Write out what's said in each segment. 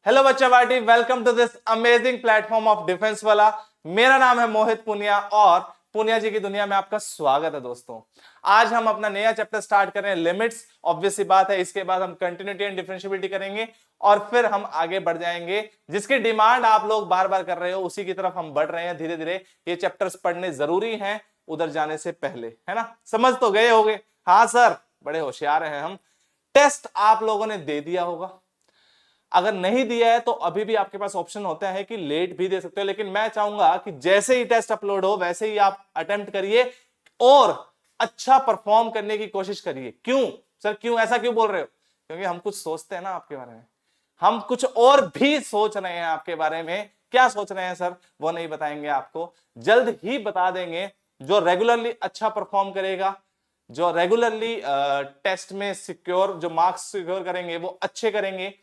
Hello बच्चा party, welcome to this amazing platform of defence वाला। मेरा नाम है मोहित पुनिया और पुनिया जी की दुनिया में आपका स्वागत है। दोस्तों, आज हम अपना नया चैप्टर स्टार्ट कर रहे हैं, लिमिट्स। ऑब्वियस सी बात है, इसके बाद हम कंटिन्यूटी एंड डिफरेंशिएबिलिटी करेंगे और फिर हम आगे बढ़ जाएंगे। जिसकी डिमांड आप लोग बार बार कर रहे हो, उसी की तरफ हम बढ़ रहे हैं धीरे धीरे। ये चैप्टर्स पढ़ने जरूरी हैं उधर जाने से पहले, है ना। समझ तो गए होगे? हाँ सर, बड़े होशियार हैं हम। टेस्ट आप लोगों ने दे दिया होगा। अगर नहीं दिया है तो अभी भी आपके पास ऑप्शन होता है कि लेट भी दे सकते हो, लेकिन मैं चाहूंगा कि जैसे ही टेस्ट अपलोड हो वैसे ही आप अटेम्प्ट करिए और अच्छा परफॉर्म करने की कोशिश करिए। क्यों सर, क्यों ऐसा क्यों बोल रहे हो? क्योंकि हम कुछ सोचते हैं ना आपके बारे में, हम कुछ और भी सोच रहे हैं आपके बारे में। क्या सोच रहे हैं सर, वो नहीं बताएंगे आपको, जल्द ही बता देंगे। जो रेगुलरली अच्छा परफॉर्म करेगा, जो रेगुलरली टेस्ट में सिक्योर, जो मार्क्स सिक्योर करेंगे वो अच्छे करेंगे,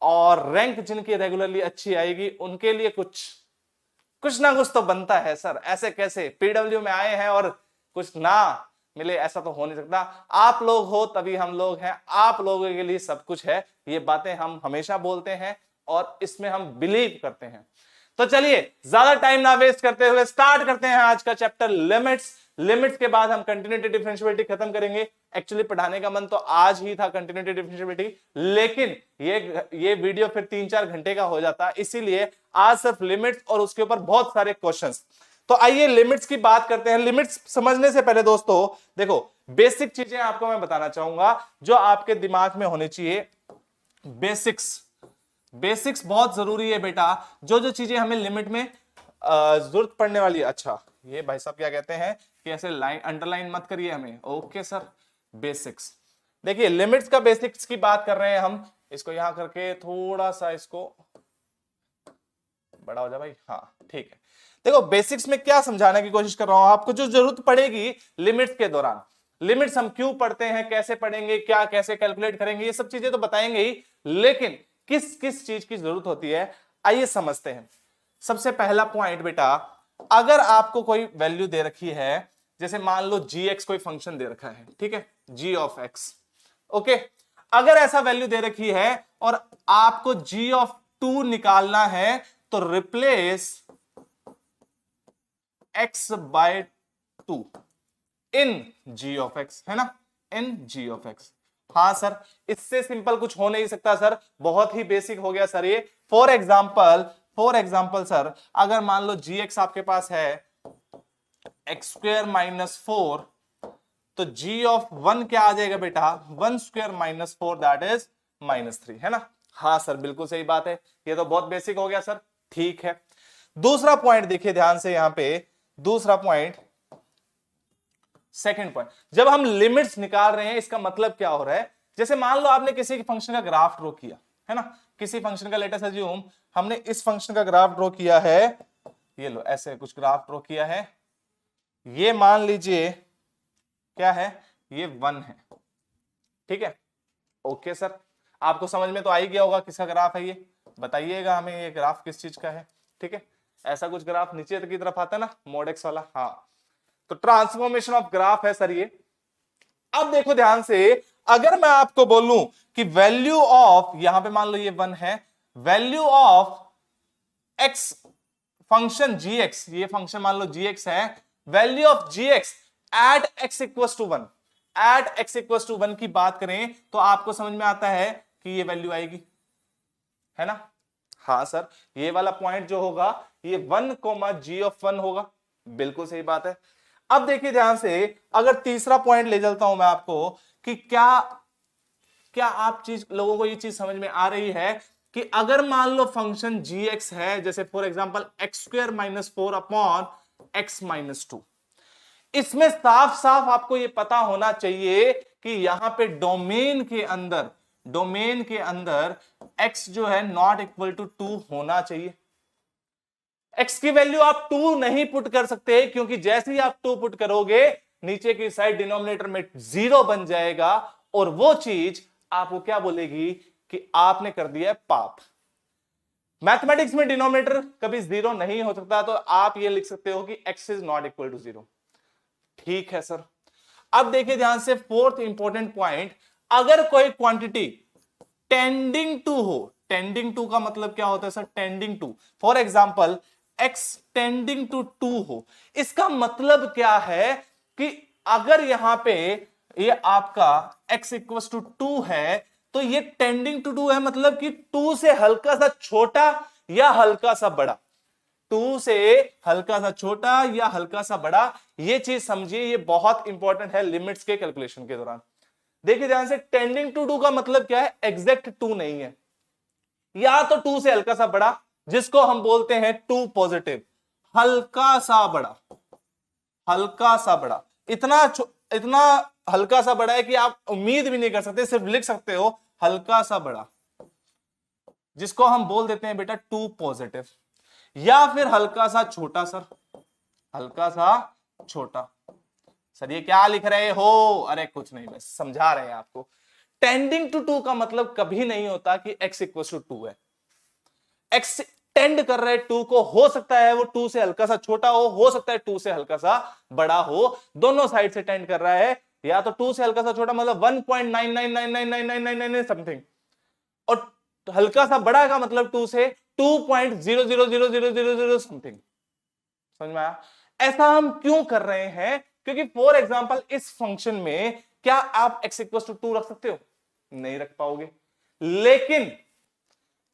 और रैंक जिनकी रेगुलरली अच्छी आएगी उनके लिए कुछ ना कुछ तो बनता है सर। ऐसे कैसे पीडब्ल्यू में आए हैं और कुछ ना मिले, ऐसा तो हो नहीं सकता। आप लोग हो तभी हम लोग हैं, आप लोगों के लिए सब कुछ है। ये बातें हम हमेशा बोलते हैं और इसमें हम बिलीव करते हैं। तो चलिए ज्यादा टाइम ना वेस्ट करते हुए स्टार्ट करते हैं आज का चैप्टर लिमिट्स। लिमिट्स के बाद हम कंटिन्यूटी डिफरेंशिएबिलिटी खत्म करेंगे। एक्चुअली पढ़ाने का मन तो आज ही था कंटिन्यूटी डिफरेंशिएबिलिटी, लेकिन ये वीडियो फिर 3-4 घंटे का हो जाता, इसीलिए आज सिर्फ लिमिट्स और उसके ऊपर बहुत सारे क्वेश्चंस। तो आइए लिमिट्स की बात करते हैं। लिमिट्स समझने से पहले दोस्तों देखो, बेसिक चीजें आपको मैं बताना चाहूंगा जो आपके दिमाग में होनी चाहिए। बेसिक्स बहुत जरूरी है बेटा। जो चीजें हमें लिमिट में जरूरत पड़ने वाली है। अच्छा, ये भाई साहब क्या कहते हैं कि ऐसे लाइन अंडरलाइन मत करिए हमें। ओके सर, बेसिक्स देखिए, लिमिट्स का बेसिक्स की बात कर रहे हैं हम। इसको यहां करके थोड़ा सा इसको बड़ा हो जाए भाई। हाँ ठीक है। देखो, बेसिक्स में क्या समझाने की कोशिश कर रहा हूं आपको, जो जरूरत पड़ेगी लिमिट्स के दौरान। लिमिट्स हम क्यों पढ़ते हैं, कैसे पढ़ेंगे, क्या कैसे कैलकुलेट करेंगे, ये सब चीजें तो बताएंगे ही, लेकिन किस किस चीज की जरूरत होती है आइए समझते हैं। सबसे पहला पॉइंट बेटा, अगर आपको कोई वैल्यू दे रखी है, जैसे मान लो g(x) कोई फंक्शन दे रखा है, ठीक है, g(x), ओके। अगर ऐसा वैल्यू दे रखी है और आपको g(2) निकालना है तो रिप्लेस x/2 इन g(x), है ना, इन g(x). हाँ सर, इससे सिंपल कुछ हो नहीं सकता सर, बहुत ही बेसिक हो गया सर ये। फॉर एग्जाम्पल सर, अगर मान लो gx आपके पास है x² - 4, तो g(1) क्या आ जाएगा बेटा, 1² - 4 दैट इज -3, है ना। हाँ सर, बिल्कुल सही बात है, ये तो बहुत बेसिक हो गया सर। ठीक है, दूसरा पॉइंट देखिए ध्यान से यहां पे। दूसरा पॉइंट, सेकंड पॉइंट, जब हम लिमिट्स निकाल रहे हैं इसका मतलब क्या हो रहा है। जैसे मान लो आपने किसी फंक्शन का ग्राफ ड्रॉ किया है ना, किसी फंक्शन का, लेट अस अज्यूम हमने इस फंक्शन का ग्राफ ड्रॉ किया है, ये लो ऐसे कुछ ग्राफ ड्रॉ किया है, ये मान लीजिए क्या है, ये 1 है, ठीक है। ओके सर, आपको समझ में तो आ ही गया होगा किसका ग्राफ है ये, बताइएगा हमें ये ग्राफ किस चीज का है, ठीक है। ऐसा कुछ ग्राफ नीचे की तरफ आता है ना, मोडेक्स वाला, हाँ, तो ट्रांसफॉर्मेशन ऑफ ग्राफ है सर ये। अब देखो ध्यान से, अगर मैं आपको बोलूं कि वैल्यू ऑफ, यहां पे मान लो ये 1 है, value of x function gx, ये फंक्शन मान लो gx है, value of gx at x = 1, at x = 1 की बात करें तो आपको समझ में आता है कि ये वैल्यू आएगी, है ना। हाँ सर, ये वाला पॉइंट जो होगा ये 1, g(1) होगा, बिल्कुल सही बात है। अब देखिए ध्यान से, अगर तीसरा पॉइंट ले चलता हूं मैं आपको कि क्या आप लोगों को ये चीज समझ में आ रही है कि अगर मान लो फंक्शन gx है, जैसे for example x² - 4 upon x - 2, इसमें साफ साफ आपको ये पता होना चाहिए कि यहां पे डोमेन के अंदर x जो है नॉट इक्वल टू 2 होना चाहिए। x की वैल्यू आप 2 नहीं पुट कर सकते, क्योंकि जैसे ही आप 2 पुट करोगे नीचे की साइड डिनोमिनेटर में 0 बन जाएगा, और वो चीज आपको क्या बोलेगी कि आपने कर दिया है पाप। मैथमेटिक्स में डिनोमिनेटर कभी 0 नहीं हो सकता, तो आप ये लिख सकते हो कि x is not equal to 0। ठीक है सर। अब देखिए ध्यान से, फोर्थ इंपॉर्टेंट पॉइंट, अगर कोई क्वांटिटी टेंडिंग टू हो, टेंडिंग टू का मतलब क्या होता है sir? Tending to, for example x tending to 2 हो, इसका मतलब क्या है कि अगर यहां पे ये आपका x इक्वल टू 2 है तो ये टेंडिंग टू 2 है, मतलब कि 2 से हल्का सा छोटा या हल्का सा बड़ा, 2 से हल्का सा छोटा या हल्का सा बड़ा, ये चीज समझिए, ये बहुत इंपॉर्टेंट है लिमिट्स के कैलकुलेशन के दौरान। देखिए ध्यान से, टेंडिंग टू 2 का मतलब क्या है? एग्जैक्ट 2 नहीं है, या तो 2 से हल्का सा बड़ा जिसको हम बोलते हैं 2 पॉजिटिव, हल्का सा बड़ा, हल्का सा बड़ा, इतना हल्का सा बड़ा है कि आप उम्मीद भी नहीं कर सकते, सिर्फ लिख सकते हो हल्का सा बड़ा, जिसको हम बोल देते हैं बेटा 2 पॉजिटिव, या फिर हल्का सा छोटा सर, हल्का सा छोटा। सर ये क्या लिख रहे हो? अरे कुछ नहीं, बस समझा रहे हैं आपको। टेंडिंग टू 2 का मतलब कभी नहीं होता कि x इक्वल टू 2 है। x टेंड कर रहे 2 को, हो सकता है वो 2 से हल्का सा छोटा हो सकता है 2 से हल्का सा बड़ा हो, दोनों साइड से टेंड कर रहा है, या तो 2 से हल्का सा छोटा मतलब 1.99999999 समथिंग, और हल्का सा बड़ा का मतलब 2 से 2.0000000 समथिंग। समझ में आया? ऐसा हम क्यों कर रहे हैं? क्योंकि फॉर एग्जांपल इस फंक्शन में क्या आप x इक्वल टू 2 रख सकते हो? नहीं रख पाओगे, लेकिन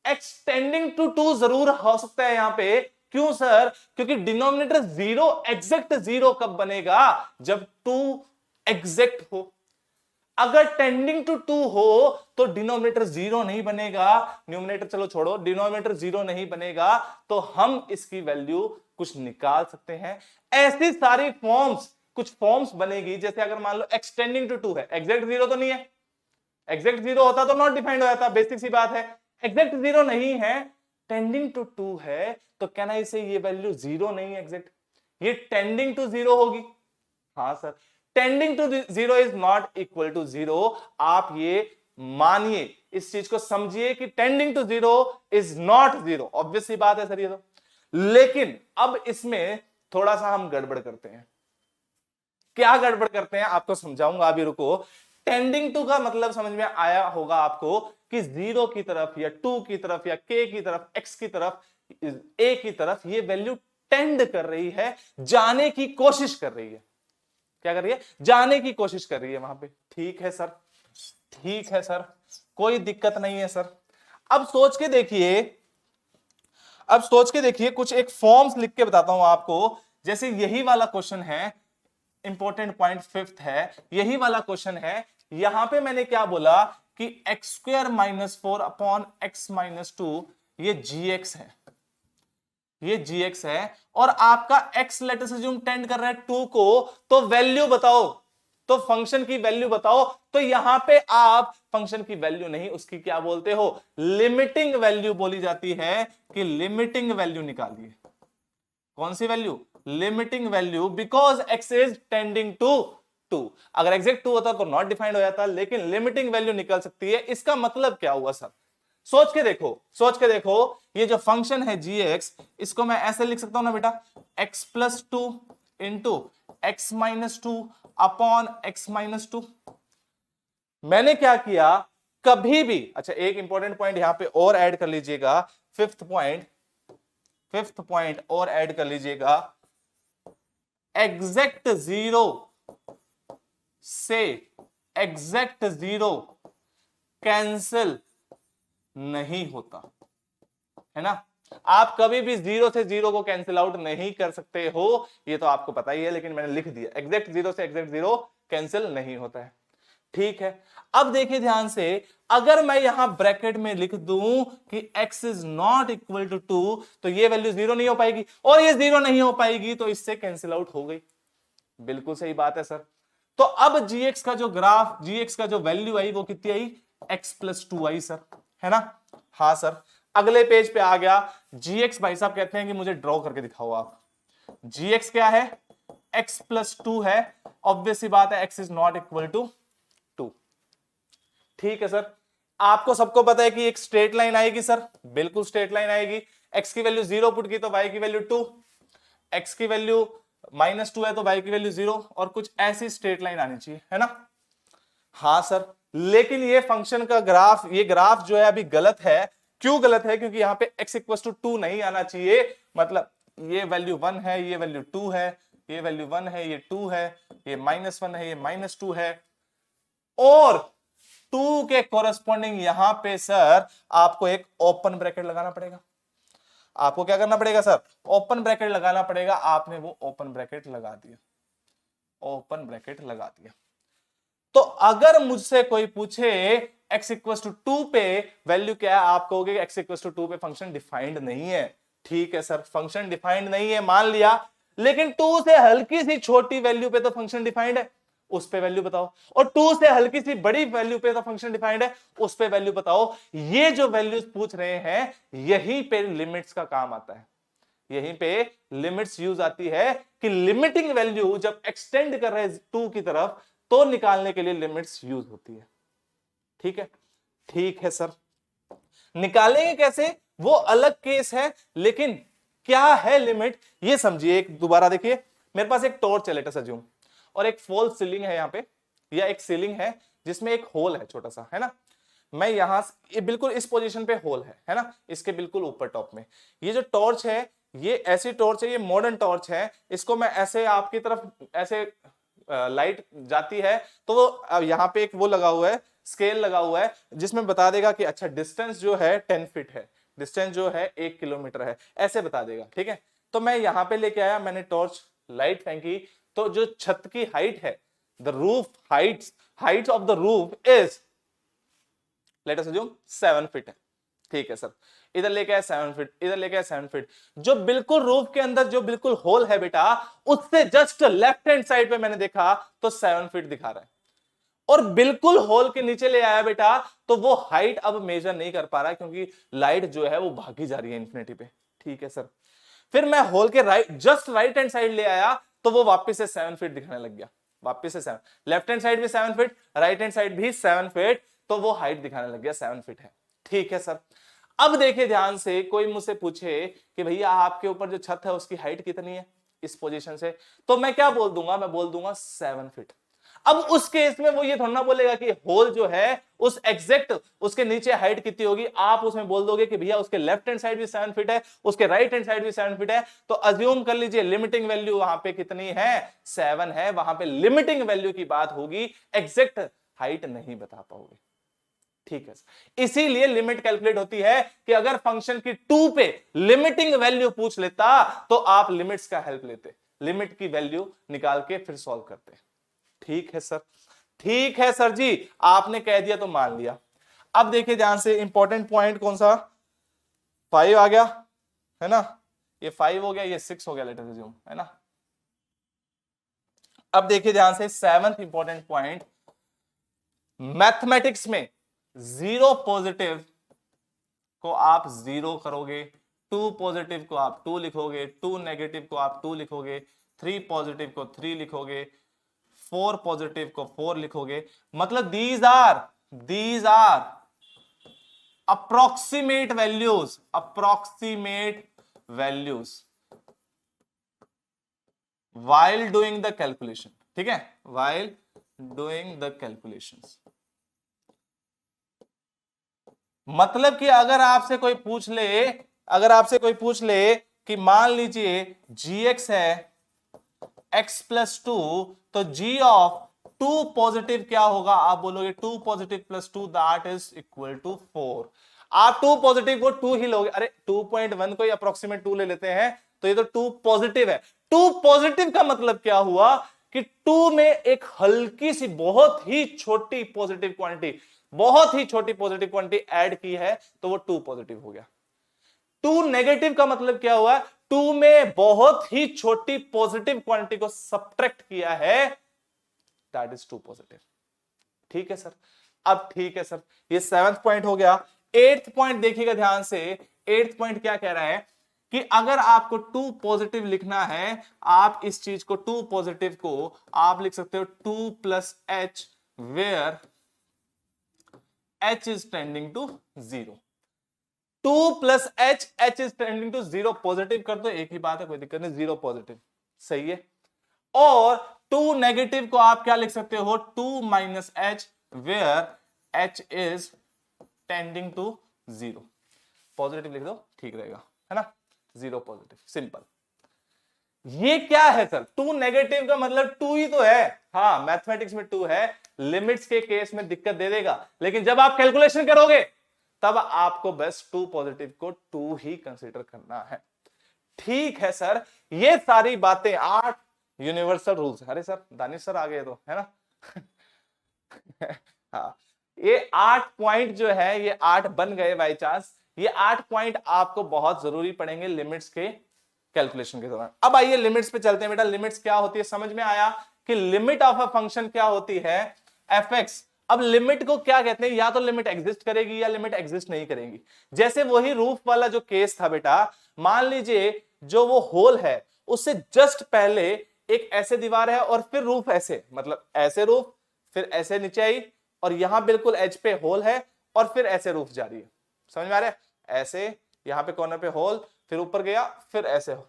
x टेंडिंग टू 2 जरूर हो सकता है यहां पे। क्यों सर? क्योंकि डिनोमिनेटर जीरो, एग्जैक्ट जीरो कब बनेगा? जब 2 एग्जैक्ट हो। अगर टेंडिंग टू 2 हो तो डिनोमिनेटर जीरो नहीं बनेगा, न्यूमरेटर चलो छोड़ो, डिनोमिनेटर जीरो नहीं बनेगा, तो हम इसकी वैल्यू कुछ निकाल सकते हैं। ऐसी सारी फॉर्म्स, कुछ फॉर्म्स बनेगी, जैसे अगर मान लो x टेंडिंग टू 2 है, एग्जैक्ट जीरो तो नहीं है, एग्जैक्ट जीरो होता तो नॉट डिफाइंड हो जाता, बेसिक सी बात है। एग्जैक्ट जीरो नहीं है, टेंडिंग टू 2 है, तो कहना इसे ये वैल्यू जीरो नहीं है एग्जैक्ट, ये टेंडिंग टू जीरो होगी। हाँ sir, tending to zero is not equal to zero. आप ये मानिए, इस चीज को समझिए कि tending to zero is not zero, obvious सी बात है सर ये तो। लेकिन अब इसमें थोड़ा सा हम गड़बड़ करते हैं। क्या गड़बड़ करते हैं आपको समझाऊंगा, अभी रुको। टेंडिंग टू का मतलब समझ में आया होगा आपको कि जीरो की तरफ या 2 की तरफ या k की तरफ, x की तरफ, a की तरफ ये वैल्यू टेंड कर रही है, जाने की कोशिश कर रही है। क्या कर रही है? जाने की कोशिश कर रही है वहां पे। ठीक है सर, ठीक है सर, कोई दिक्कत नहीं है सर। अब सोच के देखिए, अब सोच के देखिए, कुछ एक फॉर्म्स लिख के बताता हूं आपको। जैसे यही वाला क्वेश्चन है, इंपॉर्टेंट पॉइंट फिफ्थ है, यही वाला क्वेश्चन है। यहां पे मैंने क्या बोला कि x square minus 4 upon x minus 2 ये gx है, ये gx है, और आपका x लेटर से जो टेंड कर रहा है 2 को, तो वैल्यू बताओ, तो फंक्शन की वैल्यू बताओ। तो यहां पे आप फंक्शन की वैल्यू नहीं, उसकी क्या बोलते हो? लिमिटिंग वैल्यू बोली जाती है, कि लिमिटिंग वैल्यू निकालिए। कौन सी value? Limiting value, because x is tending to 2। अगर एग्जैक्ट 2 होता तो नॉट डिफाइंड हो जाता, लेकिन लिमिटिंग वैल्यू निकल सकती है। इसका मतलब क्या हुआ सर? सोच के देखो, सोच के देखो, ये जो फंक्शन है gx, इसको मैं ऐसे लिख सकता हूं ना बेटा, x plus 2 into x minus 2 upon x minus 2। मैंने क्या किया, कभी भी, अच्छा एक इंपॉर्टेंट पॉइंट यहां पे और ऐड कर लीजिएगा, फिफ्थ पॉइंट और ऐड कर लीजिएगा, एग्जैक्ट जीरो से एग्जैक्ट जीरो कैंसिल नहीं होता है ना। आप कभी भी जीरो से जीरो को कैंसिल आउट नहीं कर सकते हो, ये तो आपको पता ही है, लेकिन मैंने लिख दिया, एग्जैक्ट जीरो से एग्जैक्ट जीरो कैंसिल नहीं होता है। ठीक है, अब देखिए ध्यान से, अगर मैं यहां ब्रैकेट में लिख दूं कि x is not equal to 2, तो ये वैल्यू जीरो नहीं हो पाएगी, और ये जीरो नहीं हो पाएगी तो इससे कैंसिल आउट हो गई। बिल्कुल सही बात है सर। तो अब gx का जो ग्राफ, gx का जो वैल्यू आई वो कितनी आई? x प्लस 2 आई सर, है ना। हाँ सर, अगले पेज पे आ गया। gx भाई साहब कहते हैं कि मुझे ड्रॉ करके दिखाओ आप। gx क्या है? x प्लस 2 है, ऑब्वियस सी बात है x is not equal to 2। ठीक है सर, आपको सबको पता है कि एक स्ट्रेट लाइन आएगी सर, बिल्कुल स्ट्रेट लाइन आएगी। x की वैल्यू 0 पुट की तो y की वैल्यू 2, x की वैल्यू माइनस 2 है तो y की वैल्यू 0, और कुछ ऐसी स्ट्रेट लाइन आनी चाहिए, है ना। हाँ सर, लेकिन ये फंक्शन का ग्राफ, ये ग्राफ जो है अभी गलत है, क्यों गलत है? क्योंकि यहां पे x इक्वल टू 2 नहीं आना चाहिए, मतलब ये वैल्यू 1 है, ये वैल्यू 2 है, ये वैल्यू 1 है, ये 2 है, ये -1 है, ये -2 है, और 2 के कोरस्पॉन्डिंग यहां पे सर आपको एक ओपन ब्रैकेट लगाना पड़ेगा। आपको क्या करना पड़ेगा सर? ओपन ब्रैकेट लगाना पड़ेगा। आपने वो ओपन ब्रैकेट लगा दिया, ओपन ब्रैकेट लगा दिया। तो अगर मुझसे कोई पूछे x इक्वल टू 2 पे वैल्यू क्या है, आप कहोगे x इक्वल टू 2 पे फंक्शन डिफाइंड नहीं है। ठीक है सर, फंक्शन डिफाइंड नहीं है मान लिया, लेकिन 2 से हल्की सी छोटी वैल्यू पे तो फंक्शन डिफाइंड है, उस पे वैल्यू बताओ। और 2 से हल्की सी बड़ी वैल्यू पे तो फंक्शन डिफाइंड है, उस पे वैल्यू बताओ। ये जो वैल्यूज पूछ रहे हैं यहीं पे लिमिट्स का काम आता है, यहीं पे लिमिट्स यूज आती है कि लिमिटिंग वैल्यू जब एक्सटेंड कर रहे हैं 2 की तरफ तो निकालने के लिए लिमिट्स यूज होती है। ठीक है, ठीक है सर। निकालेंगे कैसे वो अलग केस है, लेकिन क्या है लिमिट ये समझिए। एक दोबारा देखिए, मेरे पास एक टॉर्च है लेट अस अज्यूम, और एक फॉल्स सीलिंग है यहां पे, या एक सीलिंग है जिसमें एक होल है छोटा सा, है ना। मैं यहां ये बिल्कुल इस पोजीशन पे होल है ना, इसके बिल्कुल ऊपर टॉप में। ये जो टॉर्च है ये ऐसी टॉर्च है, ये मॉडर्न टॉर्च है। इसको मैं ऐसे आपकी तरफ ऐसे लाइट जाती है तो वो यहां पे एक वो लगा हुआ है, स्केल लगा हुआ है, जिसमें बता देगा कि अच्छा डिस्टेंस जो है 10 फीट है, डिस्टेंस जो है 1 किलोमीटर है, ऐसे बता देगा। ठीक है, तो मैं यहां पे लेके आया, मैंने टॉर्च लाइट फेंकी, तो जो छत की हाइट है, the roof height of the roof is let us assume 7 feet है। ठीक है सर, इधर लेके आए 7 फीट, इधर लेके आए 7 फीट। जो बिल्कुल रूफ के अंदर जो बिल्कुल होल है बेटा, उससे जस्ट लेफ्ट हैंड साइड पे मैंने देखा तो 7 फीट दिखा रहा है, और बिल्कुल होल के नीचे ले आया बेटा तो वो हाइट अब मेजर नहीं कर पा रहा है, क्योंकि लाइट जो है वो भागी जा रही है इंफिनिटी पे। ठीक है सर, फिर मैं होल के जस्ट राइट हैंड साइड ले आया तो वो वापस से 7 फीट दिखाने लग गया, वापस से 7, लेफ्ट हैंड साइड भी 7 फीट, राइट हैंड साइड भी 7 फीट, तो वो हाइट दिखाने लग गया 7 फीट है। ठीक है सर, अब देखिए ध्यान से, कोई मुझसे पूछे कि भैया आपके ऊपर जो छत है उसकी हाइट कितनी है इस पोजीशन से, तो मैं क्या बोल दूंगा? मैं बोल दूंगा 7 फीट। अब उस केस में वो ये थोड़ा ना बोलेगा कि होल जो है उस एग्जैक्ट उसके नीचे हाइट कितनी होगी, आप उसमें बोल दोगे कि भैया उसके लेफ्ट हैंड साइड भी 7 फीट है, उसके राइट हैंड साइड भी 7 फीट है, तो अज्यूम कर लीजिए लिमिटिंग वैल्यू वहां पे कितनी है? 7 है। वहां पे लिमिटिंग वैल्यू की बात होगी, एग्जैक्ट हाइट नहीं बता पाओगे। ठीक है, इसीलिए लिमिट कैलकुलेट होती है कि अगर फंक्शन की 2 पे लिमिटिंग वैल्यू पूछ लेता तो आप लिमिट्स का हेल्प लेते, लिमिट की वैल्यू निकाल के फिर सॉल्व करते। ठीक है सर, ठीक है सर जी, आपने कह दिया तो मान लिया। अब देखिए ध्यान से, इंपॉर्टेंट पॉइंट कौन सा? 5 आ गया है ना, ये 5 हो गया, ये 6 हो गया, लेट अस अज्यूम, है ना। अब देखिए ध्यान से, 7th इंपॉर्टेंट पॉइंट, मैथमेटिक्स में 0 पॉजिटिव को आप 0 करोगे, 2 पॉजिटिव को आप 2 लिखोगे, 2 नेगेटिव को आप 2 लिखोगे, 3 पॉजिटिव को 3 लिखोगे, 4 पॉजिटिव को 4 लिखोगे। मतलब these are approximate values while doing the calculation। ठीक है, while doing the calculations, मतलब कि अगर आपसे कोई पूछ ले कि मान लीजिए gx है x+2, तो g ऑफ 2 पॉजिटिव क्या होगा? आप बोलोगे 2 positive plus 2 that is equal to 4। आप 2 पॉजिटिव को 2 ही लोगे, अरे 2.1 को अप्रोक्सीमेट 2 ले लेते हैं, तो ये तो 2 पॉजिटिव है। 2 पॉजिटिव का मतलब क्या हुआ कि 2 में एक हल्की सी बहुत ही छोटी पॉजिटिव क्वांटिटी, बहुत ही छोटी पॉजिटिव क्वांटिटी ऐड की है, तो वो 2 पॉजिटिव हो गया। 2 नेगेटिव का मतलब क्या हुआ? 2 में बहुत ही छोटी पॉजिटिव क्वांटिटी को सब्ट्रैक्ट किया है, दैट इज 2 पॉजिटिव। ठीक है सर, अब ठीक है सर, ये 7th पॉइंट हो गया। 8th पॉइंट देखिएगा ध्यान से, 8th पॉइंट क्या कह रहा है कि अगर आपको 2 पॉजिटिव लिखना है, आप इस चीज को 2 पॉजिटिव को आप लिख सकते हो 2 plus h, where h is tending to 0। 2 plus h is tending to 0 positive कर दो, एक ही बात है, कोई दिक्कत नहीं, 0 पॉजिटिव, सही है। और 2 नेगेटिव को आप क्या लिख सकते हो? 2 minus h, where h is tending to 0। Positive लिख दो, ठीक रहेगा, है ना, 0 पॉजिटिव, सिंपल। ये क्या है सर, 2 नेगेटिव का मतलब 2 ही तो है, हाँ मैथमेटिक्स में 2 है, लिमिट्स के केस में दिक्कत दे देगा, लेकिन जब आप कैलकुलेशन करोगे तब आपको बस 2 पॉजिटिव को 2 ही कंसीडर करना है। ठीक है सर, ये सारी बातें 8 यूनिवर्सल रूल्स, अरे सर दानिश सर आ गए तो, है ना हाँ, ये 8 पॉइंट जो है, ये 8 बन गए बाय चांस, ये 8 पॉइंट आपको बहुत जरूरी पड़ेंगे लिमिट्स के कैलकुलेशन के दौरान। अब आइए लिमिट्स पे चलते हैं बेटा, लिमिट्स क्या होती है, समझ में आया कि लिमिट ऑफ अ फंक्शन क्या होती है, एफ एक्स। अब लिमिट को क्या कहते हैं, या तो लिमिट एग्जिस्ट करेगी या लिमिट एग्जिस्ट नहीं करेगी। जैसे वही रूफ वाला जो केस था बेटा, मान लीजिए जो वो होल है उससे जस्ट पहले एक ऐसे दीवार है और फिर रूफ ऐसे, मतलब ऐसे रूफ, फिर ऐसे नीचे आई और यहां बिल्कुल एज पे होल है और फिर ऐसे रूफ जा रही है, समझ में आ रहा है, ऐसे यहां पे कॉर्नर पे होल, फिर ऊपर गया, फिर ऐसे हो।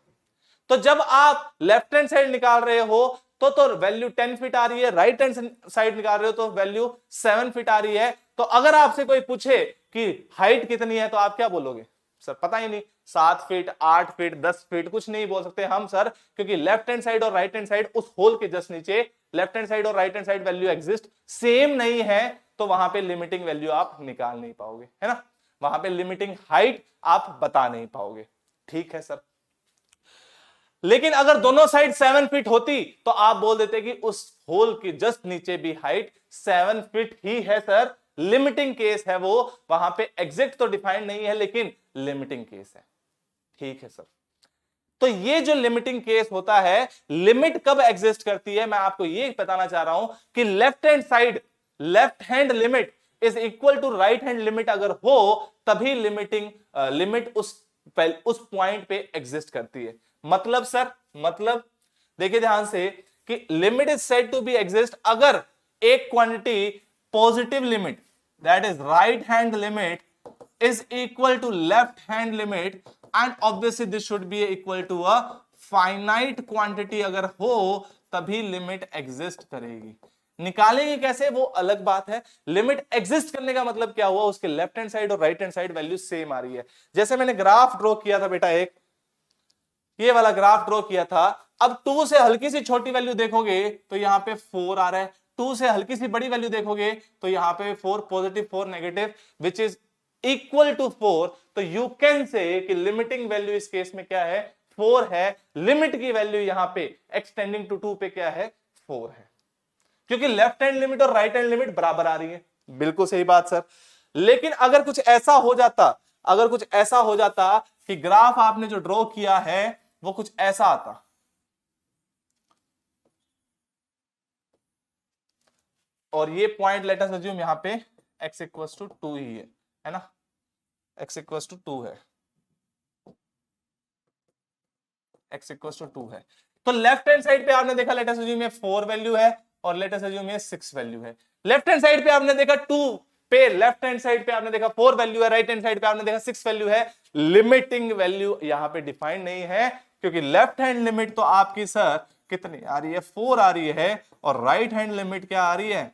तो जब आप लेफ्ट हैंड साइड निकाल रहे हो तो वैल्यू 10 फीट आ रही है, राइट हैंड साइड निकाल रहे हो तो वैल्यू 7 फीट आ रही है। तो अगर आपसे कोई पूछे कि हाइट कितनी है तो आप क्या बोलोगे, सर पता ही नहीं, 7 फीट, 8 फीट, 10 फीट, कुछ नहीं बोल सकते हम सर, क्योंकि लेफ्ट हैंड साइड और राइट हैंड साइड उस होल के जस्ट नीचे, लेफ्ट हैंड साइड और right hand side value exist same नहीं है, तो वहां पे लिमिटिंग वैल्यू आप निकाल नहीं पाओगे, है ना, वहां पे लिमिटिंग हाइट आप बता नहीं पाओगे। ठीक है सर, लेकिन अगर दोनों साइड 7 फीट होती तो आप बोल देते कि उस होल के जस्ट नीचे भी हाइट 7 फीट ही है सर, लिमिटिंग केस है वो, वहां पे एग्जैक्ट तो डिफाइंड नहीं है लेकिन लिमिटिंग केस है। ठीक है सर, तो ये जो लिमिटिंग केस होता है, लिमिट कब एग्जिस्ट करती है, मैं आपको ये बताना चाह रहा हूं कि left hand side, left hand limit is equal to right hand limit अगर हो, तभी लिमिट उस पॉइंट पे एग्जिस्ट करती है। मतलब सर, मतलब देखिए ध्यान से कि limit is said to be exist अगर एक quantity positive limit, that is right hand limit, is equal to left hand limit and obviously this should be equal to a finite quantity अगर हो तभी लिमिट एग्जिस्ट करेगी। निकालेंगे कैसे वो अलग बात है, लिमिट एग्जिस्ट करने का मतलब क्या हुआ, उसके लेफ्ट हैंड साइड और right hand side value same आ रही है। जैसे मैंने ग्राफ ड्रॉ किया था बेटा, एक ये वाला ग्राफ ड्रॉ किया था, अब 2 से हल्की सी छोटी वैल्यू देखोगे तो यहां पे 4 आ रहा है, 2 से हल्की सी बड़ी वैल्यू देखोगे तो यहां पे 4 positive 4 negative which is equal to 4। तो यू कैन से कि लिमिटिंग वैल्यू इस केस में क्या है, 4 है, लिमिट की वैल्यू यहां पे एक्सटेंडिंग टू 2 पे क्या है, 4 है, क्योंकि लेफ्ट हैंड लिमिट और राइट हैंड लिमिट बराबर आ रही है। बिल्कुल सही बात सर, लेकिन अगर कुछ ऐसा हो जाता, अगर कुछ ऐसा हो जाता कि ग्राफ आपने जो ड्रॉ किया है वो कुछ ऐसा आता, और ये पॉइंट लेट अस अज्यूम यहां पे x इक्वल्स टू 2 ही है ना, x इक्वल्स टू 2 है, x इक्वल्स टू 2 है, तो लेफ्ट हैंड साइड पे आपने देखा लेट अस अज्यूम ये 4 वैल्यू है और लेट अस अज्यूम ये 6 वैल्यू है। लेफ्ट हैंड साइड पे आपने देखा 2 पे, लेफ्ट हैंड साइड पे आपने देखा 4 वैल्यू है, राइट हैंड साइड पे आपने देखा 6 वैल्यू है। लिमिटिंग वैल्यू यहां पे डिफाइंड नहीं है, क्योंकि लेफ्ट हैंड लिमिट तो आपकी सर कितनी आ रही है, 4 आ रही है, और राइट हैंड लिमिट क्या आ रही है,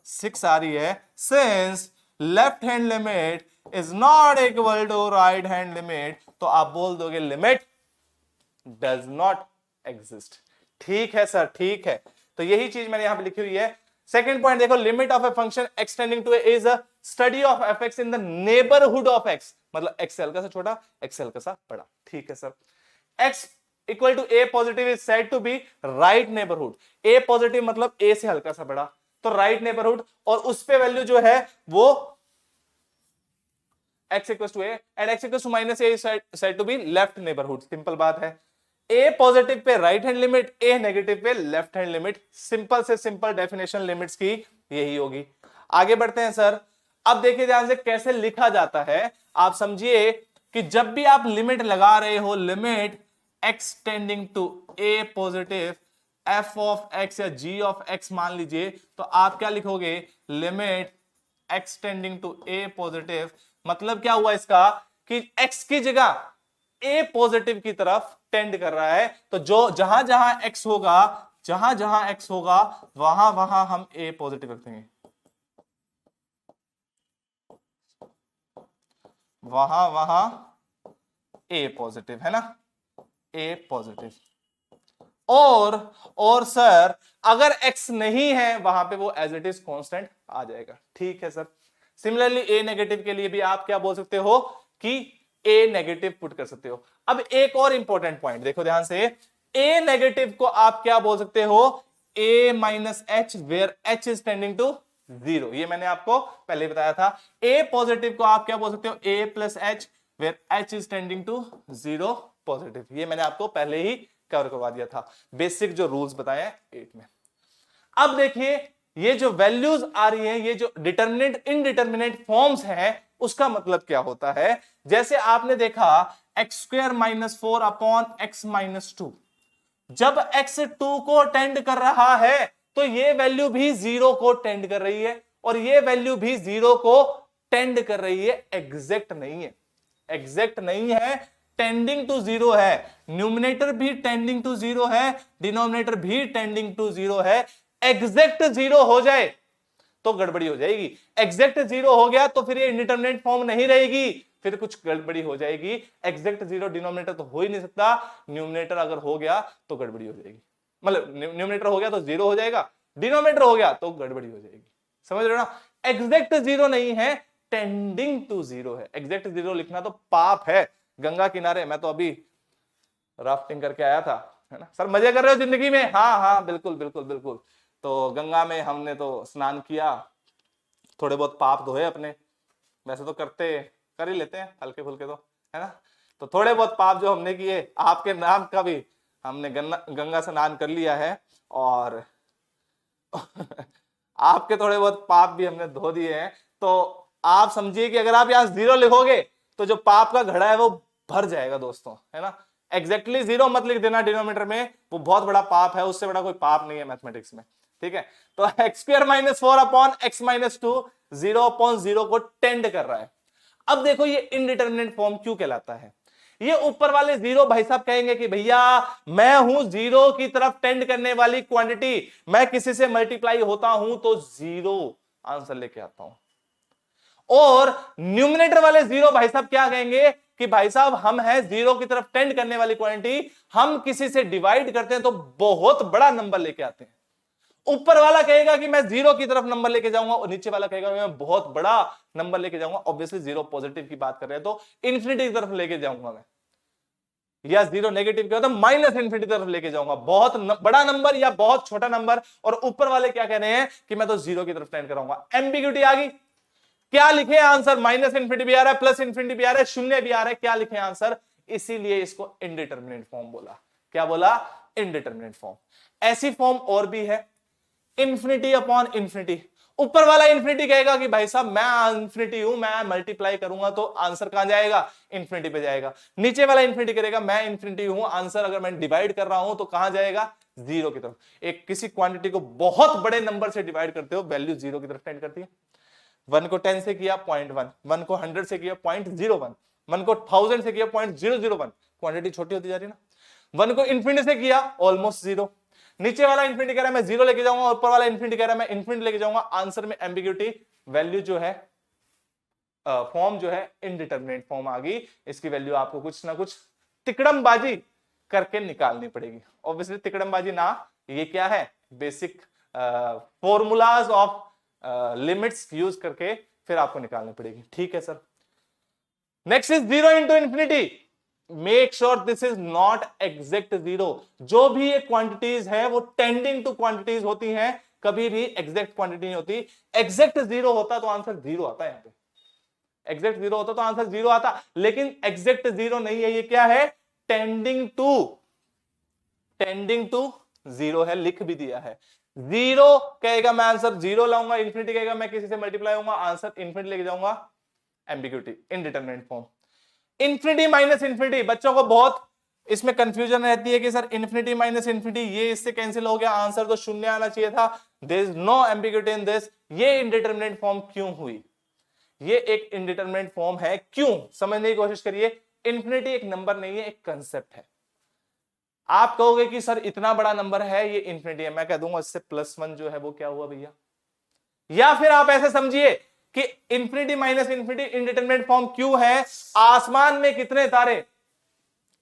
6 आ रही है। Since left hand limit is not equal to right hand limit, तो आप बोल दोगे लिमिट डज नॉट एग्जिस्ट। ठीक है सर, ठीक है, तो यही चीज मैंने यहां पे लिखी हुई है। सेकंड पॉइंट देखो, limit of a function x tending to is a study of f x in the neighbourhood of x, मतलब एक्स हल्का सा छोटा, एक्स हल्का सा बड़ा। ठीक है sir, x equal to a positive is said to be right neighbourhood, a positive मतलब ए से हल्का सा बड़ा, तो राइट नेबरहुड, और उस पे वैल्यू जो है वो x equal to a and x equal to minus a said to be left neighbourhood. Simple बात है, ए पॉजिटिव पे right hand limit, a negative पे लेफ्ट हैंड लिमिट, सिंपल से सिंपल डेफिनेशन लिमिट्स की यही होगी। आगे बढ़ते हैं सर, अब देखिए ध्यान से कैसे लिखा जाता है। आप समझिए कि जब भी आप लिमिट लगा रहे हो, limit x tending to a positive f of x या g ऑफ x मान लीजिए, तो आप क्या लिखोगे, limit x tending to a positive, मतलब क्या हुआ इसका कि x की जगह a पॉजिटिव की तरफ टेंड कर रहा है, तो जो जहां जहां x होगा, जहां जहां x होगा वहां वहां हम a पॉजिटिव रखेंगे। वहां वहां ए पॉजिटिव है ना, ए पॉजिटिव। और सर अगर x नहीं है वहां पे वो एज इट इज कांस्टेंट आ जाएगा। ठीक है सर। सिमिलरली ए नेगेटिव के लिए भी आप क्या बोल सकते हो कि ए नेगेटिव पुट कर सकते हो। अब एक और इंपॉर्टेंट पॉइंट देखो ध्यान से, ए नेगेटिव को आप क्या बोल सकते हो, a minus h where h is tending to 0। ये मैंने आपको पहले बताया था। ए पॉजिटिव को आप क्या बोल सकते हो, a plus h where h is tending to 0 positive. ये मैंने आपको पहले ही कवर करवा दिया था, बेसिक जो रूल्स बताए हैं 8 में। अब देखिए ये जो वैल्यूज आ रही है, ये जो डिटर्मिनेंट इनडिटर्मिनेट फॉर्म्स हैं, उसका मतलब क्या होता है। जैसे आपने देखा x square minus 4 upon x minus 2, जब x 2 को टेंड कर रहा है तो ये वैल्यू भी 0 को टेंड कर रही है, और ये वैल्यू भी 0 को टेंड कर रही है। एग्जैक्ट नहीं है, एग्जैक्ट नहीं है, टेंडिंग टू 0 है। न्यूमिनेटर भी टेंडिंग टू 0 है, डिनोमिनेटर भी टेंडिंग टू 0 है। एग्जैक्ट 0 हो जाए तो गड़बड़ी हो जाएगी। एग्जैक्ट 0 हो गया तो फिर ये इंडिटरमिनेट फॉर्म नहीं रहेगी, फिर कुछ गड़बड़ी हो जाएगी। एग्जैक्ट 0 डिनोमिनेटर तो हो ही नहीं सकता, न्यूमिनेटर अगर हो गया तो गड़बड़ी हो जाएगी। मतलब न्यूमिनेटर हो गया तो 0 हो जाएगा, डिनोमिनेटर हो गया तो गड़बड़ी हो जाएगी। समझ रहे हो ना। एग्जैक्ट 0 नहीं है, टेंडिंग टू 0 है। एग्जैक्ट 0 लिखना तो पाप है। गंगा किनारे मैं तो अभी राफ्टिंग करके आया था, है ना सर। मजे कर रहे हो जिंदगी में? हाँ हाँ बिल्कुल बिल्कुल बिल्कुल। तो गंगा में हमने तो स्नान किया, थोड़े बहुत पाप धोए अपने, वैसे तो कर ही लेते हैं हल्के फुल्के तो, है ना। तो थोड़े बहुत पाप जो हमने किए, आपके नाम का भी हमने गंगा स्नान कर लिया है, और आपके थोड़े बहुत पाप भी हमने धो दिए हैं। तो आप समझिए कि अगर आप यहां 0 लिखोगे तो जो पाप का घड़ा है वो भर जाएगा दोस्तों, है ना। एग्जैक्टली 0 मत लिख देना डिनोमिनेटर में, वो बहुत बड़ा पाप है, उससे बड़ा कोई पाप नहीं है मैथमेटिक्स में। ठीक है, तो x square minus 4 upon x minus 2 0 upon 0 को टेंड कर रहा है। अब देखो ये इनडिटरमिनेट फॉर्म क्यों कहलाता है। ये ऊपर वाले 0 भाई साहब कहेंगे कि भैया मैं हूं 0 की तरफ टेंड करने वाली क्वांटिटी, मैं किसी से मल्टीप्लाई होता हूं तो 0 आंसर लेके आता हूं। और न्यूमिनेटर वाले 0 भाई साहब क्या कहेंगे कि भाई साहब हम हैं 0 की तरफ टेंड करने वाली क्वांटिटी, हम किसी से डिवाइड करते हैं तो बहुत बड़ा नंबर लेके आते हैं। ऊपर वाला कहेगा कि मैं 0 की तरफ नंबर लेके जाऊंगा, और नीचे वाला कहेगा मैं बहुत बड़ा नंबर लेके जाऊंगा। ऑब्वियसली 0 पॉजिटिव की बात कर रहे हैं तो इंफिनिटी की तरफ लेके जाऊंगा मैं, या 0 नेगेटिव की तो माइनस इंफिनिटी तरफ लेके जाऊंगा, बहुत बड़ा नंबर या बहुत छोटा नंबर। और ऊपर वाले क्या कह रहे हैं कि मैं तो 0 की तरफ टेंड कराऊंगा। एम्बिग्यूटी आ गई। क्या लिखे आंसर, माइनस इंफिनिटी भी आ रहा है, प्लस इंफिनिटी भी आ रहा है, शून्य भी आ रहा है, क्या लिखे आंसर। इसीलिए इसको इनडिटरमिनेट फॉर्म बोला। क्या बोला? Indeterminate form. ऐसी फॉर्म और भी है, इंफिनिटी अपॉन इंफिनिटी। ऊपर वाला इंफिनिटी कहेगा कि भाई साहब मैं इंफिनिटी हूं, मैं मल्टीप्लाई करूंगा तो आंसर कहां जाएगा? इंफिनिटी पे जाएगा। नीचे वाला इंफिनिटी करेगा मैं इंफिनिटी हूं, आंसर अगर मैं डिवाइड कर रहा हूं तो कहां जाएगा? 0 की तरफ। एक किसी क्वांटिटी को बहुत बड़े नंबर से डिवाइड करते हो, वैल्यू 0 की तरफ टेंड करती है। 1 को 10 से किया 0.1, 1 को 100 से किया 0.01, 1 को 1000 से किया 0.001, क्वांटिटी छोटी होती जा रही है ना। 1 को इंफिनिटी से किया ऑलमोस्ट 0। नीचे वाला इंफिनिटी कह रहा है मैं 0 लेके जाऊंगा, ऊपर वाला इंफिनिटी कह रहा है मैं इंफिनिटी लेके जाऊंगा। आंसर में एम्बिग्यूटी, वैल्यू जो है फॉर्म जो है इनडिटरमिनेट फॉर्म आ गई। इसकी वैल्यू आपको कुछ ना कुछ तिकड़मबाजी करके निकालनी पड़ेगी। ऑब्वियसली तिकड़मबाजी ना, ये क्या है? Basic formulas of limits use करके फिर आपको निकालनी पड़ेगी। ठीक है sir. Next is 0 into infinity. Make sure this is not exact 0। जो भी ये क्वांटिटीज है वो टेंडिंग टू क्वांटिटीज होती हैं, कभी भी एग्जैक्ट क्वांटिटी नहीं होती। एग्जैक्ट 0 होता तो आंसर 0 आता है। यहां पे एग्जैक्ट 0 होता तो आंसर 0 आता, लेकिन एग्जैक्ट 0 नहीं है। ये क्या है? टेंडिंग टू 0 है, लिख भी दिया है। 0 कहेगा मैं आंसर 0 लाऊंगा, इंफिनिटी कहेगा मैं किसी से मल्टीप्लाई होऊंगा, आंसर इंफिनिटी लेके जाऊंगा। Ambiguity, indeterminate form. Infinity minus infinity, बच्चों को बहुत इसमें कंफ्यूजन रहती है कि सर इंफिनिटी माइनस इंफिनिटी, ये इससे कैंसिल हो गया, आंसर तो 0 आना चाहिए था। There is no ambiguity in this. ये इनडिटरमिनेट फॉर्म क्यों हुई? ये एक इनडिटरमिनेट फॉर्म है, क्यों? समझने की कोशिश करिए। इंफिनिटी एक नंबर नहीं है, एक कंसेप्ट है। आप कहोगे कि सर इतना बड़ा नंबर है, ये इंफिनिटी है, मैं कह दूंगा इससे +1 जो है वो क्या हुआ भैया। या फिर आप ऐसे समझिए कि infinity minus infinity indeterminate form क्यों है? आसमान में कितने तारे?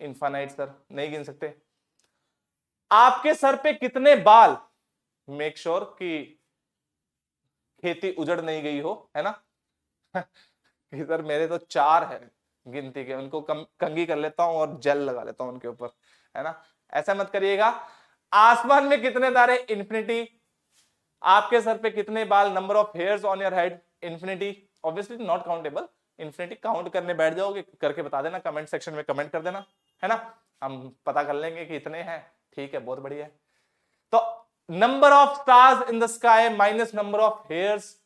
इनफाइनाइट सर, नहीं गिन सकते। आपके सर पे कितने बाल? मेक श्योर कि खेती उजड़ नहीं गई हो, है ना। कि सर मेरे तो 4 है गिनती के, उनको कंघी कर लेता हूं और जेल लगा लेता हूं उनके ऊपर, है ना। ऐसा मत करिएगा। आसमान में कितने तारे? इन्फिनिटी। आपके सर पे कितने बाल? Number of hairs on your head, infinity. Obviously not countable. Infinity count करने बैठ जाओगे, करके बता देना, कमेंट सेक्शन में कमेंट कर देना, है ना। हम पता कर लेंगे कि इतने हैं। ठीक है, बहुत बढ़िया है। तो number of stars in the sky minus number of hairs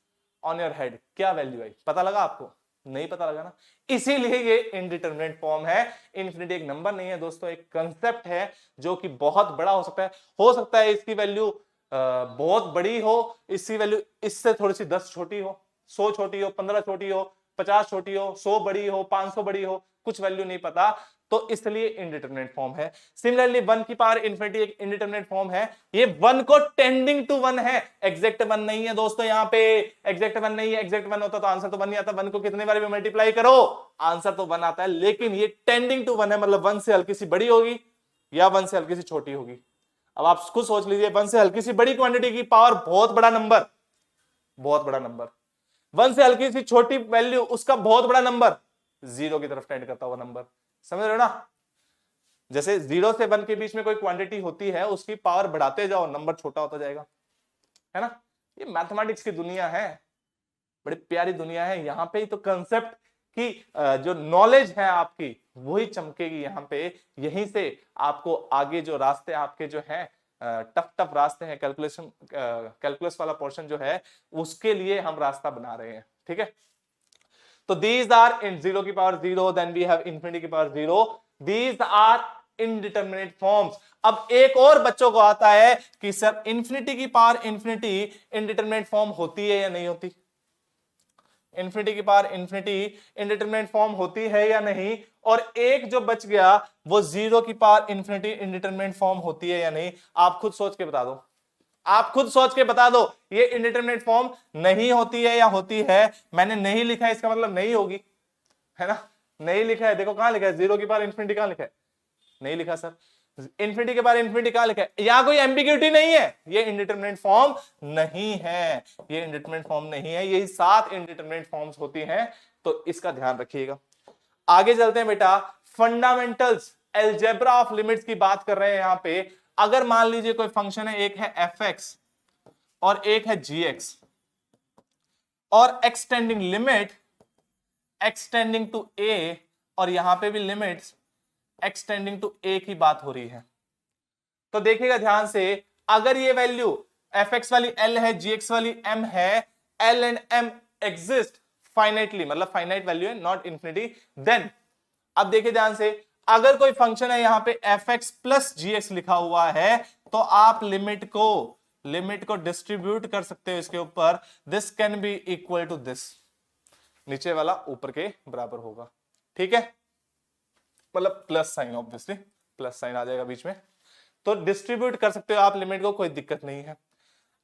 on your head, क्या वैल्यू आई? पता लगा आपको? नहीं पता लगा ना, इसीलिए ये इनडिटरमिनेट फॉर्म है। इन्फिनिटी एक नंबर नहीं है दोस्तों, एक कंसेप्ट है जो कि बहुत बड़ा हो सकता है इसकी वैल्यू बहुत बड़ी हो, इसकी वैल्यू इससे थोड़ी सी 10 छोटी हो, 100 छोटी हो, 15 छोटी हो, 50 छोटी हो, 100 बड़ी हो, 500 बड़ी हो, कुछ वैल्यू नहीं पता, तो इसलिए इनडिटरमिनेट फॉर्म है। सिमिलरली 1 की पावर इन्फिनिटी एक इनडिटरमिनेट फॉर्म है। ये 1 को टेंडिंग टू 1 है, एग्जैक्ट 1 नहीं है दोस्तों। यहां पे एग्जैक्ट 1 नहीं है। एग्जैक्ट 1 होता तो आंसर तो 1 नहीं आता। 1 को कितने बार भी मल्टीप्लाई करो आंसर तो 1 आता है, लेकिन ये टेंडिंग टू 1 है, मतलब 1 से हल्की सी बड़ी होगी या 1 से हल्की सी छोटी होगी। अब आप खुद सोच लीजिए, 1 से हल्की सी बड़ी क्वांटिटी की पावर बहुत बड़ा नंबर, बहुत बड़ा नंबर। 1 से हल्की सी छोटी वैल्यू उसका बहुत बड़ा नंबर, 0 की तरफ टेंड करता हुआ नंबर। समझ रहे हो ना। जैसे 0 से 1 के बीच में कोई क्वांटिटी होती है, उसकी पावर बढ़ाते जाओ, नंबर छोटा होता जाएगा, है ना। ये मैथमेटिक्स की दुनिया है, बड़ी प्यारी दुनिया है। यहां पे ही तो कंसेप्ट की जो नॉलेज है आपकी वही चमकेगी यहां पे। यहीं से आपको आगे जो रास्ते आपके जो हैं, टफ टफ रास्ते हैं, कैलकुलस वाला पोर्शन जो है, उसके लिए हम रास्ता बना रहे हैं। ठीक है, तो दीज आर इन 0 की power 0, then we have infinity की power 0, these are indeterminate forms. अब एक और बच्चों को आता है कि सर इन्फिनिटी की पावर इन्फिनिटी इनडिटरमिनेट फॉर्म होती है या नहीं होती? इन्फिनिटी की पावर इन्फिनिटी इनडिटरमिनेट फॉर्म होती है या नहीं? और एक जो बच गया वो 0 की पावर इन्फिनिटी इनडिटरमिनेट फॉर्म होती है या नहीं? आप खुद सोच के बता दो, आप खुद सोच के बता दो। ये इनडिटरमिनेट फॉर्म नहीं होती है या होती है? मैंने नहीं लिखा है, इसका मतलब नहीं होगी, है ना। नहीं लिखा है, देखो कहां लिखा है, 0 की पावर इन्फिनिटी कहां लिखा है? नहीं लिखा सर। इन्फिनिटी के बारे इन्फिनिटी कहां लिखा है? यहां कोई एम्बिग्यूटी नहीं है, ये इनडिटरमिनेट फॉर्म नहीं है, ये इनडिटरमिनेट फॉर्म नहीं है। यही 7 इनडिटरमिनेट फॉर्म्स होती हैं, तो इसका ध्यान रखिएगा। आगे चलते हैं बेटा, फंडामेंटल्स अलजेब्रा ऑफ लिमिट्स की बात कर रहे हैं यहां पे। अगर मान लीजिए कोई फंक्शन है, एक है fx और एक है gx, और x tending limit x tending to a, और यहां पे भी लिमिट्स एक्सटेंडिंग टू a की बात हो रही है। तो देखिएगा ध्यान से, अगर ये वैल्यू fx वाली l है, gx वाली m है, l and m exist finitely, मतलब फाइनाइट वैल्यू है, नॉट इंफिनिटी, देन अब देखिए ध्यान से, अगर कोई फंक्शन है यहां पे fx प्लस gx लिखा हुआ है, तो आप लिमिट को डिस्ट्रीब्यूट कर सकते हो इसके ऊपर। This can be equal to this, नीचे वाला ऊपर के बराबर होगा। ठीक है, मतलब plus sign, obviously plus sign आ जाएगा बीच में, तो डिस्ट्रीब्यूट कर सकते हो आप लिमिट को, कोई दिक्कत नहीं है।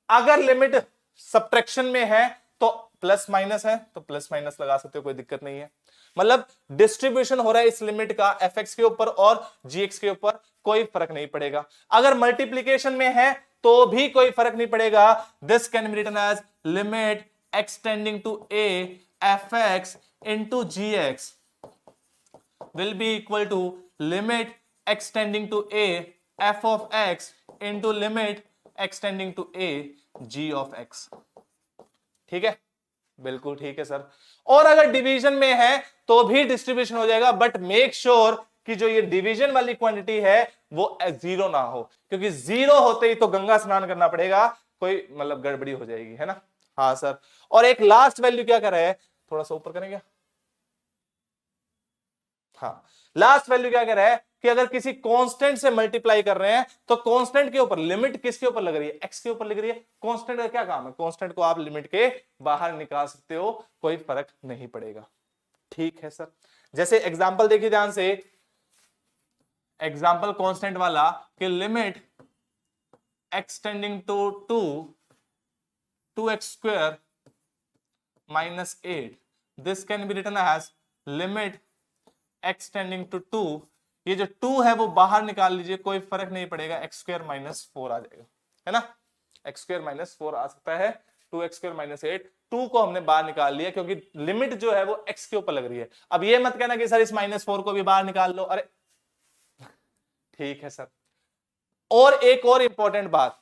अगर लिमिट सब्ट्रैक्शन में है तो प्लस माइनस है तो प्लस माइनस लगा सकते हो, कोई दिक्कत नहीं है। मतलब डिस्ट्रीब्यूशन हो रहा है इस लिमिट का fx के ऊपर और gx के ऊपर, कोई फर्क नहीं पड़ेगा। अगर मल्टीप्लीकेशन में है तो भी कोई फर्क नहीं पड़ेगा। This can be written as limit x tending to a fx into gx will be equal to limit extending to a f of x into limit extending to a g of x। ठीक है, बिल्कुल ठीक है sir. और अगर division में है तो भी डिस्ट्रीब्यूशन हो जाएगा, बट मेक श्योर कि जो ये डिवीजन वाली क्वांटिटी है वो 0 ना हो, क्योंकि 0 होते ही तो गंगा स्नान करना पड़ेगा, कोई मतलब गड़बड़ी हो जाएगी, है ना। हाँ सर, और एक लास्ट वैल्यू क्या कर रहा है, थोड़ा सा ऊपर करेंगे। हाँ, लास्ट वैल्यू क्या कह रहा है कि अगर किसी कांस्टेंट से मल्टीप्लाई कर रहे हैं तो कांस्टेंट के ऊपर लिमिट किसके ऊपर लग रही है, एक्स के ऊपर लग रही है। कांस्टेंट का क्या काम है, कांस्टेंट को आप लिमिट के बाहर निकाल सकते हो, कोई फर्क नहीं पड़ेगा। ठीक है सर, जैसे एग्जांपल देखिए ध्यान से, एग्जांपल कांस्टेंट वाला कि limit x tending to 2x² minus 8. This can be written as limit x tending to 2. ये जो 2 है वो बाहर निकाल लीजिए, कोई फर्क नहीं पड़ेगा, x स्क्वायर माइनस 4 आ जाएगा, है ना, x स्क्वायर माइनस 4 आ सकता है, 2x स्क्वायर माइनस 8, 2 को हमने बाहर निकाल लिया क्योंकि लिमिट जो है वो x के ऊपर लग रही है। अब ये मत कहना कि सर इस माइनस 4 को भी बाहर निकाल लो, अरे ठीक है सर। और एक और इंपॉर्टेंट बात,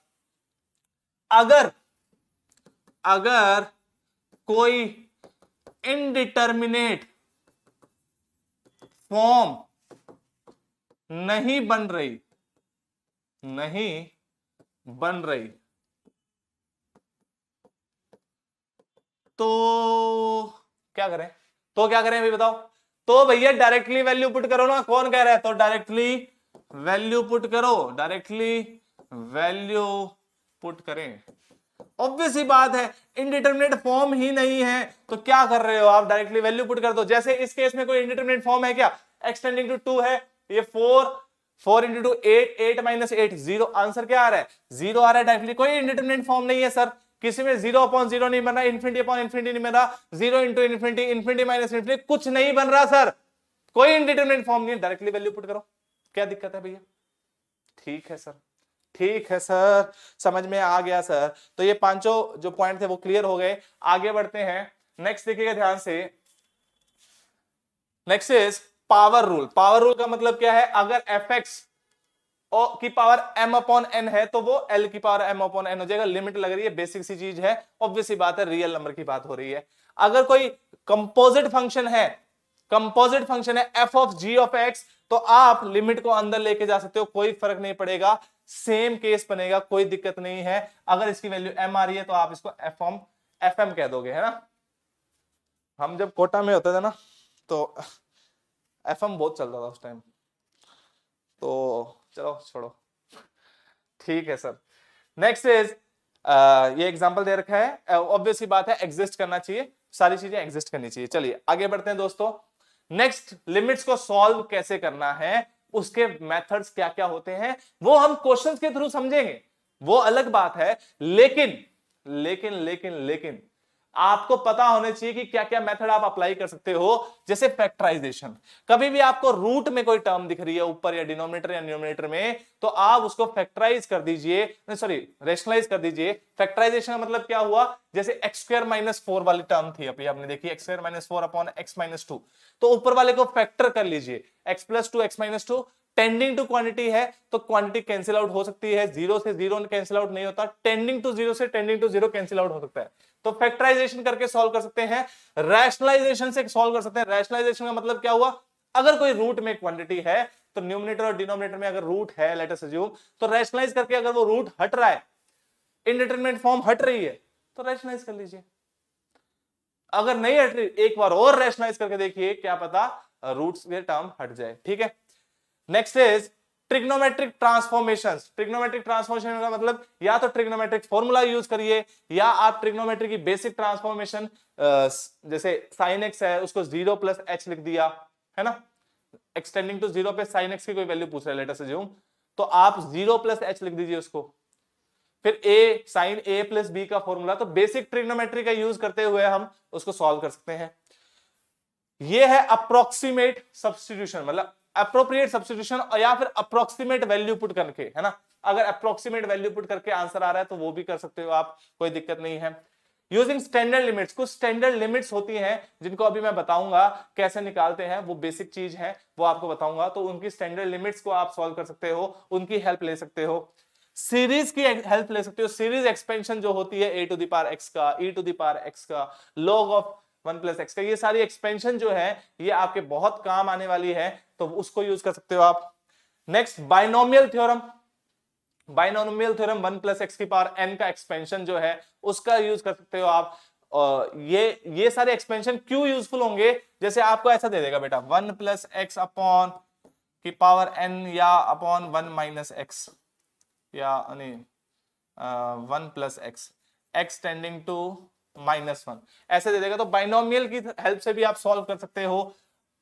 अगर कोई इनडिटर्मिनेट फॉर्म नहीं बन रही तो क्या करें? अभी बताओ। तो भैया डायरेक्टली वैल्यू पुट करो ना, कौन कह रहा है? तो डायरेक्टली वैल्यू पुट करो, डायरेक्टली वैल्यू पुट करें। ऑब्वियस ही बात है, इनडिटरमिनेट फॉर्म ही नहीं है तो क्या कर रहे हो आप? डायरेक्टली वैल्यू पुट कर दो। जैसे इस केस में कोई इनडिटरमिनेट फॉर्म है क्या? x टेंडिंग टू 2 है, ये 4 इंटू 2 8 माइनस 8 0, आंसर क्या आ रहा है? 0 आ रहा है डायरेक्टली। कोई इनडिटरमिनेट फॉर्म नहीं है सर, किसी में 0 अपॉन 0 नहीं बन रहा, इन्फिनिटी अपॉन इन्फिनिटी नहीं बन रहा, 0 into infinity, infinity minus infinity, कुछ नहीं बन रहा सर, कोई इनडिटरमिनेट फॉर्म नहीं है, डायरेक्टली वैल्यू पुट करो। क्या दिक्कत है भैया? ठीक है सर, ठीक है सर, समझ में आ गया सर। तो ये पांचों जो पॉइंट थे वो क्लियर हो गए। आगे बढ़ते हैं, नेक्स्ट देखिएगा ध्यान से। Next is power rule. Power rule का मतलब क्या है? अगर fx की पावर m अपॉन n है तो वो l की पावर m अपॉन n हो जाएगा। लिमिट लग रही है, बेसिक सी चीज है, ऑब्वियस सी बात है, रियल नंबर की बात हो रही है। अगर कोई कंपोजिट फंक्शन है f of g of x, तो आप लिमिट को अंदर लेके जा सकते हो, कोई फर्क नहीं पड़ेगा, सेम केस बनेगा, कोई दिक्कत नहीं है। अगर इसकी वैल्यू m आ रही है तो आप इसको fm कह दोगे, है ना। हम जब कोटा में होते थे ना तो fm बहुत चलता था उस टाइम, तो चलो छोड़ो, ठीक है सर। नेक्स्ट इज ये एग्जांपल दे रखा है, ऑब्वियस ही बात है, एग्जिस्ट करना चाहिए, सारी चीजें एग्जिस्ट करनी चाहिए। चलिए आगे बढ़ते हैं दोस्तों। नेक्स्ट, लिमिट्स को सॉल्व कैसे करना है, उसके मेथड्स क्या क्या होते हैं वो हम क्वेश्चंस के थ्रू समझेंगे, वो अलग बात है। लेकिन लेकिन लेकिन लेकिन आपको पता होना चाहिए कि क्या क्या मेथड आप अप्लाई कर सकते हो। जैसे फैक्टराइजेशन, कभी भी आपको रूट में कोई टर्म दिख रही है ऊपर या डिनोमिनेटर या न्यूमरेटर में, तो आप उसको फैक्टराइज कर दीजिए, सॉरी रेशनलाइज कर दीजिए। फैक्टराइजेशन का मतलब क्या हुआ? जैसे x स्क्वायर माइनस 4 वाली टर्म थी, अभी आपने देखी x square minus 4 upon x minus 2, तो ऊपर वाले को फैक्टर कर लीजिए, x plus 2 x minus 2, tending to quantity है तो क्वांटिटी कैंसिल आउट हो सकती है, जीरो से जीरो कैंसिल आउट नहीं होता, टेंडिंग टू जीरो से tending to zero cancel out हो सकता है। तो फैक्टराइजेशन करके सॉल्व कर सकते हैं, रैशनलाइजेशन से सॉल्व कर सकते हैं। रैशनलाइजेशन का मतलब क्या हुआ? अगर कोई रूट में क्वांटिटी है तो न्यूमरेटर और डिनोमिनेटर में अगर रूट है, लेट अस अज्यूम, तो रैशनलाइज करके अगर वो रूट हट रहा है, इनडिटरमिनेट फॉर्म हट रही है, तो रैशनलाइज कर लीजिए। अगर नहीं हट रही, एक बार और रैशनलाइज करके देखिए, क्या पता रूट्स के टर्म हट जाए, ठीक है। Next is trigonometric transformations. Trigonometric transformation का मतलब या तो ट्रिग्नोमेट्रिक फॉर्मूला यूज करिए, या आप ट्रिग्नोमेट्री की बेसिक ट्रांसफॉर्मेशन, जैसे साइन एक्स है उसको 0 प्लस एच लिख दिया, है ना, एक्सटेंडिंग टू 0 पे साइन एक्स की कोई वैल्यू पूछ रहा है लेट अस अज्यूम, तो आप 0 प्लस एच लिख दीजिए उसको, फिर a sine a plus b का फॉर्मूला। तो बेसिक ट्रिग्नोमेट्री का यूज करते हुए हम उसको सॉल्व कर सकते हैं। ये है अप्रोक्सीमेट सब्स्टिट्यूशन, मतलब अप्रोप्रिएट सब्स्टिट्यूशन, या फिर अप्रोक्सीमेट वैल्यू पुट करके, है ना। अगर अप्रोक्सीमेट वैल्यू पुट करके आंसर आ रहा है तो वो भी कर सकते हो आप, कोई दिक्कत नहीं है। यूजिंग स्टैंडर्ड लिमिट्स, कुछ स्टैंडर्ड लिमिट्स होती हैं जिनको अभी मैं बताऊंगा कैसे निकालते हैं, वो बेसिक चीज है, वो आपको बताऊंगा। तो उनकी स्टैंडर्ड लिमिट्स को आप सॉल्व कर सकते हो, उनकी हेल्प ले सकते हो, सीरीज की हेल्प ले सकते हो। सीरीज एक्सपेंशन जो होती है a to the power x का, e to the power x का, log ऑफ 1 प्लस एक्स का, ये सारी एक्सपेंशन जो है ये आपके बहुत काम आने वाली है, तो उसको यूज कर सकते हो आप। Next binomial theorem, binomial theorem 1 plus x की पावर n का एक्सपेंशन जो है उसका यूज कर सकते हो आप। ये सारे एक्सपेंशन क्यों यूजफुल होंगे? जैसे आपको ऐसा दे देगा बेटा 1 प्लस एक्स अपॉन की पावर n, या अपॉन 1 माइनस एक्स, या नहीं 1 plus x, x tending to -1, ऐसे दे देगा। तो बाइनोमियल की हेल्प से भी आप सॉल्व कर सकते हो,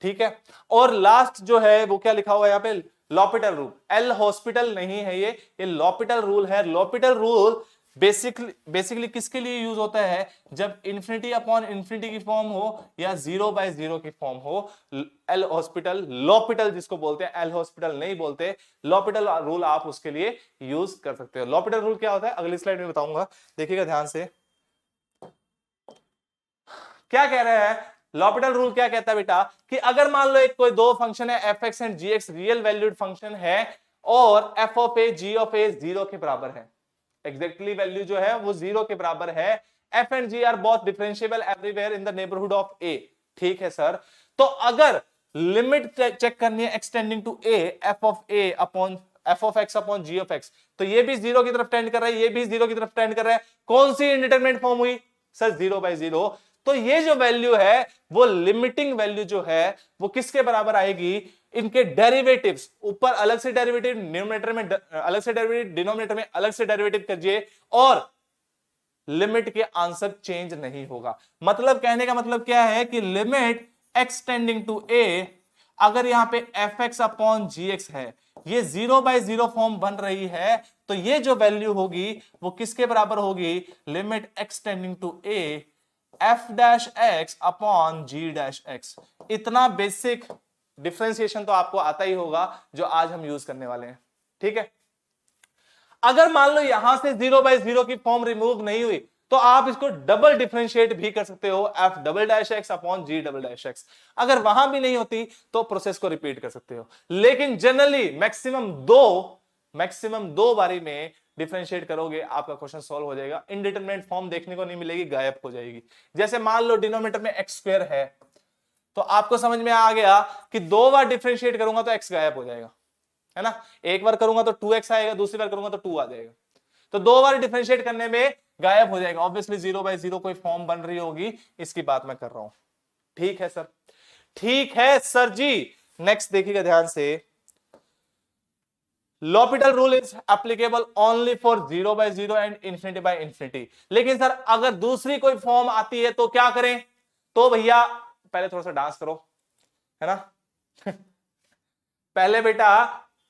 ठीक है। और लास्ट जो है वो क्या लिखा हुआ है यहाँ पे? L'Hôpital rule. एल हॉस्पिटल नहीं है ये लॉपिटल रूल है। लॉपिटल रूल बेसिकली किसके लिए यूज होता है? जब इन्फिनिटी अपॉन इन्फिनिटी की फॉर्म हो या 0/0 की फॉर्म हो। एल हॉस्पिटल, लॉपिटल जिसको बोलते हैं, एल हॉस्पिटल नहीं बोलते, लॉपिटल रूल आप उसके लिए यूज कर सकते हो। लॉपिटल रूल क्या होता है अगली स्लाइड में बताऊंगा, देखिएगा ध्यान से। क्या कह रहे हैं लॉपिटल रूल? क्या कहता है बेटा कि अगर मान लो एक कोई दो फंक्शन है F X and G X, real valued function है और F of A G of A 0 के बराबर है, एग्जैक्टली वैल्यू जो है वो 0 के बराबर है, F and G are both differentiable everywhere in the neighbourhood of A. ठीक है सर, तो अगर लिमिट चेक करनी है x tending to A, F of A upon F of x upon G of X, तो ये भी 0 की तरफ टेंड कर रहा है, ये भी 0 की तरफ टेंड कर रहा है। कौन सी इंडिटरमिनेट फॉर्म हुई सर? 0/0। तो ये जो वैल्यू है वो लिमिटिंग वैल्यू जो है वो किसके बराबर आएगी? इनके डेरिवेटिव्स, ऊपर अलग से डेरिवेटिव, न्यूमरेटर में अलग से डेरिवेटिव, डिनोमिनेटर में अलग से डेरिवेटिव कीजिए और लिमिट के आंसर चेंज नहीं होगा। मतलब कहने का मतलब क्या है कि लिमिट एक्सटेंडिंग टू ए, अगर यहां पे एफ एक्स अपॉन जी एक्स है, ये 0/0 फॉर्म बन रही है, तो ये जो वैल्यू होगी वो किसके बराबर होगी? Limit x tending to A f dash x upon g dash x. इतना बेसिक डिफरेंशिएशन तो आपको आता ही होगा जो आज हम यूज करने वाले हैं। ठीक है, अगर मान लो यहां से 0/0 की फॉर्म रिमूव नहीं हुई तो आप इसको डबल डिफरेंशिएट भी कर सकते हो, F double dash x upon G double dash X. अगर वहां भी नहीं होती तो प्रोसेस को रिपीट कर सकते हो, लेकिन जनरली मैक्सिमम दो बारी में डिफरेंशिएट करोगे, आपका क्वेश्चन सॉल्व हो जाएगा। इनडिटरमिनेट फॉर्म देखने को नहीं मिलेगी, गायब हो जाएगी। जैसे मान लो डिनोमिनेटर में एक्स स्क्वायर है, तो आपको समझ में आ गया कि दो बार डिफरेंशिएट करूंगा तो एक्स गायब हो जाएगा, है ना। एक बार करूंगा तो 2x आएगा, दूसरी बार करूंगा तो 2 आ जाएगा। तो दो बार डिफरेंशिएट करने में गायब हो जाएगा। ऑब्वियसली 0/0 कोई फॉर्म बन रही होगी, इसकी बात मैं कर रहा हूं। ठीक है सर, ठीक है सर जी। नेक्स्ट देखिएगा ध्यान से, L'Hopital rule is applicable only for 0/0 and infinity infinity. लेकिन सर अगर दूसरी कोई फॉर्म आती है तो क्या करें? तो भैया पहले थोड़ा सा डांस करो, है ना। पहले बेटा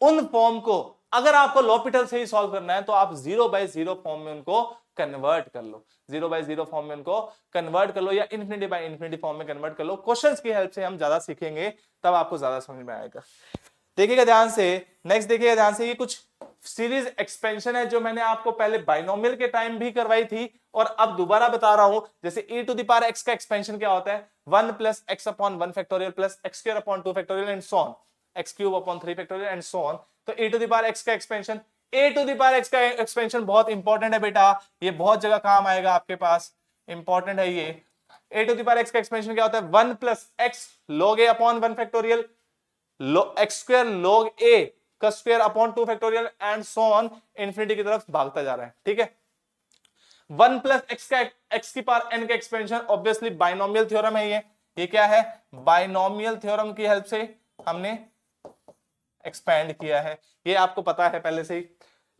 उन फॉर्म को, अगर आपको लॉपिटल से ही सॉल्व करना है तो आप 0/0 फॉर्म में उनको कन्वर्ट कर लो, 0/0 फॉर्म में उनको कन्वर्ट कर लो या इन्फिनिटी/इन्फिनिटी फॉर्म में कन्वर्ट कर लो। क्वेश्चंस की हेल्प से हम ज्यादा सीखेंगे, तब आपको ज्यादा समझ में आएगा। देखिएगा ध्यान से, नेक्स्ट देखिएगा ध्यान से, ये कुछ सीरीज एक्सपेंशन है जो मैंने आपको पहले बाइनोमियल के टाइम भी करवाई थी और अब दोबारा बता रहा हूं। जैसे e⁻x का एक्सपेंशन क्या होता है? 1 + x upon 1 factorial plus x² upon 2 factorial and so on, x³ upon 3 factorial and so on. तो e⁻x का एक्सपेंशन, e⁻x का एक्सपेंशन बहुत इंपॉर्टेंट है बेटा, ये बहुत जगह काम आएगा आपके पास, इंपॉर्टेंट है ये। e⁻x का एक्सपेंशन क्या होता है? 1 + x log a upon 1 factorial, x² log a का square upon 2 factorial and so on, infinity की तरफ भागता जा रहा है। ठीक है, 1 + x का x⁻n का एक्सपेंशन ऑब्वियसली बाइनोमियल थ्योरम है ये क्या है? बाइनोमियल थ्योरम की हेल्प से हमने एक्सपेंड किया है, ये आपको पता है पहले से ही।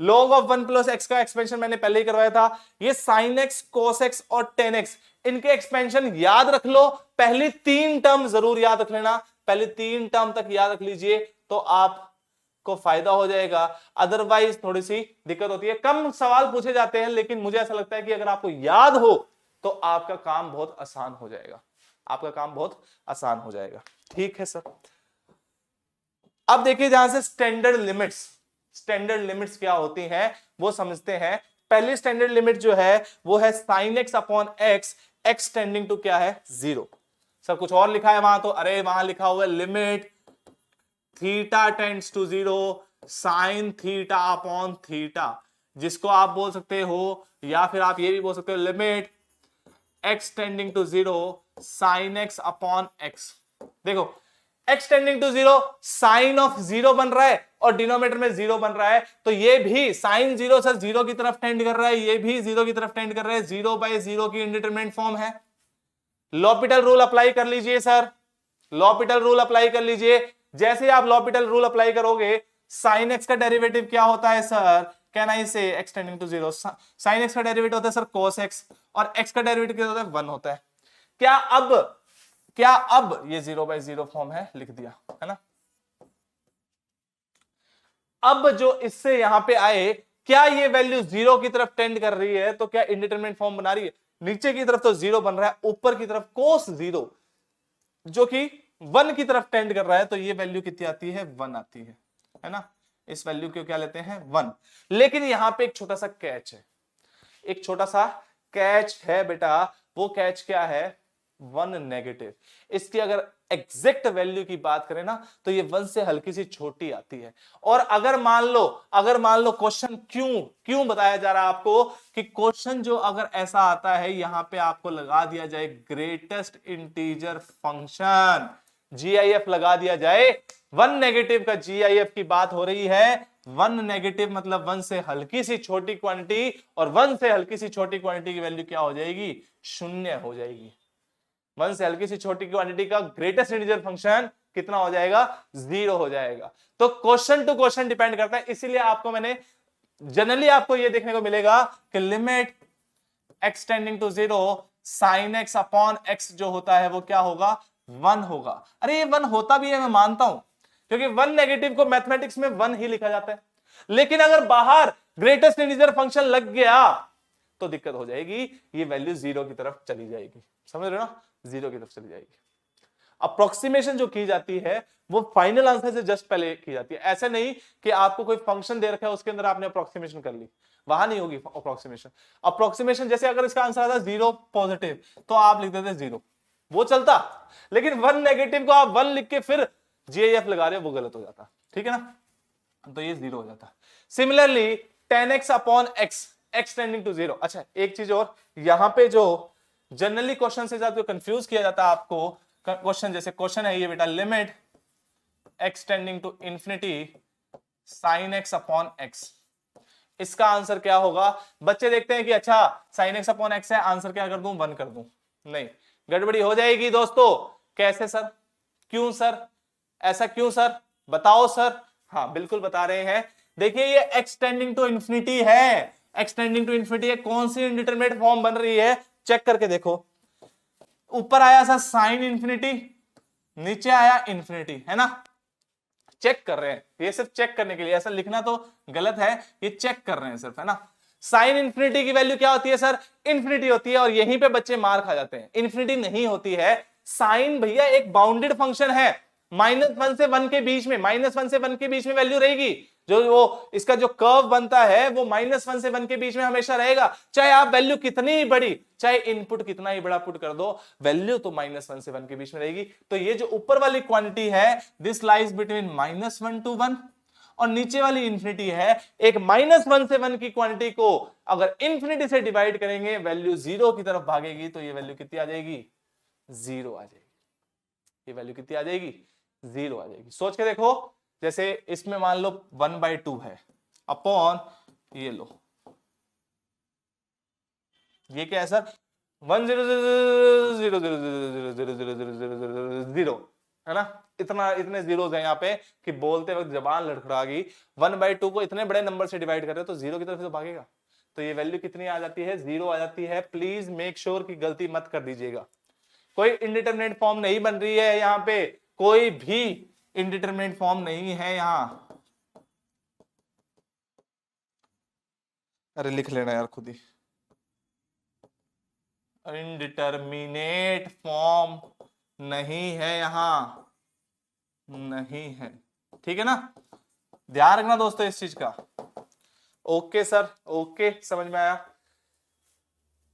log ऑफ 1 + x का एक्सपेंशन मैंने पहले ही करवाया था। ये sin x, cos x और tan x, इनके एक्सपेंशन याद रख लो। पहली 3 टर्म जरूर याद रख लेना, पहली 3 टर्म तक याद रख लीजिए तो आपको फायदा हो जाएगा। अदरवाइज थोड़ी सी दिक्कत होती है, कम सवाल पूछे जाते हैं, लेकिन मुझे ऐसा लगता है कि अगर आपको याद हो तो आपका काम बहुत आसान हो जाएगा, आपका काम बहुत आसान हो जाएगा। ठीक है सर, अब देखिए ध्यान से स्टैंडर्ड लिमिट्स। स्टैंडर्ड लिमिट्स क्या होती हैं वो समझते हैं। पहली स्टैंडर्ड लिमिट जो है वो है sin x upon x, x tending to क्या है? 0। सर कुछ और लिखा है वहां तो? अरे वहां लिखा हुआ है limit theta tends to 0 sin theta upon theta, जिसको आप बोल सकते हो या फिर आप ये भी बोल सकते हो limit x tending to 0 sin x upon x। देखो x tending to 0 sine of 0 बन रहा है और डिनोमिनेटर में 0 बन रहा है, तो ये भी साइन 0 सर 0 की तरफ टेंड कर रहा है, ये भी 0 की तरफ टेंड कर रहा है। 0/0 की इंडिटरमिनेट फॉर्म है। लॉपिटल रूल अप्लाई कर लीजिए सर, लॉपिटल रूल अप्लाई कर लीजिए। जैसे ही आप लॉपिटल रूल अप्लाई करोगे, साइन x का डेरिवेटिव क्या होता है sir? Can I say x tending to 0, sine x का डेरिवेटिव होता है सर cos x और x का डेरिवेटिव क्या होता है? 1 होता है। क्या अब ये 0/0 फॉर्म है, लिख दिया है ना। अब जो इससे यहां पे आए, क्या ये वैल्यू जीरो की तरफ टेंड कर रही है, तो क्या इंडिटरमिनेट फॉर्म बना रही है? नीचे की तरफ तो जीरो बन रहा है, ऊपर की तरफ कोस जीरो जो कि 1 की तरफ टेंड कर रहा है, तो ये वैल्यू कितनी आती है? 1 आती है ना। इस वैल्यू को क्या लेते हैं? 1। लेकिन यहां पे एक छोटा सा कैच है, एक छोटा सा कैच है बेटा। वो कैच क्या है? 1 नेगेटिव। इसकी अगर एग्जैक्ट वैल्यू की बात करें ना, तो ये 1 से हल्की सी छोटी आती है। और अगर मान लो क्वेश्चन क्यों बताया जा रहा है आपको कि क्वेश्चन जो अगर ऐसा आता है, यहां पे आपको लगा दिया जाए ग्रेटेस्ट इंटीजर फंक्शन, जीआईएफ लगा दिया जाए। 1 नेगेटिव का जीआईएफ की बात हो रही है। 1 नेगेटिव मतलब 1 से हल्की सी छोटी क्वांटिटी, और 1 से हल्की सी छोटी क्वांटिटी की वैल्यू क्या हो जाएगी? शून्य हो जाएगी। 1 से हल्की सी छोटी क्वांटिटी का ग्रेटेस्ट इंटीजर फंक्शन कितना हो जाएगा? 0 हो जाएगा। तो क्वेश्चन टू क्वेश्चन डिपेंड करता है, इसीलिए आपको मैंने जनरली आपको यह देखने को मिलेगा कि limit x tending to 0 sin x upon x जो होता है वो क्या होगा? 1 होगा। अरे ये 1 होता भी है, मैं मानता हूं, क्योंकि 1 नेगेटिव को मैथमेटिक्स में 1 ही लिखा जाता है। लेकिन अगर बाहर ग्रेटेस्ट इंटीजर फंक्शन लग गया तो दिक्कत हो जाएगी, ये वैल्यू 0 की तरफ चली जाएगी। समझ रहे हो ना? 0 की तरफ चली जाएगी। अप्रोक्सीमेशन जो की जाती है वो फाइनल आंसर से जस्ट पहले की जाती है। ऐसे नहीं कि आपको कोई फंक्शन दे रखा है, उसके अंदर आपने अप्रोक्सीमेशन कर ली, वहां नहीं होगी अप्रोक्सीमेशन। अप्रोक्सीमेशन जैसे अगर इसका आंसर आता 0 पॉजिटिव, तो आप लिख देते 0, वो चलता। लेकिन 1 नेगेटिव को आप 1 लिख के फिर जीआईएफ लगा रहे हो, वो गलत हो जाता। ठीक है ना? तो ये 0 हो जाता। Similarly 10x upon x tending to 0। अच्छा, एक चीज और, यहां पे जो जनरली क्वेश्चन से ज्यादा कंफ्यूज किया जाता है आपको, क्वेश्चन जैसे क्वेश्चन है ये बेटा, limit x tending to infinity sin x upon x, इसका आंसर क्या होगा? बच्चे देखते हैं कि अच्छा sin x अपॉन x है, आंसर क्या कर दूं? 1 कर दूं। नहीं, गड़बड़ी हो जाएगी दोस्तों। कैसे सर? क्यों सर? ऐसा क्यों सर? बताओ सर। हाँ बिल्कुल बता रहे हैं। देखिए ये x टेंडिंग टू इंफिनिटी है, x टेंडिंग टू इंफिनिटी है। कौन सी इंडिटरमिनेट फॉर्म बन रही है? चेक करके देखो। ऊपर आया सा साइन इंफिनिटी, नीचे आया इंफिनिटी, है ना? चेक कर रहे हैं, ये सिर्फ चेक करने के लिए, ऐसा लिखना तो गलत है, ये चेक कर रहे हैं सिर्फ, है ना? साइन इंफिनिटी की वैल्यू क्या होती है सर? इंफिनिटी होती है, और यहीं पे बच्चे मार खा जाते हैं। इंफिनिटी नहीं होती है। साइन भैया एक बाउंडेड फंक्शन है, -1 से 1 के बीच में, -1 से 1 के बीच में वैल्यू रहेगी। जो वो इसका जो कर्व बनता है वो -1 से 1 के बीच में हमेशा रहेगा। चाहे आप वैल्यू कितनी ही बड़ी, चाहे इनपुट कितना ही बड़ा पुट कर दो, वैल्यू तो -1 से 1 के बीच में रहेगी। तो ये जो ऊपर वाली क्वांटिटी है, दिस लाइज बिटवीन -1 to 1, और नीचे वाली इंफिनिटी है। एक -1 से 1 की क्वांटिटी को अगर इंफिनिटी से डिवाइड करेंगे, वैल्यू 0 की तरफ भागेगी, तो ये वैल्यू कितनी आ जाएगी? 0 आ जाएगी। ये वैल्यू कितनी आ जाएगी? 0 आ जाएगी। सोच के देखो, जैसे इसमें मान लो 1/2 है अपॉन ये लो, ये क्या है सर? 1 0 0 0 0 0 0 0 0 0 है ना? इतने जीरोस हैं यहाँ पे कि बोलते वक्त जबान लड़खड़ा गई। 1/2 को इतने बड़े नंबर से डिवाइड कर रहे हो, तो 0 की तरफ तो भागेगा। तो ये वैल्यू कितनी आ जाती है? 0 आ जाती है। प्लीज मेक श्योर की गलती मत कर दीजिएगा। कोई इंडिटरमिनेट फॉर्म नहीं बन रही है यहाँ पे, कोई भी इंडिटरमिनेट फॉर्म नहीं है यहाँ। अरे लिख लेना यार खुद ही, इनडिटरमिनेट फॉर्म नहीं है यहां, नहीं है। ठीक है ना? ध्यान रखना दोस्तों इस चीज का। ओके सर, ओके, समझ में आया।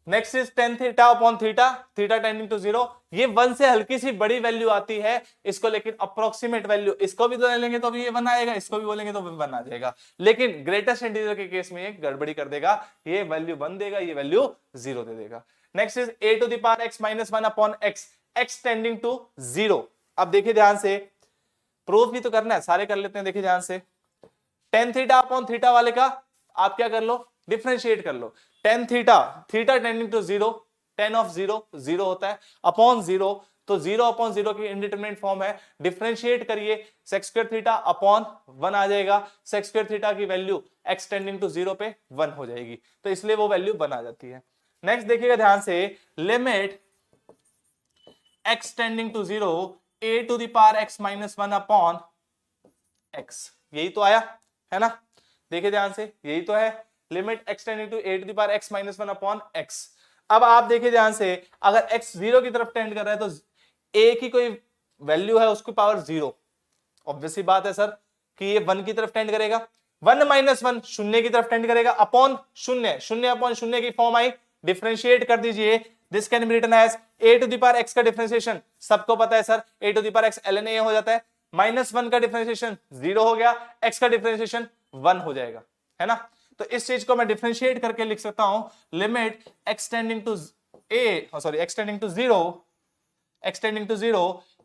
Next is tan theta upon theta, theta tending to 0। ये 1 से हल्की सी बड़ी वैल्यू आती है इसको, लेकिन अप्रोक्सीमेट वैल्यू, इसको भी तो ले लेंगे तो भी ये 1 आएगा, इसको भी बोलेंगे तो भी 1 आ जाएगा। लेकिन ग्रेटेस्ट इंटीजर के केस में ये गड़बड़ी कर देगा, ये वैल्यू 1 देगा, ये वैल्यू 0 दे देगा। Next is a to the power x minus 1 upon x, x tending to 0। अब देखिए ध्यान से, प्रूफ भी तो करना है, सारे कर लेते हैं। देखिए ध्यान से, tan थीटा अपॉन थीटा वाले का आप क्या कर लो? डिफरेंशिएट कर लो। tan theta, theta tending to 0, tan of 0 0 होता है, अपॉन 0, तो 0 अपॉन 0 की इंडिटरमिनेट फॉर्म है। डिफरेंशिएट करिए, sec स्क्वायर थीटा अपॉन 1 आ जाएगा। sec स्क्वायर थीटा की वैल्यू x टेंडिंग टू 0 पे 1 हो जाएगी, तो इसलिए वो वैल्यू 1 आ जाती है। नेक्स्ट देखिएगा ध्यान से, limit x tending to 0 a to the power x minus 1 upon x, यही तो आया है ना? देखिए ध्यान से, यही तो है limit x tending to a to the power x minus 1 upon x। अब आप देखिए ध्यान से, अगर x 0 की तरफ टेंड कर रहा है तो a की कोई वैल्यू है उसकी पावर 0, ऑब्वियसली बात है सर कि ये 1 की तरफ टेंड करेगा। 1 माइनस 1 शून्य की तरफ टेंड करेगा, अपॉन शून्य, शून्य अपॉन शून्य की फॉर्म आई, डिफरेंशिएट कर दीजिए, this can be written as a to the power x का डिफरेंशिएशन सबको पता है sir a to the power x ln a हो जाता है, -1 का डिफरेंशिएशन 0 हो गया, x का डिफरेंशिएशन 1 हो जाएगा, है ना। तो इस चीज को मैं डिफरेंशिएट करके लिख सकता हूं, limit x tending to x tending to 0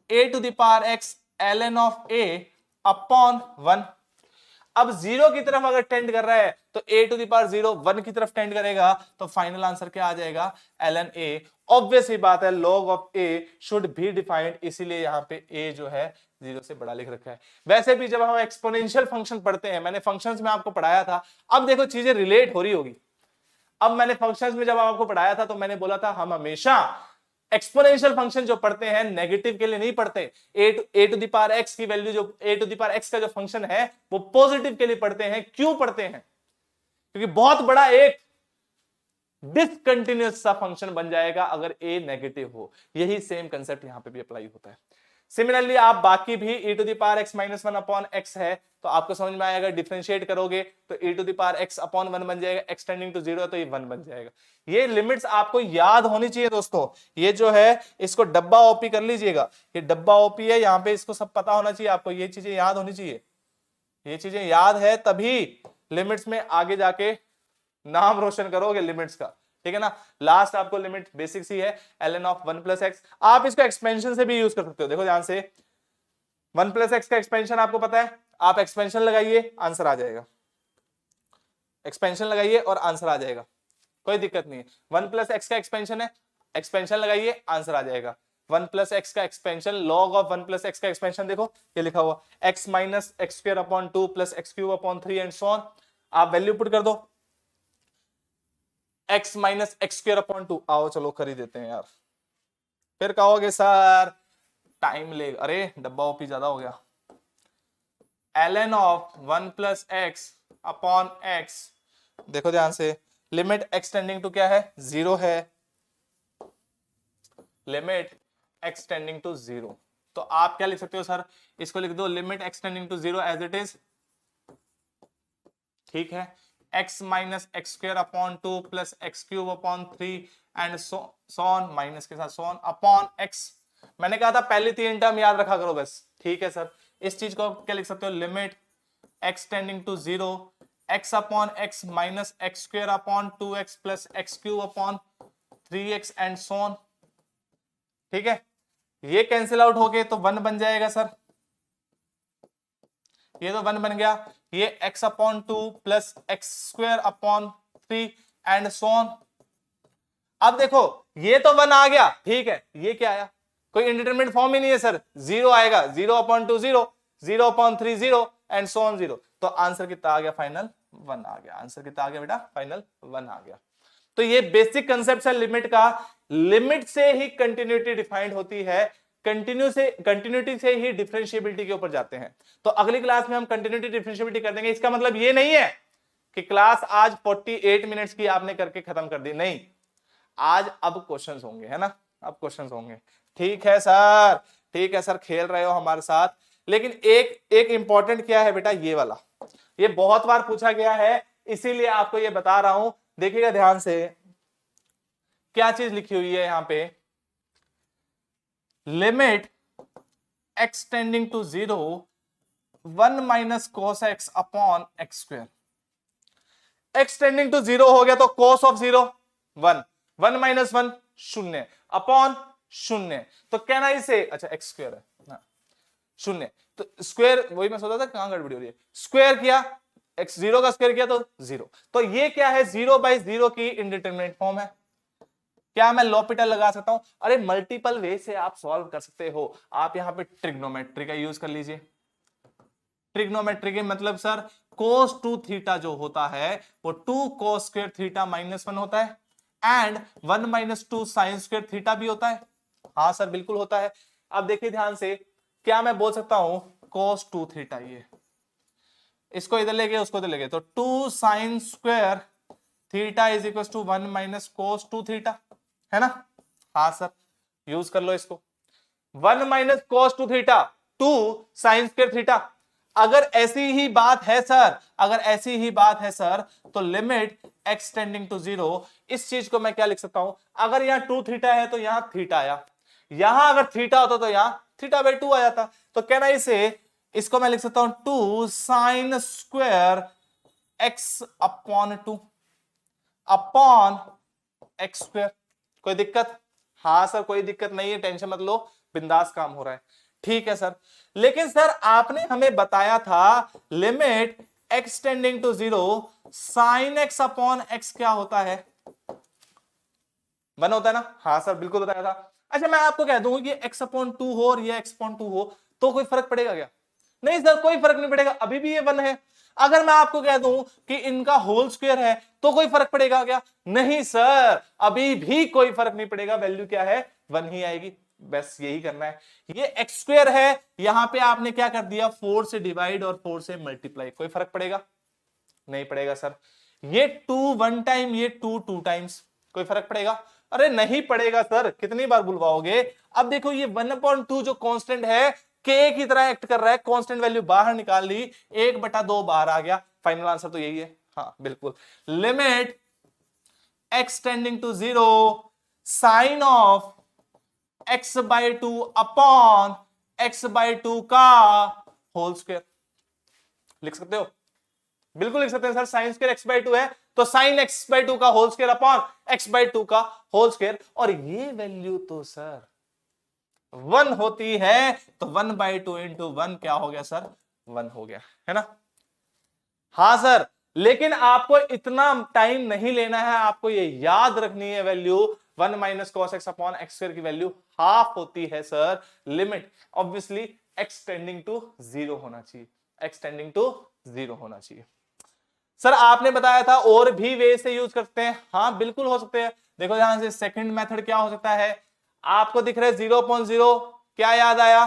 a to the power x ln of a upon 1। अब 0 की तरफ अगर टेंड कर रहा है तो a टू द पावर 0 1 की तरफ टेंड करेगा, तो फाइनल आंसर क्या आ जाएगा, ln a। ऑब्वियस ही बात है log of a should be defined, इसीलिए यहां पे a जो है 0 से बड़ा लिख रखा है। वैसे भी जब हम एक्सपोनेंशियल फंक्शन पढ़ते हैं, मैंने फंक्शंस में आपको पढ़ाया था, अब देखो चीजें रिलेट हो रही होगी। अब मैंने फंक्शंस में जब आपको पढ़ाया था तो मैंने बोला था हम हमेशा एक्सपोनेंशियल फंक्शन जो पढ़ते हैं नेगेटिव के लिए नहीं पढ़ते, ए टू द पावर एक्स की वैल्यू जो ए टू द पावर एक्स का जो फंक्शन है वो पॉजिटिव के लिए पढ़ते हैं। क्यों पढ़ते हैं? क्योंकि बहुत बड़ा एक डिसकंटिन्यूअस सा फंक्शन बन जाएगा अगर ए नेगेटिव हो। यही सेम कंसेप्ट यहां पे भी अप्लाई होता है। सिमिलरली आप बाकी भी e to the power x minus 1 upon x है तो आपको समझ में आएगा, डिफरेंशिएट करोगे तो e to the power x upon 1 बन जाएगा, x टेंडिंग टू 0 है तो ये 1 बन जाएगा। ये लिमिट्स आपको याद होनी चाहिए दोस्तों। ये जो है इसको डब्बा ओपी कर लीजिएगा, ये डब्बा ओपी है, यहाँ पे इसको सब पता होना चाहिए आपको, ये चीजें याद होनी चाहिए। ये चीजें याद है तभी लिमिट्स में आगे जाके नाम रोशन करोगे लिमिट्स का, ठीक है ना। लास्ट आपको लिमिट बेसिक सी है ln ऑफ 1 प्लस एक्स, आप इसको एक्सपेंशन से भी यूज कर सकते हो। देखो ध्यान से, 1 प्लस एक्स का एक्सपेंशन आपको पता है, आप एक्सपेंशन लगाइए आंसर आ जाएगा, एक्सपेंशन लगाइए और आंसर आ जाएगा, कोई दिक्कत नहीं है। 1 प्लस एक्स का एक्सपेंशन है, एक्सपेंशन लगाइए आंसर आ जाएगा। 1 प्लस एक्स का expansion, log of 1 plus x का एक्सपेंशन देखो ये लिखा हुआ x minus x square upon 2 plus x cube upon 3 and so on. आप वैल्यू पुट कर दो, x minus x square upon 2, आओ चलो कर ही देते हैं यार, फिर कहोगे सर टाइम ले, अरे डब्बा ओपी ज्यादा हो गया। ln of 1 plus x upon x, देखो ध्यान से, लिमिट x टेंडिंग टू क्या है, 0 है, लिमिट x टेंडिंग टू 0। तो आप क्या लिख सकते हो सर, इसको लिख दो limit x tending to 0 as it is, ठीक है। x minus x square upon 2 plus x cube upon 3 and so on, minus के साथ सो ऑन अपॉन x। मैंने कहा था पहली 3 टर्म याद रखा करो बस, ठीक है सर। इस चीज को क्या लिख सकते हो, limit x tending to 0 x upon x minus x square upon 2x plus x cube upon 3x and so on, ठीक है। ये कैंसिल आउट हो गए तो 1 बन जाएगा सर, ये तो 1 बन गया। ये x upon 2 plus x square upon 3 and so on. अब देखो ये तो 1 आ गया, ठीक है, ये क्या आया, कोई इंडिटरमिनेट फॉर्म ही नहीं है सर, 0 आएगा, 0 upon 2 0, 0 upon 3 0 and so on 0। तो आंसर कितना आ गया, फाइनल 1 आ गया। आंसर कितना आ गया बेटा, फाइनल 1 आ गया। तो ये बेसिक कंसेप्ट है लिमिट का। लिमिट से ही कंटिन्यूटी डिफाइंड होती है, कंटिन्यूटी से ही डिफरेंशिएबिलिटी के ऊपर जाते हैं। तो अगली क्लास में हम कंटिन्यूटी डिफरेंशिएबिलिटी कर देंगे। इसका मतलब ये नहीं है कि क्लास आज 48 मिनट्स की आपने करके खत्म कर दी, नहीं, आज अब क्वेश्चंस होंगे, है ना, अब क्वेश्चंस होंगे। ठीक है सर, ठीक है सर, खेल रहे हो हमारे साथ। लेकिन एक इंपॉर्टेंट क्या है बेटा, ये वाला, ये बहुत बार पूछा गया है, इसीलिए आपको ये बता रहा हूं। देखिएगा ध्यान से, क्या चीज लिखी हुई है यहां पे, limit x tending to 0 1 minus cos x upon x square. x tending to 0 हो गया तो कोस ऑफ 0 1, 1 माइनस 1 0 अपॉन 0, तो कहना इसे, अच्छा एक्स स्क्वायर है ना, 0 तो स्क्वायर, वही मैं सोचा था कहां गड़बड़ी हो रही है, स्क्वायर किया x 0 का स्क्वायर किया तो 0, तो ये क्या है, 0/0 की इंडिटरमिनेट फॉर्म है। क्या मैं लॉपिटल लगा सकता हूं? अरे मल्टीपल वे से आप सॉल्व कर सकते हो। आप यहां पे ट्रिग्नोमेट्री का यूज कर लीजिए। ट्रिग्नोमेट्री के मतलब सर cos 2 थीटा जो होता है वो 2 cos स्क्वायर थीटा माइनस 1 होता है, and 1 minus 2 sine square theta भी होता है। हाँ सर बिल्कुल होता है। अब देखिए ध्यान से, क्या मैं बोल सकता हूं cos 2 थीटा, ये इसको इधर ले गए, उसको इधर ले गए, तो 2 sine square theta is equal to 1 minus cos 2 theta, है ना। हाँ सर, यूज कर लो इसको। 1 minus cos 2 theta, 2 sine square theta. अगर ऐसी ही बात है सर, अगर ऐसी ही बात है सर, तो लिमिट x टेंडिंग टू 0, इस चीज को मैं क्या लिख सकता हूं, अगर यहां 2 थीटा है तो यहां थीटा आया, यहां अगर थीटा होता तो यहां थीटा बाई 2 आ जाता। तो कहना इसे, इसको मैं लिख सकता हूं 2 sine square x upon 2 upon x square. कोई दिक्कत? हाँ सर, कोई दिक्कत नहीं है, टेंशन मत लो, बिंदास काम हो रहा है। ठीक है सर, लेकिन सर आपने हमें बताया था limit x tending to 0 sine x upon x क्या होता है, 1 होता है ना। हाँ सर, बिल्कुल बताया था। अच्छा, मैं आपको कह दूं कि x अपॉन 2 हो और ये x अपॉन 2 हो तो कोई फर्क पड़ेगा क्या? नहीं सर, कोई फर्क नहीं पड़ेगा, अभी भी ये 1 है। अगर मैं आपको कह दूं कि इनका होल स्क्वायर है तो कोई फर्क पड़ेगा क्या? नहीं सर, अभी भी कोई फर्क नहीं पड़ेगा, वैल्यू क्या है, 1 ही आएगी। बस यही करना है। ये एक्स स्क्वायर है, यहां पे आपने क्या कर दिया, 4 से डिवाइड और 4 से मल्टीप्लाई, कोई फर्क पड़ेगा? नहीं पड़ेगा सर। ये 2 1 टाइम, ये 2 2 टाइम्स, कोई फर्क पड़ेगा? अरे नहीं पड़ेगा सर, कितनी बार बुलवाओगे। अब देखो ये 1/2 जो कांस्टेंट है, के की तरह एक्ट कर रहा है, कांस्टेंट वैल्यू बाहर निकाल ली, 1/2 बाहर आ गया, फाइनल आंसर तो यही है। हाँ बिल्कुल, limit x tending to 0 sine of x/2 upon x/2 का होल स्क्वायर, लिख सकते हो? बिल्कुल लिख सकते हैं सर, साइन स्क्वायर x/2 है तो साइन x/2 का होल स्क्वायर अपॉन x/2 का होल स्क्वायर, और ये वैल्यू तो सर 1 होती है, तो 1/2 इंटू 1 क्या हो गया सर, 1 हो गया, है ना। हाँ सर, लेकिन आपको इतना टाइम नहीं लेना है, आपको ये याद रखनी है value 1 minus cos x upon x square की वैल्यू हाफ होती है sir. Limit obviously x tending to 0 होना चाहिए, x टेंडिंग टू 0 होना चाहिए। सर आपने बताया था और भी वे से यूज करते हैं, हाँ बिल्कुल हो सकते हैं। देखो यहां से सेकंड मेथड क्या हो सकता है, आपको दिख रहा है 0.0, क्या याद आया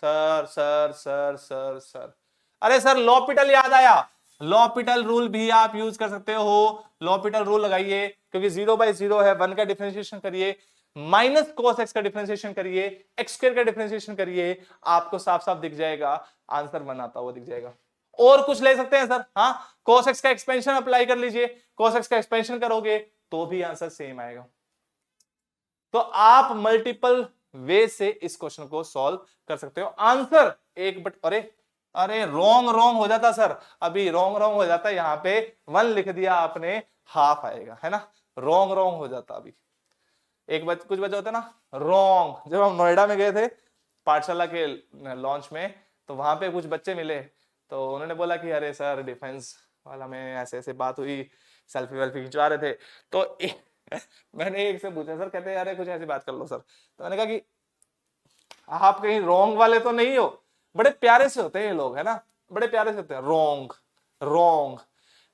sir, sir sir sir sir, अरे सर लॉपिटल याद आया। लॉपिटल रूल भी आप यूज कर सकते हो, लॉपिटल रूल लगाइए, क्योंकि 0/0 है, 1 का डिफरेंशिएशन करिए, माइनस cos x का डिफरेंशिएशन करिए, एक्स स्क्वायर का डिफरेंशिएशन करिए, आपको साफ साफ दिख जाएगा, आंसर 1 आता हुआ दिख जाएगा। और कुछ ले सकते हैं सर, हाँ cos x का एक्सपेंशन अप्लाई कर लीजिए, cos x का एक्सपेंशन करोगे तो भी आंसर सेम आएगा। तो आप मल्टीपल वे से इस क्वेश्चन को सॉल्व कर सकते हो। आंसर एक बट, अरे अरे रॉन्ग रॉन्ग हो जाता सर, अभी रॉन्ग रॉन्ग हो जाता, यहां पे 1 लिख दिया आपने, हाफ आएगा, है ना, रॉन्ग रॉन्ग हो जाता। अभी कुछ बच्चे होते ना रॉन्ग, जब हम नोएडा में गए थे पाठशाला के लॉन्च में, तो वहां पे कुछ बच्चे मिले, तो उन्होंने बोला कि अरे सर डिफेंस वाला में ऐसे ऐसे बात हुई, सेल्फी वेल्फी खिंचवा रहे थे, तो मैंने एक से पूछा, सर कहते हैं अरे कुछ ऐसी बात कर लो सर, तो मैंने कहा कि आप कहीं रॉन्ग वाले तो नहीं हो, बड़े प्यारे से होते हैं ये लोग, है ना, बड़े प्यारे से होते हैं, रॉन्ग रॉन्ग।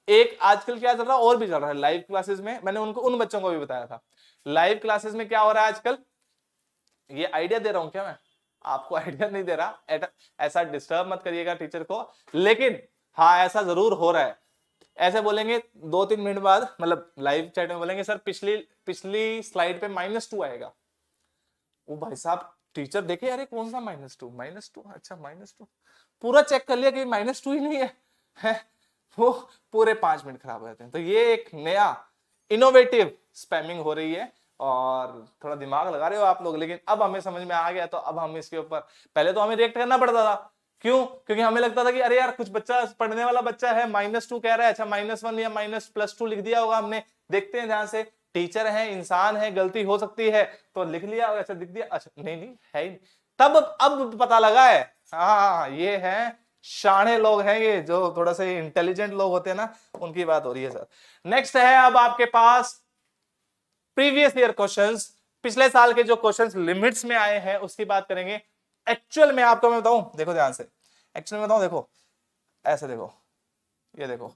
एक आजकल क्या चल रहा है, और भी चल रहा है लाइव क्लासेस में, मैंने उनको उन बच्चों को भी बताया था, लाइव क्लासेस में क्या हो रहा है आजकल, ये आइडिया दे रहा हूं क्या मैं आपको, आइडिया नहीं दे रहा, ऐसा डिस्टर्ब मत करिएगा टीचर को, लेकिन हाँ ऐसा जरूर हो रहा है। ऐसे बोलेंगे 2-3 मिनट बाद, मतलब लाइव चैट में बोलेंगे सर पिछली पिछली स्लाइड पे -2 आएगा, वो भाई साहब टीचर देखे अरे कौन सा -2, अच्छा -2, पूरा चेक कर लिया कि -2 ही नहीं है, वो पूरे 5 मिनट खराब हो जाते हैं। तो ये एक नया इनोवेटिव स्पैमिंग हो रही है, और थोड़ा दिमाग लगा रहे हो आप लोग, लेकिन अब हमें समझ में आ गया, तो अब हम इसके ऊपर, पहले तो हमें रिएक्ट करना पड़ता था, क्यों, क्योंकि हमें लगता था कि अरे यार कुछ बच्चा पढ़ने वाला बच्चा है -2 कह रहा है, अच्छा -1 या -+2 लिख दिया होगा हमने, देखते हैं ध्यान से, टीचर है, इंसान है, गलती हो सकती है, तो लिख लिया, अच्छा दिख दिया, अच्छा नहीं नहीं है ही, तब अब पता लगा है, हाँ ये है शाणे लोग हैं, ये जो थोड़ा सा इंटेलिजेंट लोग होते हैं ना, उनकी बात हो रही है सर। नेक्स्ट है अब आपके पास प्रीवियस ईयर क्वेश्चंस, पिछले साल के जो क्वेश्चंस लिमिट्स में आए हैं उसकी बात करेंगे। एक्चुअल में आपको मैं बताऊं, देखो ध्यान से, एक्चुअल में बताऊं, देखो ऐसे देखो, ये देखो,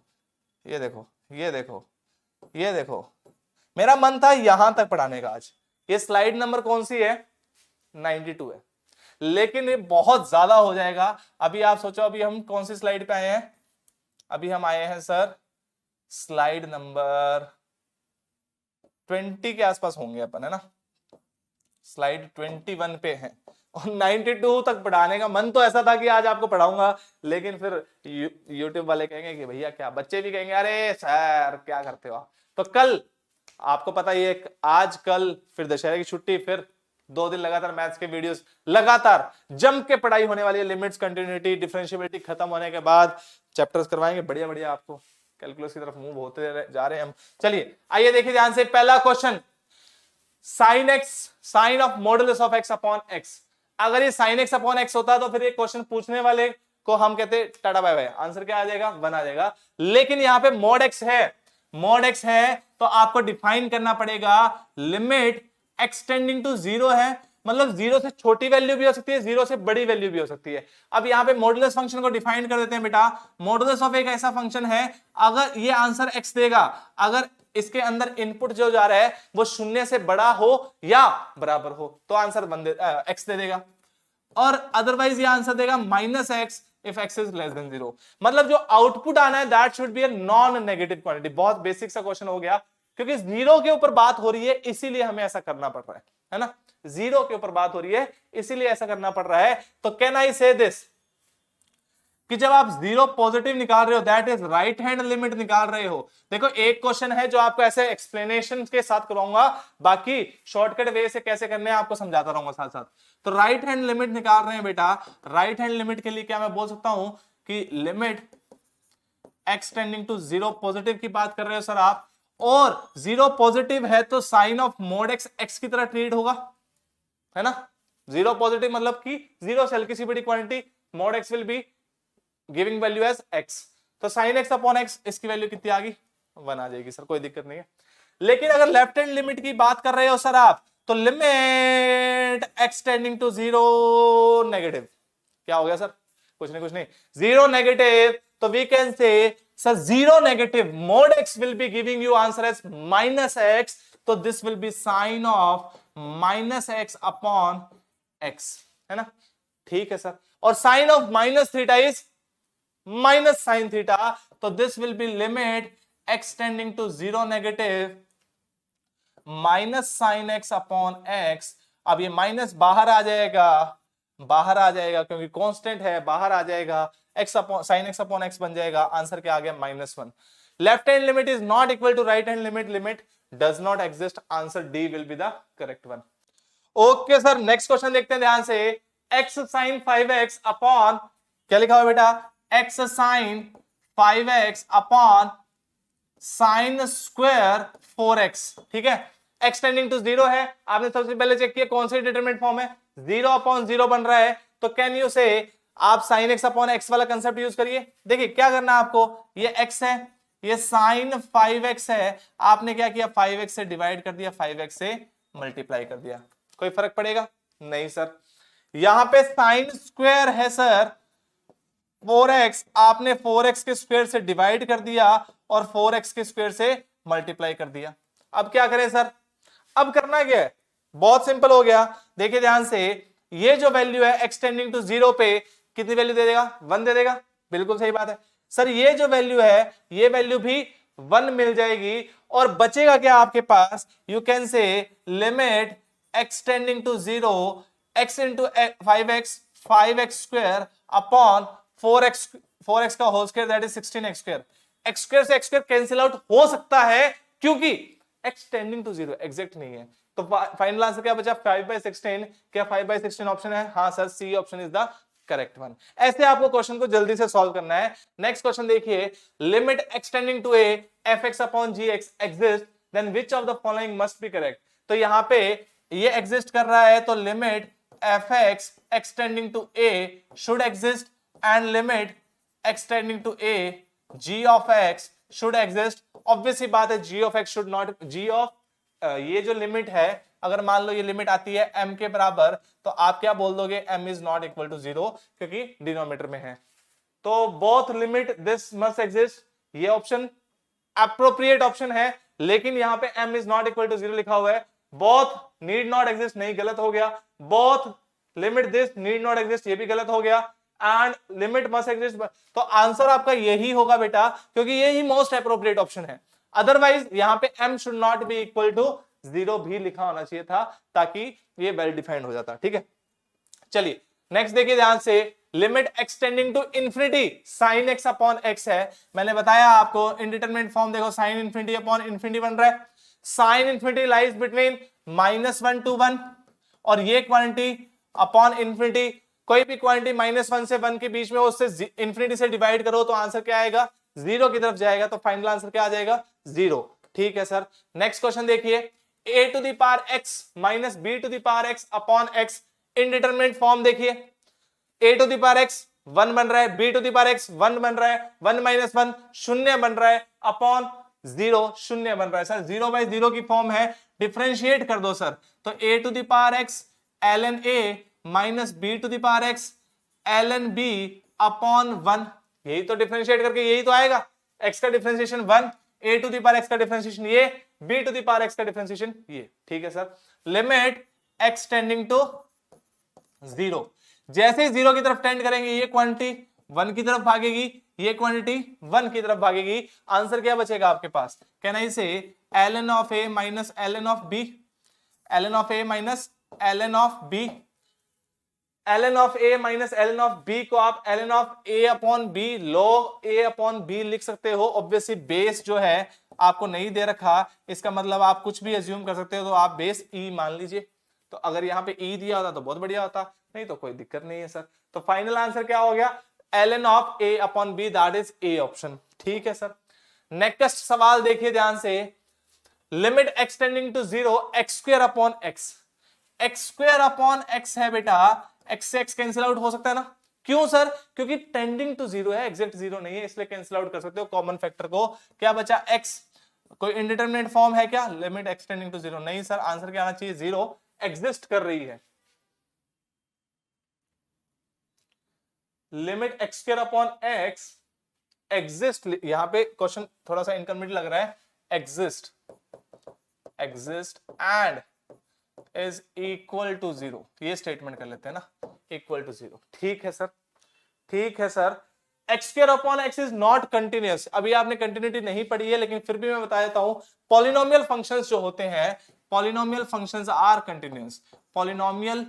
ये देखो, ये देखो, ये देखो, मेरा मन था यहां तक पढ़ाने का आज, ये स्लाइड नंबर कौन सी है, 92 है, लेकिन ये बहुत ज्यादा हो जाएगा। अभी आप सोचो, अभी हम कौन सी स्लाइड पे आए हैं, अभी हम आए हैं सर स्लाइड नंबर 20 के आसपास होंगे अपन, है ना, स्लाइड 21 पे हैं और 92 तक पढ़ाने का मन तो ऐसा था कि आज आपको पढ़ाऊंगा, लेकिन फिर यूट्यूब वाले कहेंगे कि भैया क्या, बच्चे भी कहेंगे अरे सर क्या करते हो आप। तो कल आपको पता ही है, आज कल फिर दशहरे की छुट्टी, फिर 2 दिन लगातार मैथ्स के वीडियोस लगातार जम के पढ़ाई होने वाली है। लिमिट्स, कंटिन्यूटी, डिफरेंशिएबिलिटी खत्म होने के बाद चैप्टर्स करवाएंगे बढ़िया बढ़िया आपको, कैलकुलस की तरफ मूव होते जा रहे हैं हम। चलिए आइए देखिए ध्यान से, पहला question, sine x, sine of modulus of x upon x. अगर ये साइन एक्स अपॉन एक्स होता तो फिर ये क्वेश्चन पूछने वाले को हम कहते टाटा बाय बाय, आंसर क्या आ जाएगा, 1 आ जाएगा। लेकिन यहां पे मॉड एक्स है, मॉड एक्स है तो आपको डिफाइन करना पड़ेगा लिमिट एक्सटेंडिंग टू 0 है, मतलब 0 से छोटी वैल्यू भी हो सकती है, 0 से बड़ी वैल्यू भी हो सकती है। अब यहां पे मॉडुलस फंक्शन को डिफाइन कर देते हैं बेटा। मॉडुलस ऑफ एक ऐसा फंक्शन है, अगर ये आंसर एक्स देगा, अगर इसके अंदर इनपुट जो जा रहा है वो 0 से बड़ा हो या बराबर हो तो आंसर एक्स दे देगा, और अदरवाइज ये आंसर देगा -x if x is less than 0। मतलब जो आउटपुट आना है that should be a non negative quantity. बहुत बेसिक सा क्वेश्चन हो गया, क्योंकि 0 के ऊपर बात हो रही है इसीलिए हमें ऐसा करना पड़ रहा है ना, 0 के ऊपर बात हो रही है इसीलिए ऐसा करना पड़ रहा है। तो कैन आई से दिस कि जब आप 0 पॉजिटिव निकाल रहे हो that is right hand limit निकाल रहे हो। देखो एक क्वेश्चन है जो आपको ऐसे एक्सप्लेनेशन के साथ करवाऊंगा, बाकी शॉर्टकट वे से कैसे करने हैं आपको समझाता रहूंगा साथ साथ। तो राइट हैंड लिमिट निकाल रहे हैं बेटा, राइट हैंड लिमिट के लिए क्या मैं बोल सकता हूं कि limit x tending to 0 positive की बात कर रहे हो सर आप, और 0 पॉजिटिव है तो sine of mod x x की तरह ट्रीट होगा, है ना। 0 पॉजिटिव मतलब कि 0 से हल्की सी बड़ी quantity, mod x will be giving value as x, तो sin x अपॉन x इसकी वैल्यू कितनी आ गई, 1 आ जाएगी सर, कोई दिक्कत नहीं है। लेकिन अगर लेफ्ट हैंड लिमिट की बात कर रहे हो सर आप, तो limit x tending to 0 negative, क्या हो गया सर, कुछ नहीं 0 नेगेटिव, तो we can say sir 0 negative mode x will be giving you answer as -x, तो this will be sine of -x upon x, है ना, ठीक है सर। और sine of -theta is minus sine theta, तो this will be limit x tending to 0 negative minus sine x upon x. अब ये minus बाहर आ जाएगा क्योंकि कांस्टेंट है, बाहर आ जाएगा, x upon sine x upon x बन जाएगा, आंसर क्या आ गया -1। Left hand limit is not equal to right hand limit, limit does not exist, answer D will be the correct one. Okay sir, next question देखते हैं ध्यान से, x sine 5x upon, क्या लिखा हुआ बेटा, x sine 5x upon sine square 4x, ठीक है। x टेंडिंग टू 0 है, आपने सबसे पहले चेक किया कौन सी डिटरमिनेंट फॉर्म है, 0 अपॉन 0 बन रहा है, तो कैन यू से आप साइन x अपॉन x वाला कंसेप्ट यूज करिए। देखिए क्या करना है आपको, ये x है, ये साइन 5x है, आपने क्या किया 5x से डिवाइड कर दिया, 5x से मल्टीप्लाई कर दिया, कोई फर्क पड़ेगा नहीं सर। यहां पे साइन स्क्वायर है सर 4x, आपने 4x के स्क्वायर से डिवाइड कर दिया और 4x के स्क्वायर से मल्टीप्लाई कर दिया। अब क्या करें सर, अब करना क्या है, बहुत सिंपल हो गया। देखिए ध्यान से, ये जो वैल्यू है x टेंडिंग टू 0 पे कितनी वैल्यू दे देगा, 1 दे देगा, बिल्कुल सही बात है सर। ये जो वैल्यू है ये वैल्यू भी 1 मिल जाएगी, और बचेगा क्या आपके पास, you can say limit x tending to 0 x into 5x square upon 4x का whole square that is 16x square. x square से x स्क्वायर कैंसिल आउट हो सकता है क्योंकि x टेंडिंग टू 0 एग्जैक्ट नहीं है, तो फाइनल आंसर क्या बचा, 5/16। क्या 5/16 ऑप्शन है, हाँ sir, C option is the correct one. ऐसे आपको क्वेश्चन को जल्दी से सॉल्व करना है। नेक्स्ट क्वेश्चन देखिए, limit x tending to a fx upon gx exist, then which of the following must be correct. तो यहां पे ये एग्जिस्ट कर रहा है, तो limit fx x tending to a should exist and limit x tending to a g of x should exist. Obviously बात है g of x should not, g of ये जो लिमिट है, अगर मान लो ये लिमिट आती है m के बराबर, तो आप क्या बोल दोगे, m is not equal to 0 क्योंकि डिनोमिनेटर में है। तो both limit this must exist, ये ऑप्शन अप्रोप्रिएट ऑप्शन है, लेकिन यहां पे m is not equal to 0 लिखा हुआ है। बोथ नीड नॉट एग्जिस्ट, नहीं, गलत हो गया। Both limit this need not exist, ये भी गलत हो गया। And limit must exist. तो आंसर आपका यही होगा बेटा, क्योंकि ये ही मोस्ट अप्रोप्रिएट ऑप्शन है। अदरवाइज यहां पे m should not be equal to 0 भी लिखा होना चाहिए था, ताकि ये वेल डिफाइंड हो जाता। ठीक है, चलिए नेक्स्ट देखिए ध्यान से, limit x tending to infinity sine x upon x है। मैंने बताया आपको इनडिटरमिनेट फॉर्म, देखो साइन इंफिनिटी अपॉन इंफिनिटी बन रहा है। Sine infinity lies between -1 to 1, और ये क्वांटिटी अपॉन इंफिनिटी, कोई भी क्वांटिटी -1 से 1 के बीच में, उससे इंफिनिटी से डिवाइड करो तो आंसर क्या आएगा, 0 की तरफ जाएगा। तो फाइनल आंसर क्या आ जाएगा, 0। ठीक है सर, नेक्स्ट क्वेश्चन देखिए, a to the power x minus b to the power x upon x, indeterminate form देखिए, a to the power x 1 बन रहा है, b to the power x 1 बन रहा है, 1 माइनस 1 शून्य बन रहा है, अपॉन 0 शून्य बन रहा है। सर 0/0 की फॉर्म है, डिफरेंशिएट कर दो सर। तो a to the power x ln a minus b to the power x ln b upon 1, यही तो डिफरेंशिएट करके यही तो आएगा, x का differentiation 1, a to the power x का डिफरेंशिएशन ये, b to the power x का डिफरेंशिएशन ये। ठीक है sir, limit x tending to 0, जैसे ही 0 की तरफ टेंड करेंगे ये क्वांटिटी 1 की तरफ भागेगी, ये क्वांटिटी 1 की तरफ भागेगी। आंसर क्या बचेगा आपके पास, कैन आई से ln of a minus ln of b, ln of a minus ln of b, ln of a minus ln of b को आप ln of a upon b log a upon b लिख सकते हो। Obviously base जो है आपको नहीं दे रखा, इसका मतलब आप कुछ भी अज्यूम कर सकते हो, तो आप बेस e मान लीजिए। तो अगर यहाँ पे e दिया होता तो बहुत बढ़िया होता, नहीं तो कोई दिक्कत नहीं है सर। तो फाइनल आंसर क्या हो गया, ln of a upon b, that is a option. ठीक है सर, नेक्स्ट सवाल देखिए ध्यान से, limit x tending to 0 x square upon x, x square upon x है बेटा, एक्स से एक्स कैंसिल आउट हो सकता है ना, क्यों सर, क्योंकि टेंडिंग टू 0 है, एग्जैक्ट 0 नहीं है, इसलिए कैंसिल आउट कर सकते हो कॉमन फैक्टर को। क्या बचा x, कोई इंडिटरमिनेट फॉर्म है क्या, लिमिट एक्सटेंडिंग टू 0 नहीं सर, आंसर क्या आना चाहिए, 0 एग्जिस्ट कर रही है। Limit x square upon x exist, यहां पे क्वेश्चन थोड़ा सा इनकम्प्लीट लग रहा है, exist and is equal to 0, ये स्टेटमेंट कर लेते हैं ना, इक्वल टू 0। ठीक है सर, ठीक है sir, x square upon x is not continuous. अभी आपने कंटिन्यूटी नहीं पढ़ी है, लेकिन फिर भी मैं बता देता हूं, पॉलिनोमियल फंक्शंस जो होते हैं, polynomial functions are continuous, polynomial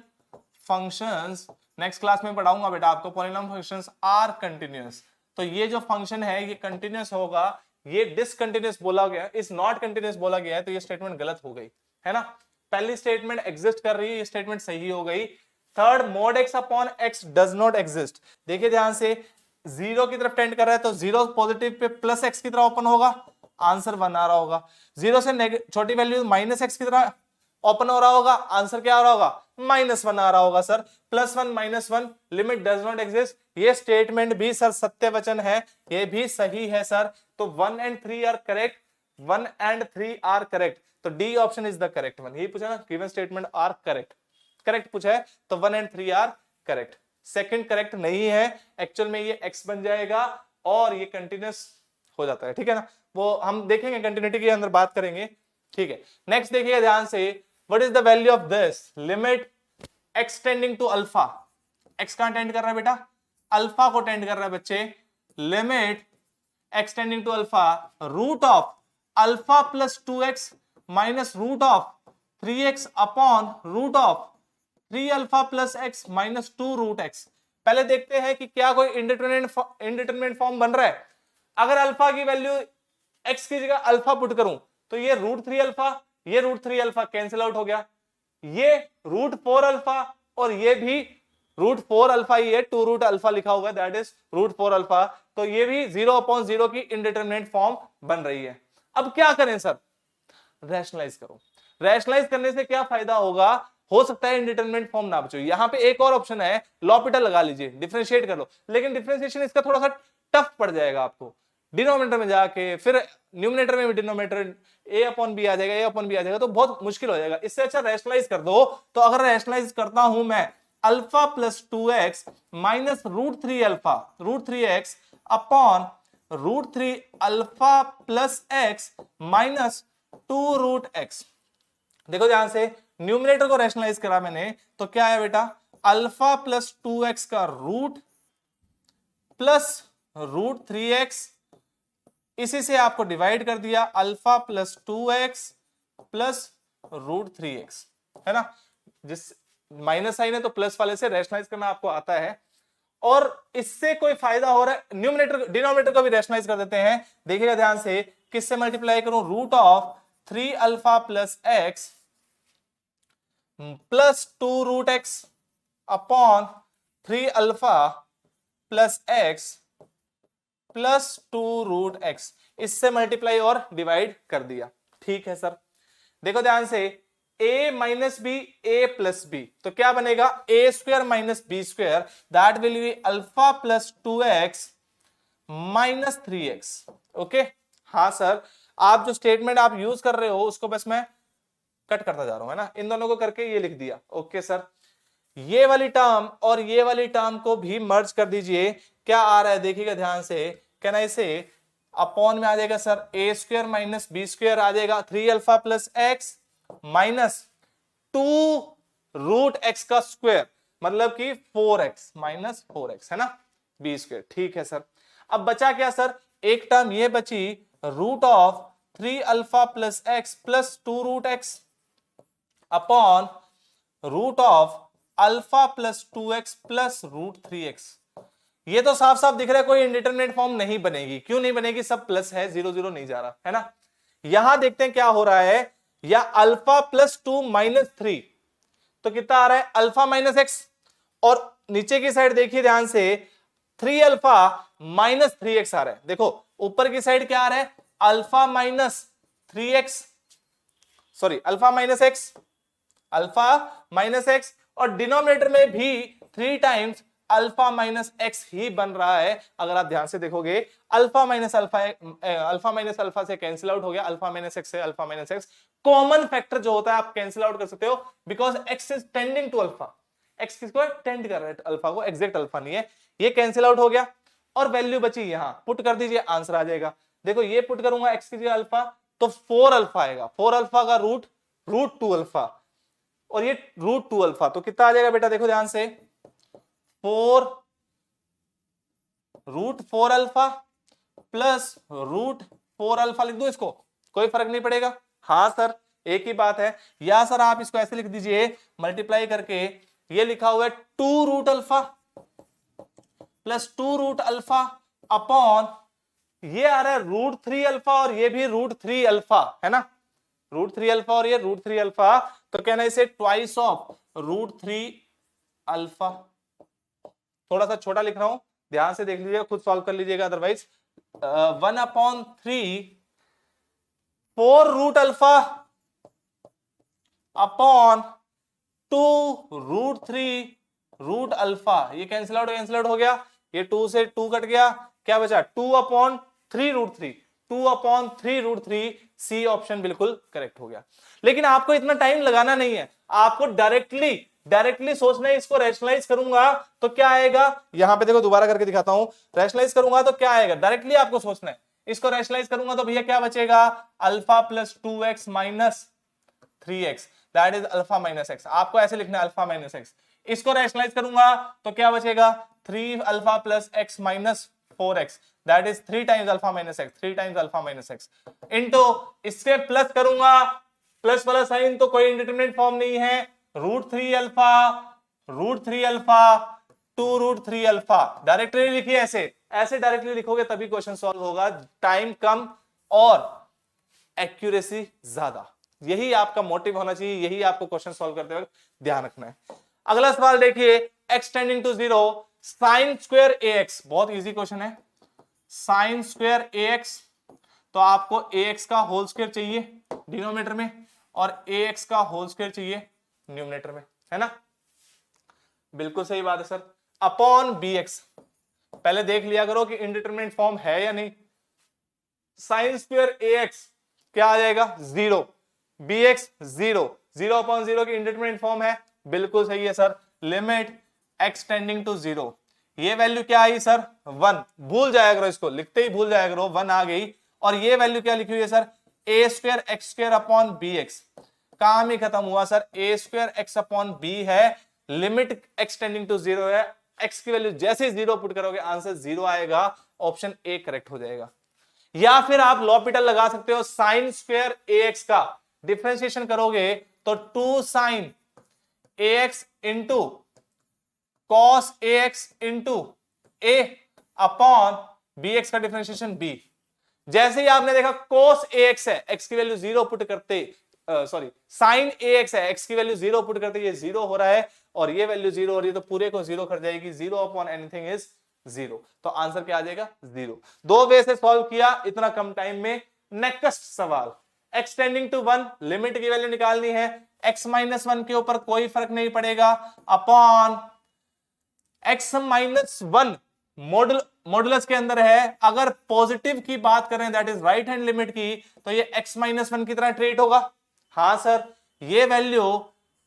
functions next class में पढ़ाऊंगा बेटा आपको, पॉलिनोमियल फंक्शंस आर कंटिन्यूअस। तो ये जो फंक्शन है ये कंटिन्यूअस होगा, ये डिसकंटिन्यूअस बोला गया, इज नॉट कंटिन्यूअस बोला गया है, तो ये स्टेटमेंट गलत हो गई है ना। पहली स्टेटमेंट एग्जिस्ट कर रही है, ये स्टेटमेंट सही हो गई। Third, mode x upon x does not exist, देखिए ध्यान से, 0 की तरफ टेंड कर रहा है तो 0 पॉजिटिव पे प्लस एक्स की तरफ ओपन होगा, आंसर 1 आ रहा होगा। 0 से छोटी वैल्यू माइनस एक्स की तरफ ओपन हो रहा होगा, आंसर क्या आ रहा होगा, -1 आ रहा होगा sir. +1 -1 limit does not exist, ये स्टेटमेंट भी सर सत्य वचन है, ये भी सही है सर। तो 1 and 3 are correct, 1 and 3 are correct, तो D option is the correct one. यही पूछा ना, given statement are correct, correct पूछा है, तो 1 and 3 आर करेक्ट। सेकंड करेक्ट नहीं है, एक्चुअल में ये x बन जाएगा और ये कंटिन्यूअस हो जाता है। ठीक है ना, वो हम देखेंगे कंटिन्यूटी के अंदर बात करेंगे। ठीक है, नेक्स्ट देखिए ध्यान से, what is the value of this, limit x tending to alpha, x कहां टेंड कर रहा है बेटा, अल्फा को टेंड कर रहा है बच्चे, limit x tending to alpha, root of alpha plus 2x minus root of 3x upon root of 3 alpha plus x minus 2 root x। पहले देखते हैं कि क्या कोई इंडिटरमिनेट फॉर्म बन रहा है। अगर अल्फा की वैल्यू x की जगह अल्फा पुट करूं तो ये √3 अल्फा, ये √3 अल्फा कैंसिल आउट हो गया, ये √4 अल्फा और ये भी √4 अल्फा ही है, 2 रूट अल्फा लिखा होगा, दैट इज √4 अल्फा। तो ये भी 0/0 की इंडिटरमिनेट फॉर्म बन रही है। अब क्या करें सर, रैशनलाइज करो। रैशनलाइज करने से क्या फायदा होगा, हो सकता है इंडिटरमिनेट फॉर्म ना बचे। यहां पे एक और ऑप्शन है, लॉपिटल लगा लीजिए, डिफरेंशिएट कर लो, लेकिन डिफरेंशिएशन इसका थोड़ा सा टफ पड़ जाएगा आपको, डिनोमिनेटर में जाके फिर न्यूमिनेटर में भी डिनोमिनेटर a/b आ जाएगा, a/b आ जाएगा, तो बहुत मुश्किल हो जाएगा। इससे अच्छा रैशनलाइज कर दो। तो अगर रैशनलाइज करता हूं मैं, alpha plus 2x minus √3 alpha, √3x upon √3 alpha plus x minus 2 root x। देखो ध्यान से, न्यूमिनेटर को रैशनलाइज करा मैंने, तो क्या है बेटा, अल्फा प्लस 2x का रूट प्लस रूट 3x, इसी से आपको डिवाइड कर दिया alpha plus 2x plus root 3x, है ना। जिस माइनस साइन है तो प्लस वाले से रैशनलाइज करना आपको आता है। और इससे कोई फायदा हो रहा है, न्यूमरेटर डिनोमिनेटर को भी रैशनलाइज कर देते हैं। देखिएगा ध्यान से, किससे मल्टीप्लाई करूं, root of 3 alpha plus x plus 2 root x upon 3 alpha plus x plus 2 root X, इससे मल्टीप्लाई और डिवाइड कर दिया। ठीक है सर, देखो ध्यान से, a minus B A plus B, तो क्या बनेगा, A square minus B square, that will be alpha plus 2x minus 3x। Okay, हाँ सर, आप जो स्टेटमेंट आप यूज कर रहे हो उसको बस मैं कट करता जा रहा हूं, है ना, इन दोनों को करके ये लिख दिया। ओके सर, ये वाली टर्म और ये वाली टर्म को भी मर्ज कर दीजिए। क्या आ रहा है देखिएगा ध्यान से, कहना इसे अपॉन में आ जाएगा sir A square minus B square आ जाएगा 3 alpha plus x minus 2 root x का स्क्वायर, मतलब कि 4x माइनस 4x, है ना, बी स्क्वायर। ठीक है सर, अब बचा क्या सर, एक टर्म ये बची root of 3 alpha plus x plus 2 root x upon root of alpha plus 2x plus root 3x। ये तो साफ साफ दिख रहा है कोई इंडिटरमिनेट फॉर्म नहीं बनेगी। क्यों नहीं बनेगी, सब प्लस है, 0 0 नहीं जा रहा, है ना। यहां देखते हैं क्या हो रहा है, या अल्फा प्लस 2 माइनस 3, तो कितना आ रहा है, अल्फा माइनस एक्स, और नीचे की साइड देखिए ध्यान से 3 अल्फा माइनस 3x आ रहा है। देखो ऊपर की साइड क्या आ रहा है, alpha minus 3x, sorry alpha minus x, alpha minus x, और डिनोमिनेटर में भी 3 टाइम्स अल्फा माइनस एक्स ही बन रहा है। अगर आप ध्यान से देखोगे, अल्फा माइनस अल्फा से कैंसिल आउट हो गया, अल्फा माइनस एक्स से alpha minus x, common factor जो होता है आप कैंसिल आउट कर सकते हो, because x is tending to alpha, x किसको टेंड कर रहा है, अल्फा को, एग्जैक्ट अल्फा नहीं है। ये कैंसिल आउट हो गया और वैल्यू बची यहां, पुट कर दीजिए, आंसर आ जाएगा। देखो ये पुट करूंगा एक्स की जगह अल्फा, तो 4 अल्फा आएगा, 4 अल्फा का रूट 2 अल्फा, और ये रूट 2 अल्फा, तो कितना आ जाएगा बेटा, देखो ध्यान से, 4 root 4 alpha plus root 4 alpha, लिख दो इसको, कोई फर्क नहीं पड़ेगा। हाँ सर, एक ही बात है, या सर आप इसको ऐसे लिख दीजिए मल्टीप्लाई करके, ये लिखा हुआ है 2 root alpha plus 2 root alpha upon, ये आ रहा है रूट 3 अल्फा, और ये भी रूट 3 अल्फा, है ना, रूट 3 अल्फा और ये रूट 3 अल्फा, तो कहना इसे ट्वाइस ऑफ रूट 3 अल्फा। थोड़ा सा छोटा लिख रहा हूं, ध्यान से देख लीजिएगा, खुद सॉल्व कर लीजिएगा, otherwise 1/3 4 root alpha upon 2 root 3 root alpha, ये कैंसिल आउट हो गया, ये 2 से 2 कट गया, क्या बचा, 2/3 रूट 3, 2/3 रूट 3, सी ऑप्शन बिल्कुल करेक्ट हो गया। लेकिन आपको इतना टाइम लगाना नहीं है, आपको डायरेक्टली सोचना है, इसको रैशनलाइज करूंगा तो क्या आएगा, यहां पे देखो दोबारा करके दिखाता हूं, रैशनलाइज करूंगा तो क्या आएगा, डायरेक्टली आपको सोचना है। इसको रैशनलाइज करूंगा तो भैया क्या बचेगा, alpha plus 2x minus 3x, that is alpha minus x, आपको ऐसे लिखना है अल्फा माइनस एक्स। इसको रैशनलाइज करूंगा तो क्या बचेगा, 3 alpha plus x minus 4x, that is 3 times alpha minus x, 3 times alpha minus x, into इससे प्लस करूंगा, प्लस वाला साइन तो कोई इंडिटरमिनेट फॉर्म नहीं है, root 3 alpha 2 root 3 alpha, directly लिखिए, ऐसे डायरेक्टली लिखोगे तभी क्वेश्चन सॉल्व होगा, टाइम कम और एक्यूरेसी ज्यादा, यही आपका मोटिव होना चाहिए, यही आपको क्वेश्चन सॉल्व करते वक्त ध्यान रखना है। अगला सवाल देखिए, x tending to 0 sine square ax, बहुत इजी क्वेश्चन है, साइन स्क्वायर ax, तो आपको ax का होल स्क्वायर चाहिए डिनोमिनेटर में, और ax का होल स्क्वायर चाहिए न्यूमरेटर में, है ना, बिल्कुल सही बात है सर, अपॉन bx, पहले देख लिया करो कि इंडिटरमिनेट फॉर्म है या नहीं, साइन स्क्वायर ax क्या आ जाएगा, 0, bx 0, 0/0 की इंडिटरमिनेट फॉर्म है, बिल्कुल सही है sir, limit x tending to 0, ये वैल्यू क्या आई सर, 1, भूल जाया करो, इसको लिखते ही भूल जाया करो, 1 आ गई, और ये वैल्यू क्या लिखी हुई है sir, a square x square upon bx, काम ही खत्म हुआ sir, a square x upon b है, लिमिट x टेंडिंग टू 0 है, x की वैल्यू जैसे जीरो पुट करोगे आंसर जीरो आएगा, ऑप्शन ए करेक्ट हो जाएगा। या फिर आप लॉपिटल लगा सकते हो, साइन स्क्वायर ax का डिफरेंशिएशन करोगे तो 2 sine ax into cos ax into a upon bx का डिफरेंशिएशन b। जैसे ही आपने देखा cos ax है, x की वैल्यू जीरो पुट करते, सॉरी साइन ax है, x की वैल्यू जीरो पुट करते ये जीरो हो रहा है और ये वैल्यू जीरो हो रही है, तो पूरे को जीरो कर जाएगी, zero upon anything is zero, तो आंसर क्या आ जाएगा जीरो। दो वे से सॉल्व किया इतना कम टाइम में। नेक्स्ट सवाल, x टेंडिंग टू 1, लिमिट की वैल्यू निकालनी है, x माइनस 1 के ऊपर कोई फर्क नहीं पड़ेगा, अपॉन x माइनस 1 मॉडुलस के अंदर है, अगर पॉजिटिव की बात करें that is right hand limit की, तो ये x माइनस 1 की तरह ट्रीट होगा। हाँ सर, ये वैल्यू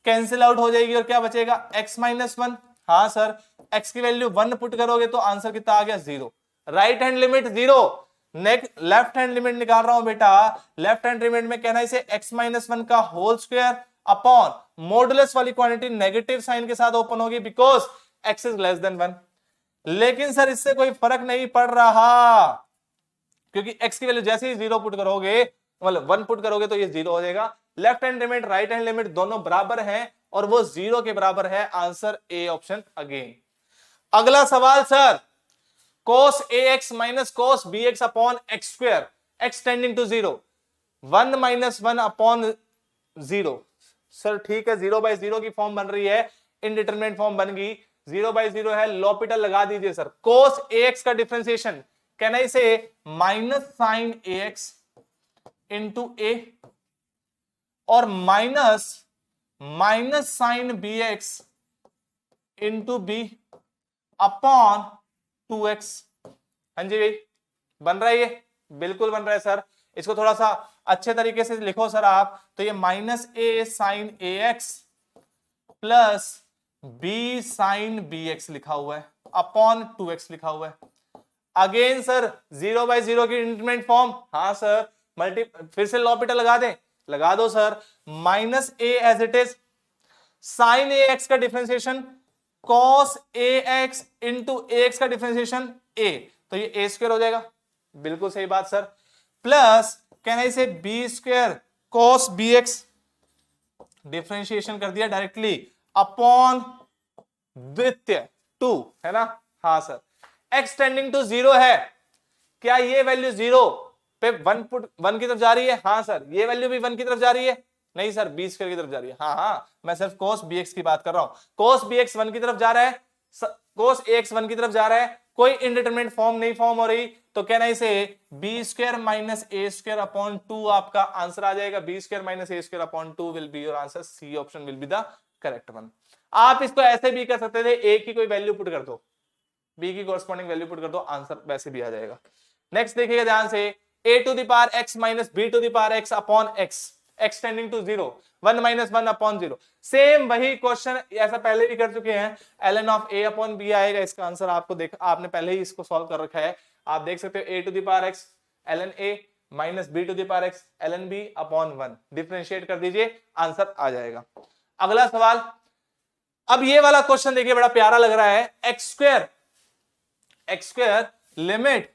कैंसिल आउट हो जाएगी और क्या बचेगा x माइनस 1। हाँ सर, x की वैल्यू 1 पुट करोगे तो आंसर कितना आ गया zero. Right hand limit zero, next left hand limit निकाल रहा हूं बेटा, लेफ्ट हैंड लिमिट में कहना इसे x माइनस 1 का होल स्क्वायर अपॉन मॉडुलस वाली क्वांटिटी नेगेटिव साइन के साथ ओपन होगी because x is less than 1। लेकिन सर इससे कोई फर्क नहीं पड़ रहा क्योंकि x की वैल्यू जैसे ही जीरो पुट करोगे, मतलब 1 पुट करोगे तो ये जीरो हो जाएगा। Left hand limit right hand limit दोनों बराबर हैं और वो जीरो के बराबर है, आंसर ए ऑप्शन अगेन। अगला सवाल sir, cos ax minus cos bx upon x square, x tending to zero, 1 minus 1 upon zero. Sir ठीक है, जीरो बाय जीरो की फॉर्म बन रही है, इनडिटरमिनेट फॉर्म बन गई, जीरो बाय जीरो है, लॉपिटल लगा दीजिए सर। cos ax का differentiation can I say minus sine ax into a और minus sine bx into b upon 2x। हाँ जी भाई, बन रहा है ये, बिल्कुल बन रहा है सर। इसको थोड़ा सा अच्छे तरीके से लिखो सर आप, तो ये minus a sine ax plus b sine bx लिखा हुआ है अपॉन 2x लिखा हुआ है। Again sir zero by zero की इंटरमीडिएट फॉर्म, हाँ सर मल्टी, फिर से लॉपिटल लगा दें, लगा दो sir. Minus a as it is, sine ax का differentiation cos ax into ax का डिफरेंशिएशन a, तो ये a स्क्वायर हो जाएगा, बिल्कुल सही बात sir, plus can I say b square cos bx, differentiation कर दिया डायरेक्टली अपॉन द्वितीय 2 है ना। हाँ sir, x tending to zero है, क्या ये वैल्यू जीरो पे 1 की तरफ जा रही है? हाँ सर, ये वैल्यू भी 1 की तरफ जा रही है? नहीं सर, b स्क्वायर की तरफ जा रही है। हाँ हाँ, मैं सिर्फ cos bx की बात कर रहा हूं, cos bx 1 की तरफ जा रहा है, cos ax 1 की तरफ जा रहा है, कोई इंडिटरमिनेट फॉर्म नहीं फॉर्म हो रही, तो कहना इसे b square minus a square upon 2 आपका आंसर आ जाएगा। b square minus a square upon 2 will be your answer, C option will be the correct one. आप इसको ऐसे भी कर सकते थे, a की कोई वैल्यू पुट कर दो, b की कॉरस्पॉन्डिंग वैल्यू पुट कर दो, आंसर वैसे भी आ जाएगा। नेक्स्ट देखिएगा ध्यान से, a to the power x minus b to the power x upon x, x tending to zero, 1 minus 1 upon zero. Same वही क्वेश्चन ऐसा पहले भी कर चुके हैं, ln of a upon b आएगा, इसका आंसर आपको देख, आपने पहले ही इसको सॉल्व कर रखा है, आप देख सकते हो a to the power x ln a minus b to the power x ln b upon 1, differentiate कर दीजिए, आंसर आ जाएगा। अगला सवाल, अब ये वाला क्वेश्चन देखिए, बड़ा प्यारा लग रहा है, x square limit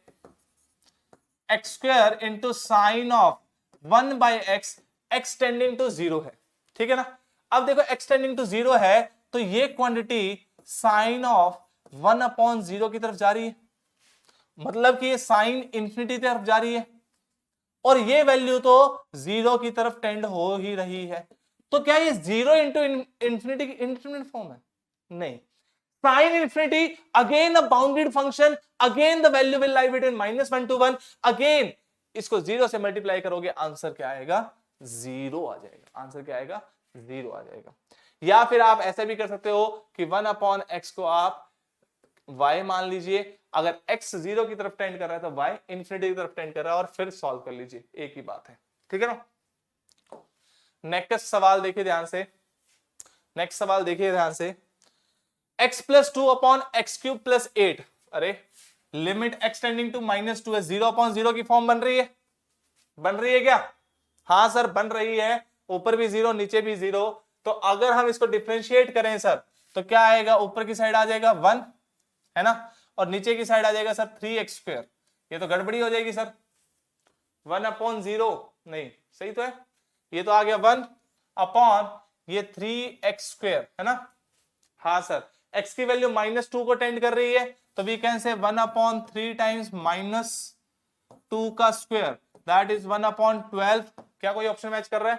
x square into sine of 1 by x, x tending to zero है, ठीक है ना। अब देखो x टेंडिंग टू जीरो है तो ये quantity sine of 1 upon zero की तरफ जा रही है, मतलब कि ये साइन इंफिनिटी की तरफ जा रही है और ये वैल्यू तो जीरो की तरफ टेंड हो ही रही है, तो क्या ये जीरो इंटू इंफिनिटी की इंडिटरमिनेट फॉर्म है? नहीं, sine infinity again a bounded function, again the value will lie between -1 to 1, again इसको जीरो से मल्टीप्लाई करोगे, आंसर क्या आएगा? जीरो आ जाएगा। आंसर क्या आएगा? जीरो आ जाएगा। या फिर आप ऐसे भी कर सकते हो कि 1 अपॉन एक्स को आप y मान लीजिए, अगर x जीरो की तरफ टेंड कर रहा है तो y इंफिनिटी की तरफ टेंड कर रहा है, और फिर सॉल्व कर लीजिए, एक ही बात है, ठीक है ना। नेक्स्ट सवाल देखिए ध्यान से, नेक्स्ट सवाल देखिए ध्यान से, x plus 2 upon x cube plus 8, अरे लिमिट x टेंडिंग टू -2 है, 0 अपॉन 0 की फॉर्म बन रही है, बन रही है क्या? हाँ सर बन रही है, ऊपर भी 0 नीचे भी 0, तो अगर हम इसको डिफरेंशिएट करें सर तो क्या आएगा? ऊपर की साइड आ जाएगा 1 है ना, और नीचे की साइड आ जाएगा सर 3x²। ये तो गड़बड़ी हो जाएगी सर, 1/0 नहीं, सही तो है, ये तो आ गया 1/, ये 3x² है ना। हाँ सर, x की वैल्यू -2 को टेंड कर रही है, तो वी कैन से 1/3 टाइम्स -2 का स्क्वायर, दैट इज 1/12। क्या कोई ऑप्शन मैच कर रहा है?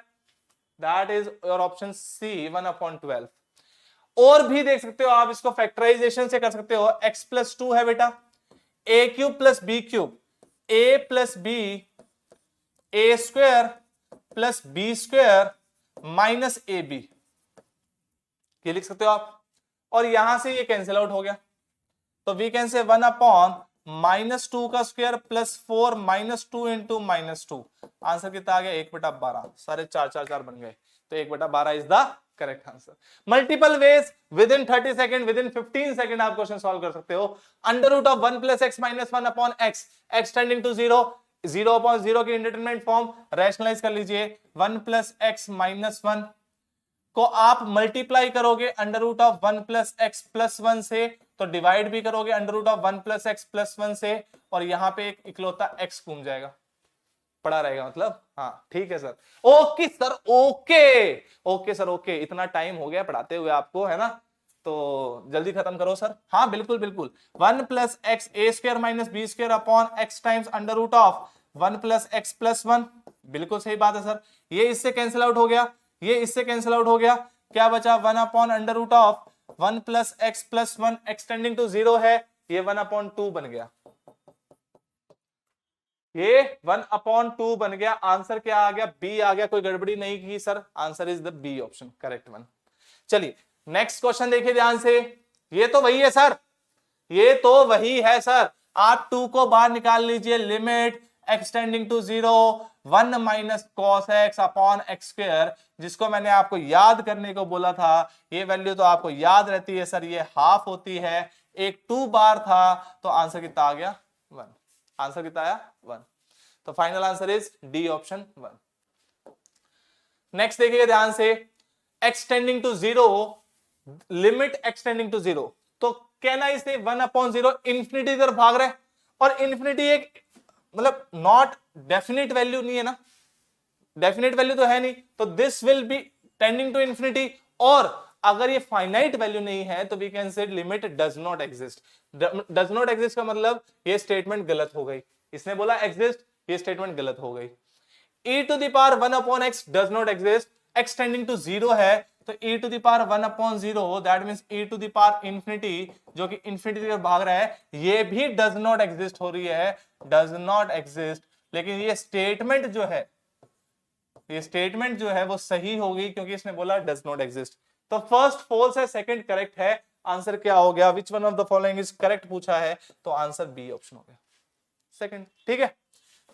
That is your option C, 1/12। और भी देख सकते हो आप, इसको फैक्टराइजेशन से कर सकते हो। x+2 है बेटा, a³ + b³, a + b a² + b² minus ab, ये लिख सकते हो आप। और यहां से ये कैंसिल आउट हो गया, तो वी कैन से 1/-2 का स्क्वायर +4 -2 इंटू -2। आंसर कितना आ गया? 1/12। सारे 4 4 4 बन गए, तो 1/12 is the correct answer. Multiple ways, with in 30 second, with in 15 second आप क्वेश्चन सॉल्व कर सकते हो। √1 + x - 1/x, x tending to 0, 0/0 की इंडिटरमिनेट फॉर्म रैशनलाइज कर लीजिए। 1 + x - 1 को आप मल्टीप्लाई करोगे √1 + x + 1 से, तो डिवाइड भी करोगे √1 + x + 1 से, और यहां पे एक इकलौता x घूम जाएगा, पड़ा रहेगा मतलब। हाँ ठीक है sir, okay sir, okay sir, okay. इतना टाइम हो गया पढ़ाते हुए आपको, है ना, तो जल्दी खत्म करो सर। हाँ बिल्कुल बिल्कुल, 1 + x a² - b² x times √1 + x + 1, बिल्कुल सही बात है सर। ये इससे कैंसिल आउट हो गया, ये इससे कैंसिल आउट हो गया, क्या बचा? 1/√1 + x + 1, x टेंडिंग टू 0 है, ये 1/2 बन गया, ये 1/2 बन गया। आंसर क्या आ गया? बी आ गया। कोई गड़बड़ी नहीं की sir, answer is the B option, correct one. चलिए नेक्स्ट क्वेश्चन देखिए ध्यान से, ये तो वही है सर, ये तो वही है सर। आप 2 को बाहर निकाल लीजिए, limit x tending to 0, 1 - cos x upon x², जिसको मैंने आपको याद करने को बोला था। ये वैल्यू तो आपको याद रहती है सर, ये हाफ होती है, एक 2 बार था, तो आंसर कितना आ गया? 1। आंसर कितना आया? 1। तो final answer is D option 1। Next देखिएगा ध्यान से, x tending to 0, limit x tending to 0, तो कहना इसे 1/0 इंफिनिटी की तरफ भाग रहा है, और इंफिनिटी एक मतलब नॉट डेफिनेट वैल्यू नहीं है ना, डेफिनेट वैल्यू तो है नहीं, तो this will be tending to infinity. और अगर ये फाइनाइट वैल्यू नहीं है, तो we can say limit does not exist. Does not exist का मतलब ये स्टेटमेंट गलत हो गई, इसने बोला एग्जिस्ट, ये स्टेटमेंट गलत हो गई। e⁻1/x does not exist, x tending to 0 है, तो e⁻1/0 दैट मींस e⁻∞, जो कि इंफिनिटी की तरफ भाग रहा है, ये भी डज नॉट एग्जिस्ट हो रही है, डज नॉट एग्जिस्ट। लेकिन ये स्टेटमेंट जो है, ये स्टेटमेंट जो है वो सही होगी, क्योंकि इसने बोला डज नॉट एग्जिस्ट। तो फर्स्ट फॉल्स है, सेकंड करेक्ट है। आंसर क्या हो गया? विच one of the following is correct पूछा है, तो आंसर बी ऑप्शन हो गया, सेकंड। ठीक है,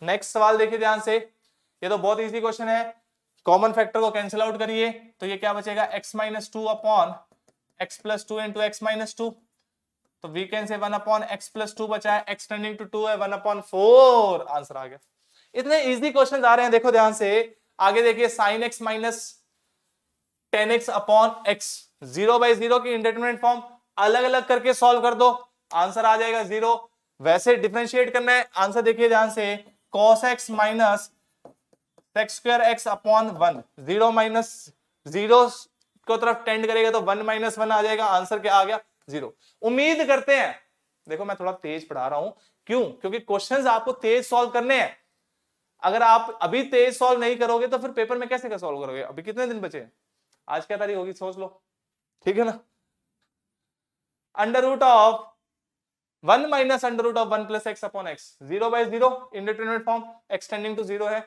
नेक्स्ट सवाल देखिए ध्यान से, ये तो बहुत इजी क्वेश्चन है। कॉमन फैक्टर को कैंसिल आउट करिए, तो ये क्या बचेगा? x - 2 upon x + 2 into x - 2, तो वी कैन से 1/x + 2 बचा है, x टेंडिंग टू 2 है, 1/4 आंसर आ गया। इतने इजी क्वेश्चन आ रहे हैं, देखो ध्यान से। आगे देखिए, sin x - 10x upon x, 0/0 की इंडिटरमिनेट फॉर्म अलग अलग करके सॉल्व कर दो, आंसर आ जाएगा 0। वैसे डिफरेंशिएट करना है, आंसर देखिए ध्यान से, cos x minus sec² x upon 1, 0 - 0 को तरफ टेंड करेगा, तो 1 - 1 आ जाएगा, आंसर क्या आ गया? 0। उम्मीद करते हैं, देखो मैं थोड़ा तेज पढ़ा रहा हूं, क्यों? क्योंकि क्वेश्चंस आपको तेज सॉल्व करने हैं। अगर आप अभी तेज सॉल्व नहीं करोगे, तो फिर पेपर में कैसे सॉल्व करोगे? अभी कितने दिन बचे हैं? आज क्या तारीख होगी सोच लो, ठीक है ना। √1 - √1 + x upon x, 0/0 indeterminate form, x tending to 0 है,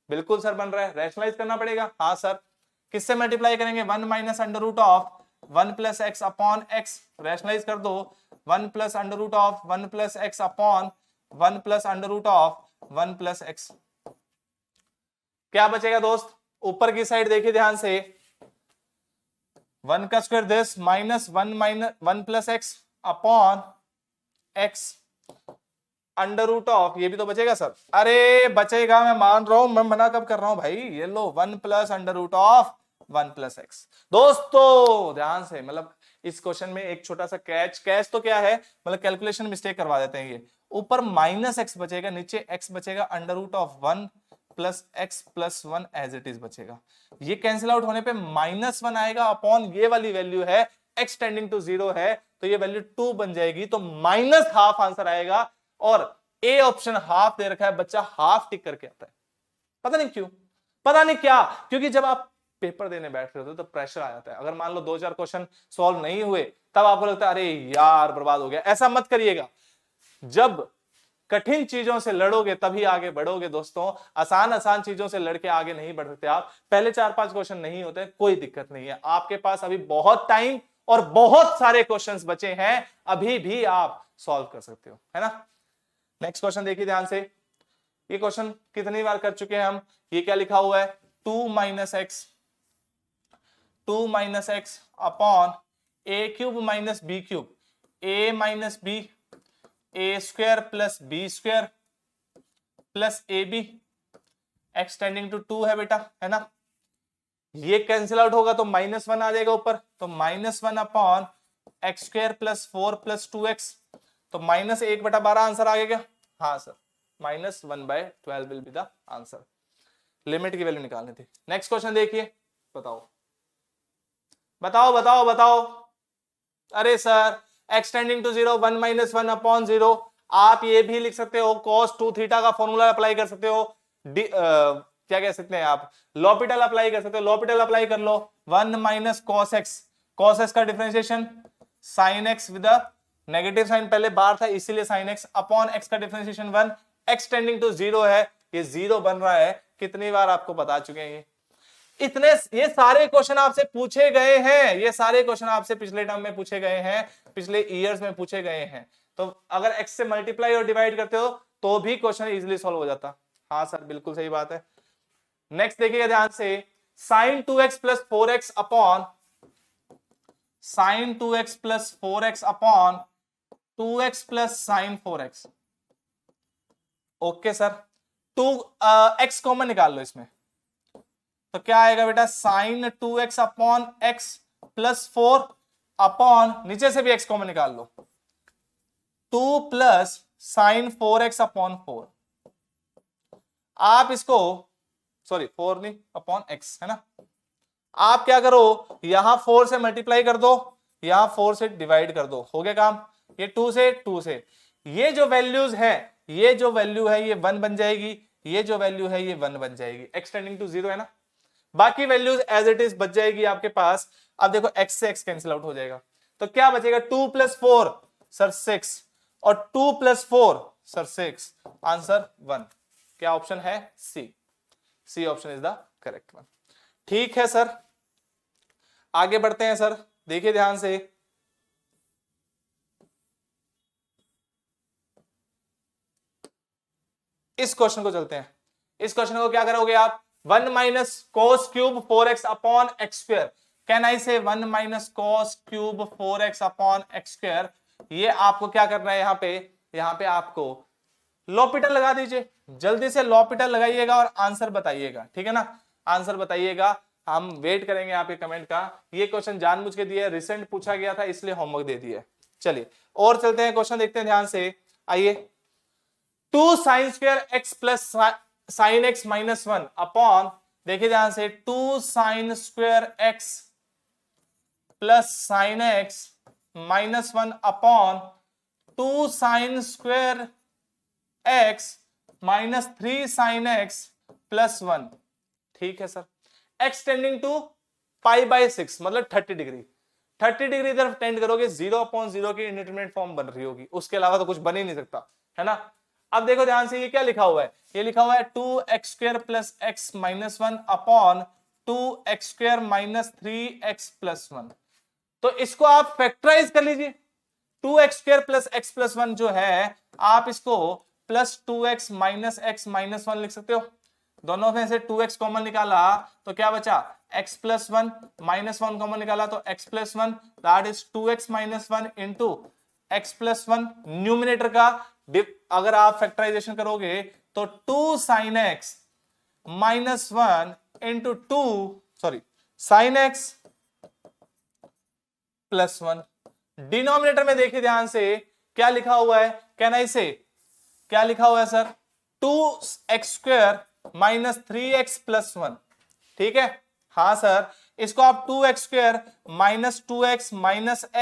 बिल्कुल सर बन रहा है। रैशनलाइज करना पड़ेगा, हाँ सर। किससे मल्टीप्लाई करेंगे? 1 - √1 + x अपॉन x, रैशनलाइज कर दो, 1 + √1 + x अपॉन 1 + √1 + x। क्या बचेगा दोस्त? ऊपर की साइड देखिए ध्यान से, 1 का square this, minus 1 + x upon x √, ये भी तो बचेगा सर। अरे बचेगा, मैं मान रहा हूं, मैं मना कब कर रहा हूं भाई। ये लो 1 + √1 + x। दोस्तों ध्यान से, मतलब इस क्वेश्चन में एक छोटा सा कैच तो क्या है, मतलब कैलकुलेशन मिस्टेक करवा देते हैं ये। ऊपर माइनस एक्स बचेगा, नीचे एक्स बचेगा, under root of 1 plus x plus 1 as it is बचेगा। ये कैंसिल आउट होने पे -1 आएगा अपॉन ये वाली वैल्यू है x टेंडिंग टू 0 है, तो ये वैल्यू 2 बन जाएगी, तो -½ आंसर आएगा। और ए ऑप्शन हाफ दे रखा है, बच्चा हाफ टिक करके आता है, पता नहीं क्यों, पता नहीं क्या, क्योंकि जब आप पेपर देने बैठ रहे हो तो प्रेशर आ जाता है। अगर मान लो 2-4 क्वेश्चन सॉल्व नहीं हुए, तब आपको लगता है अरे यार बर्बाद हो गया। ऐसा मत करिएगा, जब कठिन चीजों से लड़ोगे तभी आगे बढ़ोगे दोस्तों। आसान चीजों से लड़के आगे नहीं बढ़ सकते आप। पहले 4-5 क्वेश्चन नहीं होते, कोई दिक्कत नहीं है, आपके पास अभी बहुत टाइम और बहुत सारे क्वेश्चंस बचे हैं, अभी भी आप सॉल्व कर सकते हो, है ना। नेक्स्ट क्वेश्चन देखिए ध्यान से। ये क्वेश्चन कितनी बार कर चुके हैं हम। ये क्या लिखा हुआ है, 2 minus x upon a cube minus b cube, a minus B, a square plus b square plus a b, x tending to 2 है बेटा, है ना। ये कैंसिल आउट होगा तो -1 आ जाएगा ऊपर, तो -1 upon x square plus 4 plus 2x, तो -1/12 आंसर आ गया। हाँ sir, -1/12 will be the answer. Limit की वैल्यू निकालनी थी। नेक्स्ट क्वेश्चन देखिए, बताओ बताओ बताओ बताओ। अरे sir x tending to 0 1 - 1 upon 0, आप ये भी लिख सकते हो, cos 2 थीटा का फॉर्मूला अप्लाई कर सकते हो, क्या कह सकते हैं आप, लॉपिटल अप्लाई कर सकते हो, लॉपिटल अप्लाई कर लो। 1 - cos x, cos x का differentiation sin x with negative sine, पहले बार था इसीलिए sin x, अपॉन x का डिफरेंशिएशन 1, x टेंडिंग टू 0 है, ये 0 बन रहा है। कितनी बार आपको बता चुके हैं ये इतने, ये सारे क्वेश्चन आपसे पूछे गए हैं, ये सारे क्वेश्चन आपसे पिछले टर्म में पूछे गए हैं, पिछले ईयर्स में पूछे गए हैं। तो अगर x से मल्टीप्लाई और डिवाइड करते हो तो भी क्वेश्चन इजीली सॉल्व हो जाता। हाँ सर बिल्कुल सही बात है। नेक्स्ट देखिएगा ध्यान से, sin 2x plus 4x upon sin 2x plus 4x upon 2x plus sin 4x। Okay sir, 2x common निकाल लो इसमें, तो क्या आएगा बेटा, sin 2x upon x plus 4 upon, नीचे से भी x कॉमन निकाल लो, 2 प्लस sin 4x अपॉन 4। आप इसको, सॉरी 4 नहीं, अपॉन x, है ना। आप क्या करो, यहां 4 से मल्टीप्लाई कर दो, यहां 4 से डिवाइड कर दो, हो गया काम। ये 2 से ये जो वैल्यूज है, ये जो वैल्यू है ये 1 बन जाएगी, ये जो वैल्यू है ये 1 बन जाएगी, x टेंडिंग टू 0 है ना। बाकी वैल्यूज एज इट इज बच जाएगी आपके पास। अब देखो x से x कैंसिल आउट हो जाएगा, तो क्या बचेगा, 2 प्लस 4 सर 6, और 2 प्लस 4 सर 6, आंसर 1। क्या ऑप्शन है, C option is the correct one. ठीक है सर, आगे बढ़ते हैं सर, देखिए ध्यान से। इस क्वेश्चन को चलते हैं। इस क्वेश्चन को क्या करोगे आप, 1 minus cos cube 4x upon x square, can I से 1 minus cos cube 4x upon x square. ये आपको क्या करना है, यहाँ पे आपको लॉपिटल लगा दीजिए, जल्दी से लॉपिटल लगाइएगा और आंसर बताइएगा, ठीक है ना, आंसर बताइएगा। हम वेट करेंगे आपके कमेंट का। ये क्वेश्चन जानबूझ के दिया है, रिसेंट पूछा गया था इसलिए होमवर्क दे दिया है। चलिए और चलते हैं, क्वेश्चन देखते हैं ध्यान से, आइए। 2 sine square x plus sine x minus 1 upon, देखिए ध्यान से, 2 sine square x plus sine x minus 1 upon 2 sine square x minus 3 sine x plus 1। ठीक है सर, x टेंडिंग टू π/6 मतलब 30 डिग्री, 30 डिग्री तरफ टेंड करोगे, 0/0 की इंडिटरमिनेट फॉर्म बन रही होगी, उसके अलावा तो कुछ बन ही नहीं सकता, है ना। अब देखो ध्यान से, ये क्या लिखा हुआ है, ये लिखा हुआ है 2x square plus x minus 1 upon 2x square minus 3x plus 1। तो इसको आप फैक्टराइज कर लीजिए, 2x square plus x plus 1 जो है, आप इसको plus 2x minus x minus 1 लिख सकते हो। दोनों में से 2x कॉमन निकाला तो क्या बचा, x प्लस 1 माइनस 1 कॉमन निकाला तो x plus 1, that is 2x minus 1 into x plus 1। Numerator का अगर आप फैक्टराइजेशन करोगे तो 2 sine x minus 1 into 2, sorry sine x +1। Denominator में देखिए ध्यान से क्या लिखा हुआ है, कैन आई से, क्या लिखा हुआ है सर, 2x² - 3x+1। ठीक है, हाँ सर, इसको आप 2x² - 2x -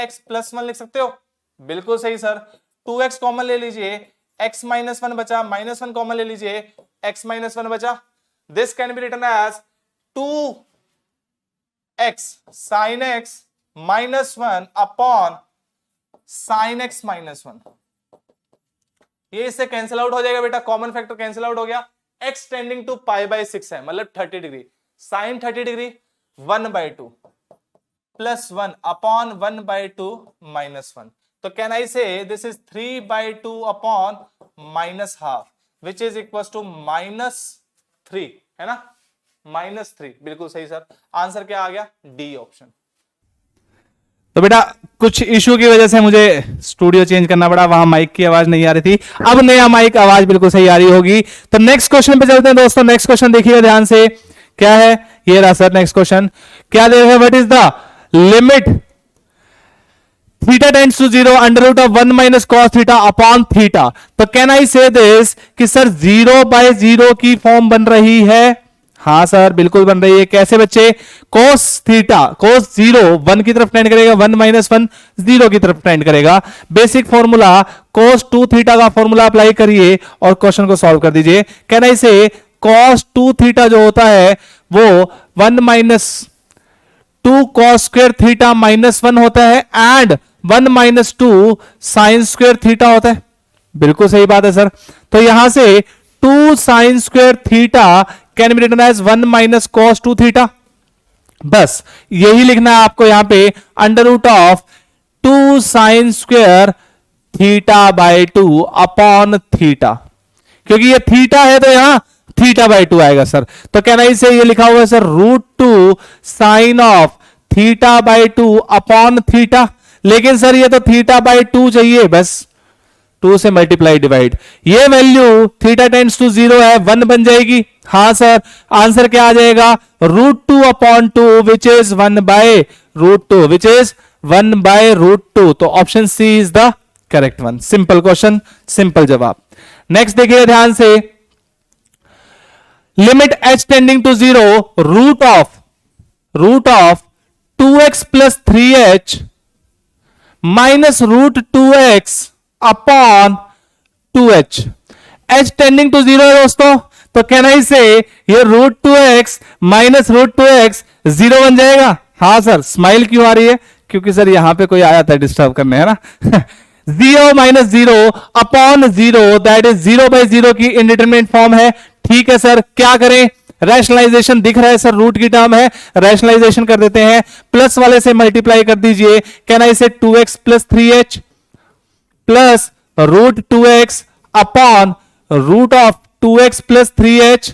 x+1 लिख सकते हो। बिल्कुल सही सर, 2x कॉमन ले लीजिए, x - 1 बचा, -1 कॉमन ले लीजिए, x - 1 बचा। This can be written as 2x sin x -1 upon sin x -1। ये इससे कैंसिल आउट हो जाएगा बेटा, कॉमन फैक्टर कैंसिल आउट हो गया। x टेंडिंग टू π/6 है, मतलब 30 डिग्री, साइन 30 डिग्री 1/2 +1 अपॉन 1/2 -1। तो can I say this is 3/2 upon -½ which is equal to -3, है ना, -3। बिल्कुल सही सर, आंसर क्या आ गया, डी ऑप्शन। तो बेटा कुछ इशू की वजह से मुझे स्टूडियो चेंज करना पड़ा, वहां माइक की आवाज नहीं आ रही थी, अब नया माइक आवाज बिल्कुल सही आ रही होगी। तो नेक्स्ट क्वेश्चन पे चलते हैं दोस्तों। नेक्स्ट क्वेश्चन देखिए ध्यान से, क्या है, ये रहा सर नेक्स्ट क्वेश्चन। क्या दे रहे हैं, what is the limit theta tends to 0 √1 - cos theta upon theta. तो कैन आई से दिस कि सर 0/0 की फॉर्म बन रही है। हाँ सर बिल्कुल बन रही है। कैसे बच्चे, cos थीटा, cos 0 1 की तरफ टेंड करेगा, 1 - 1 0 की तरफ टेंड करेगा। बेसिक फॉर्मूला cos 2 थीटा का फॉर्मूला अप्लाई करिए और क्वेश्चन को सॉल्व कर दीजिए। कैन आई से cos 2 थीटा जो होता है वो 1 - 2 cos² थीटा -1 होता है एंड 1 - 2 sin² थीटा होता है। बिल्कुल सही बात है सर। तो यहां से 2 sin² theta can be written as 1 - cos 2 theta. बस यही लिखना है आपको यहां पे, √2 sin² θ/2 अपॉन थीटा, क्योंकि ये थीटा है तो यहां θ/2 आएगा सर। तो कैन आई से ये लिखा हुआ है sir √2 sin of θ/2 upon theta. लेकिन सर ये तो θ/2 चाहिए, बस 2 से मल्टीप्लाई डिवाइड, ये वैल्यू थीटा टेंड्स टू 0 है, 1 बन जाएगी। हाँ सर, आंसर क्या आ जाएगा, √2 upon 2 which is 1/√2 which is 1/√2। तो option C is the correct one. Simple question, simple जवाब। नेक्स्ट देखिए ध्यान से, limit h tending to 0 root of 2x + 3h minus √2x upon 2h। h tending to 0 है दोस्तों, तो कैन आई से ये √2x minus √2x 0 बन जाएगा। हाँ सर, स्माइल क्यों आ रही है, क्योंकि सर यहां पे कोई आया था डिस्टर्ब करने, है ना। 0 - 0 अपॉन 0 दैट इज 0/0 की इंडिटरमिनेट फॉर्म है। ठीक है सर, क्या करें, रैशनलाइजेशन दिख रहा है सर, रूट की टर्म है, रैशनलाइजेशन कर देते हैं, प्लस वाले से मल्टीप्लाई कर दीजिए। कैन आई से 2x + 3h plus √2x upon √2x + 3h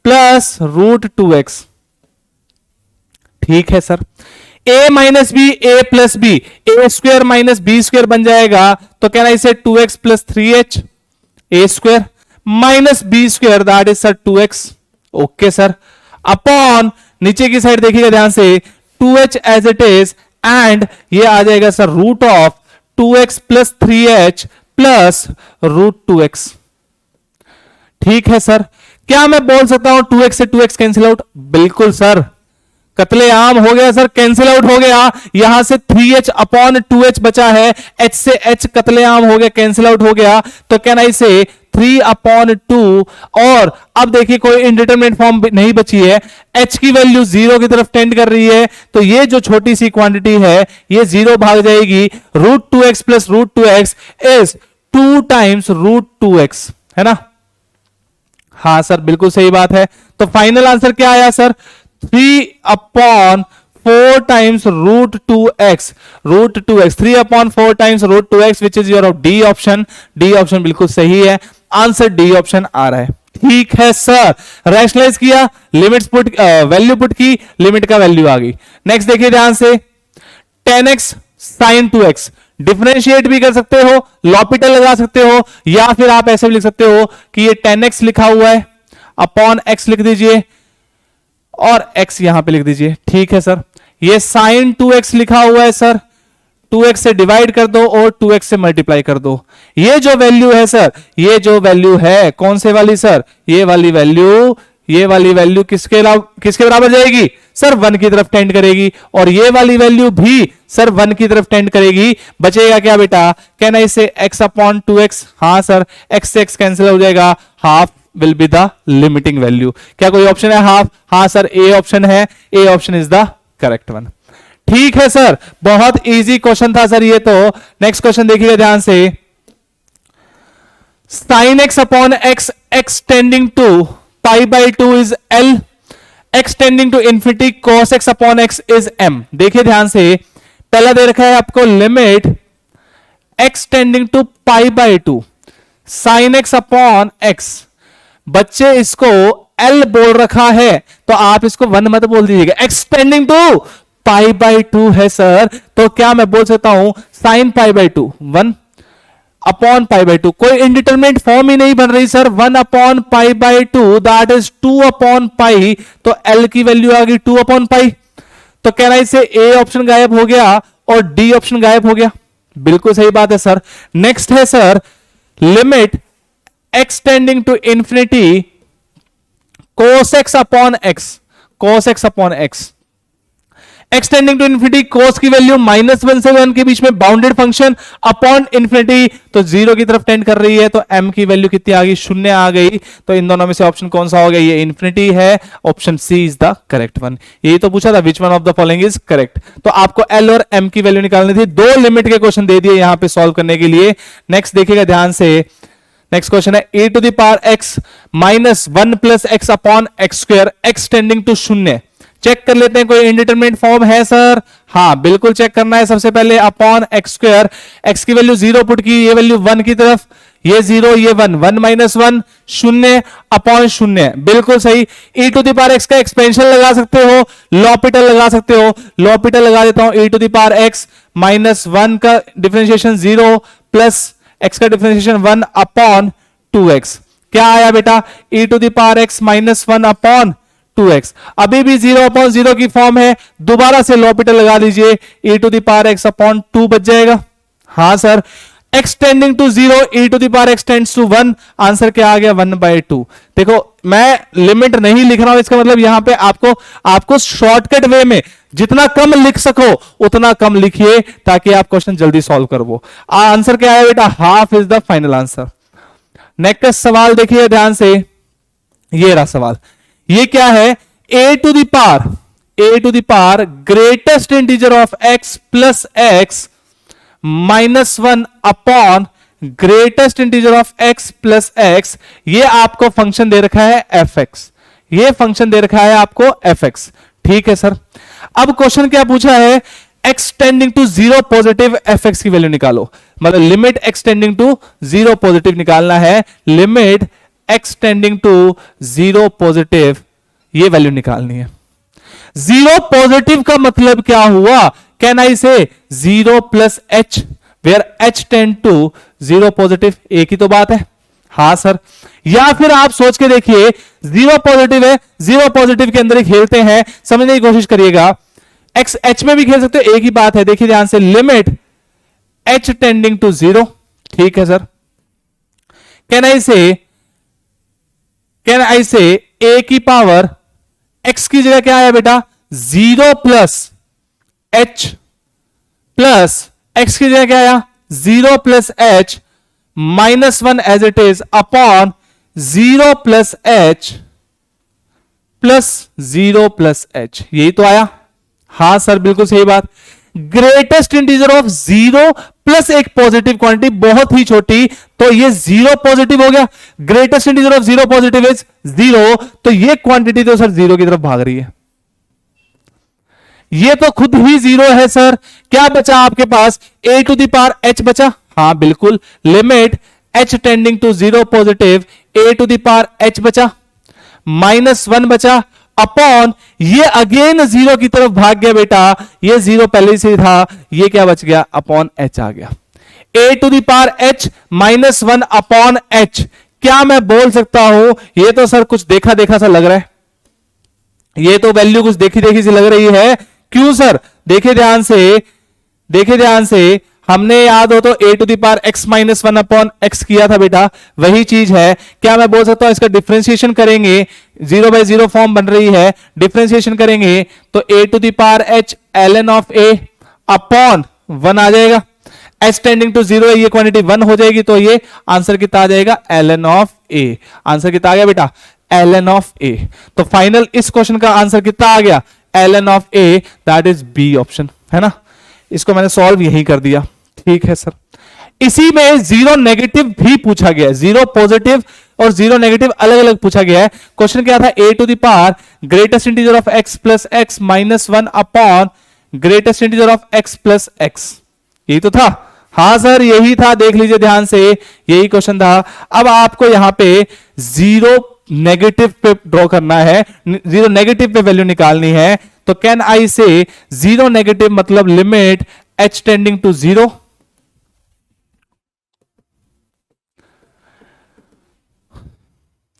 plus √2x। ठीक है sir, a - b a + b a² - b² बन जाएगा। तो कैन आई से 2x + 3h a² minus b² that is sir 2x। Okay sir, upon नीचे की side देखिएगा ध्यान से, 2h as it is and ये आ जाएगा sir √2x + 3h plus √2x। ठीक है सर, क्या मैं बोल सकता हूं 2x से 2x कैंसिल आउट? बिल्कुल सर, कतले आम हो गया सर, कैंसिल आउट हो गया। यहां से 3h अपॉन 2h बचा है, h से h कतले आम हो गया, कैंसिल आउट हो गया। तो कैन आई से 3/2 और अब देखिए कोई इंडिटरमिनेट फॉर्म नहीं बची है, h की वैल्यू 0 की तरफ टेंड कर रही है, तो ये जो छोटी सी क्वांटिटी है ये 0 भाग जाएगी। √2x + √2x is 2 times √2x, है ना। हाँ सर बिल्कुल सही बात है। तो फाइनल आंसर क्या आया sir, 3/4 times √2x 3/4 times √2x which is your D option. D option बिल्कुल सही है, आंसर डी ऑप्शन आ रहा है। ठीक है सर, रैशनलाइज किया, लिमिट्स पुट, वैल्यू पुट की, लिमिट का वैल्यू आ गई। नेक्स्ट देखिए ध्यान से, 10x sin 2x डिफरेंशिएट भी कर सकते हो, लॉपिटल लगा सकते हो, या फिर आप ऐसे भी लिख सकते हो कि ये 10x लिखा हुआ है अपॉन x लिख दीजिए और x यहां पे लिख दीजिए। ठीक है सर, ये sin 2x लिखा हुआ है सर, 2x से डिवाइड कर दो और 2x से मल्टीप्लाई कर दो। ये जो वैल्यू है सर, ये जो वैल्यू है कौन से वाली सर, ये वाली वैल्यू किसके बराबर जाएगी सर, 1 की तरफ टेंड करेगी, और ये वाली वैल्यू भी सर 1 की तरफ टेंड करेगी। बचेगा क्या बेटा, कहना इसे x अपॉन 2x, हाँ सर x से x कैंसिल हो जाएगा, half will be the limiting value. क्या कोई ऑप्शन है हाफ, हाँ सर ए ऑप्शन है, A option is the correct one. ठीक है सर, बहुत इजी क्वेश्चन था सर ये तो। नेक्स्ट क्वेश्चन देखिएगा ध्यान से, sin x upon x, x tending to pi by 2 is l, x tending to infinity cos x upon x is m। देखिए ध्यान से, पहला दे रखा है आपको limit x tending to pi by 2 sin x upon x, बच्चे इसको L बोल रखा है तो आप इसको 1 मत बोल दीजिएगा, x tending to pi by 2 है सर, तो क्या मैं बोल सकता हूं sine pi by 2 1 upon pi by 2, कोई इंडिटरमिनेट फॉर्म ही नहीं बन रही sir, 1 upon pi by 2 that is 2 upon pi, तो L की वैल्यू आ गई 2 अपॉन पाई। तो कहना इसे A ऑप्शन गायब हो गया और D ऑप्शन गायब हो गया, बिल्कुल सही बात है सर। नेक्स्ट है sir limit x tending to infinity cos x upon x, x tending to infinity cos की वैल्यू -1 से 1 के बीच में बाउंडेड फंक्शन अपॉन इंफिनिटी, तो 0 की तरफ टेंड कर रही है, तो m की वैल्यू कितनी आ गई, 0 आ गई। तो इन दोनों में से ऑप्शन कौन सा हो गया, ये इंफिनिटी है, option C is the correct one. यही तो पूछा था, which one of the following is correct. तो आपको l और m की वैल्यू निकालनी थी, 2 लिमिट के क्वेश्चन दे दिए यहां पे सॉल्व करने के लिए। नेक्स्ट देखिएगा ध्यान से, नेक्स्ट क्वेश्चन है a to the power x minus 1 plus x upon x square, x tending to 0। Check कर लेते हैं कोई इंडिटरमिनेट फॉर्म है सर, हाँ बिल्कुल चेक करना है। सबसे पहले अपॉन x स्क्वायर, x की वैल्यू 0 पुट की, ये वैल्यू 1 की तरफ, ये 0 ये 1, 1 माइनस 1 0 अपॉन 0, बिल्कुल सही। e to the power x का एक्सपेंशन लगा सकते हो, लॉपिटल लगा सकते हो, लॉपिटल लगा देता हूं, e to the power x minus 1 का डिफरेंशिएशन 0 प्लस x का डिफरेंशिएशन 1 अपॉन 2x, क्या आया बेटा, e to the power x minus 1 upon 2x, अभी भी 0 अपॉन 0 की फॉर्म है, दोबारा से लॉपिटल लगा दीजिए, e to the power x upon 2 बच जाएगा, हाँ sir. x tending to 0, e to the power x tends to 1, answer क्या आ गया 1/2। देखो मैं लिमिट नहीं लिख रहा हूं, इसका मतलब यहां पे आपको शॉर्टकट वे में जितना कम लिख सको उतना कम लिखिए ताकि आप क्वेश्चन जल्दी सॉल्व कर वो। आंसर क्या है बेटा, half is the final answer. Next सवाल देखिए ध्यान से, ये रहा सवाल, ये क्या है, a to the power greatest integer of x plus x minus 1 upon greatest integer of x plus x, ये आपको फंक्शन दे रखा है fx, ये फंक्शन दे रखा है आपको fx, ठीक है सर। अब क्वेश्चन क्या पूछा है, x tending to 0 positive fx की वैल्यू निकालो, मतलब limit x tending to 0 positive निकालना है, limit x tending to 0 positive ये वैल्यू निकालनी है। 0 पॉजिटिव का मतलब क्या हुआ, कहना इसे 0 plus h where h tend to 0 positive, एक ही तो बात है, हाँ सर। या फिर आप सोच के देखिए 0 पॉजिटिव है, 0 पॉजिटिव के अंदर ही खेलते हैं, समझने की कोशिश करिएगा, x h में भी खेल सकते हो, एक ही बात है। देखिए ध्यान से, लिमिट h टेंडिंग टू 0, ठीक है सर। कहना इसे a की पावर x की जगह क्या आया बेटा, 0 प्लस h प्लस x की जगह क्या आया, 0 plus h minus 1 as it is upon 0 plus h plus 0 plus h, यही तो आया, हाँ सर बिल्कुल सही बात। ग्रेटेस्ट इंटीजर ऑफ 0 प्लस एक पॉजिटिव क्वांटिटी बहुत ही छोटी, तो ये 0 पॉजिटिव हो गया, greatest integer of 0 positive is 0, तो ये क्वांटिटी तो सर 0 की तरफ भाग रही है, ये तो खुद ही 0 है सर। क्या बचा आपके पास, a to the power h बचा, हाँ बिल्कुल, limit h tending to 0 positive a to the power h बचा, माइनस 1 बचा अपॉन, ये अगेन 0 की तरफ भाग गया बेटा, ये 0 पहले से था, ये क्या बच गया, अपॉन h आ गया, a to the power h minus 1 upon h। क्या मैं बोल सकता हूं, ये तो सर कुछ देखा देखा सा लग रहा है, ये तो वैल्यू कुछ देखी देखी सी लग रही है, क्यों सर, देखिए ध्यान से, देखिए ध्यान से, हमने याद हो तो a to the power x minus one upon x किया था बेटा, वही चीज है। क्या मैं बोल सकता हूं इसका डिफरेंशिएशन करेंगे, 0/0 फॉर्म बन रही है, डिफरेंशिएशन करेंगे तो a to the power h ln of a upon 1 आ जाएगा। h टेंडिंग टू 0 है, ये क्वांटिटी 1 हो जाएगी, तो ये आंसर कितना आ जाएगा, ln ऑफ a। आंसर कितना आ गया बेटा, ln ऑफ a। तो फाइनल इस क्वेश्चन का आंसर कितना आ गया, ln of a, that is B option, है ना। इसको मैंने सॉल्व यही कर दिया, ठीक है सर। इसी में जीरो नेगेटिव भी पूछा गया है, जीरो पॉजिटिव और जीरो नेगेटिव अलग अलग पूछा गया है। क्वेश्चन क्या था, a to the power greatest integer of x plus x minus 1 upon greatest integer of x plus x, यही तो था। हाँ सर यही था, देख लीजिए ध्यान से, यही क्वेश्चन था। अब आपको यहां पे जीरो नेगेटिव पे ड्रॉ करना है, जीरो नेगेटिव पे वैल्यू निकालनी है। तो can I say zero negative मतलब लिमिट h टेंडिंग टू 0,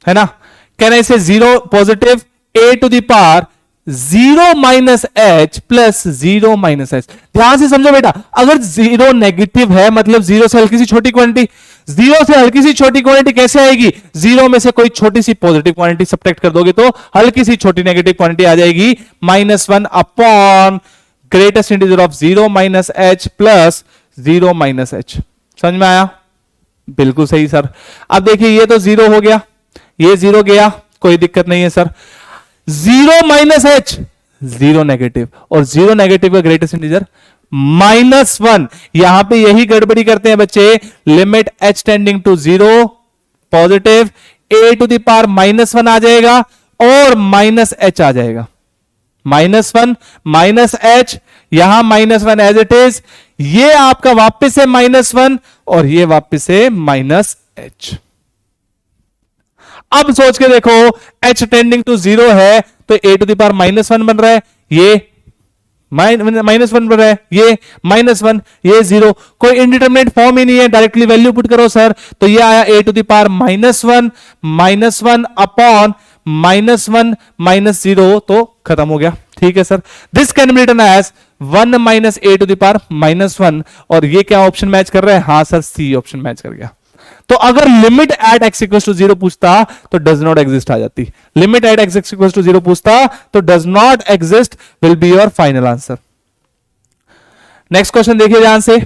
है ना। Can I say zero positive a to the power 0 minus h plus 0 minus h. ध्यान से समझो बेटा, अगर जीरो नेगेटिव है मतलब जीरो से हल्की सी छोटी क्वांटिटी, जीरो से हल्की सी छोटी क्वांटिटी कैसे आएगी, जीरो में से कोई छोटी सी पॉजिटिव क्वांटिटी सब्ट्रैक्ट कर दोगे तो हल्की सी छोटी नेगेटिव क्वांटिटी आ जाएगी, -1 upon greatest integer of 0 minus h plus 0 minus H. समझ में आया, बिल्कुल सही सर। अब देखिए ये तो 0 हो गया, ये 0 गया, कोई दिक्कत नहीं है सर। 0 माइनस एच 0 नेगेटिव, और 0 नेगेटिव का ग्रेटेस्ट इंटीजर -1। यहां पे यही गड़बड़ी करते हैं बच्चे, limit h tending to 0 positive a to the power -1 आ जाएगा और माइनस h आ जाएगा, -1 माइनस h, यहां -1 एज इट इज, ये आपका वापस से -1 और ये वापस से -h। अब सोच के देखो, h टेंडिंग टू 0 है तो a टू द पावर -1 बन रहा है, ये -1 बन रहा है, ये -1, ये 0, कोई इंडिटरमिनेट फॉर्म ही नहीं है, डायरेक्टली वैल्यू पुट करो सर, तो ये आया a to the power -1 upon -1 -0, तो खत्म हो गया, ठीक है sir. This can be written as 1 minus a to the power -1, और ये क्या ऑप्शन मैच कर रहा है, हाँ सर सी ऑप्शन मैच कर गया। तो अगर limit at x equals to 0 पूछता तो डज नॉट एग्जिस्ट आ जाती, limit at x equals to 0 पूछता तो does not exist will be your final answer. Next question देखिए ध्यान से,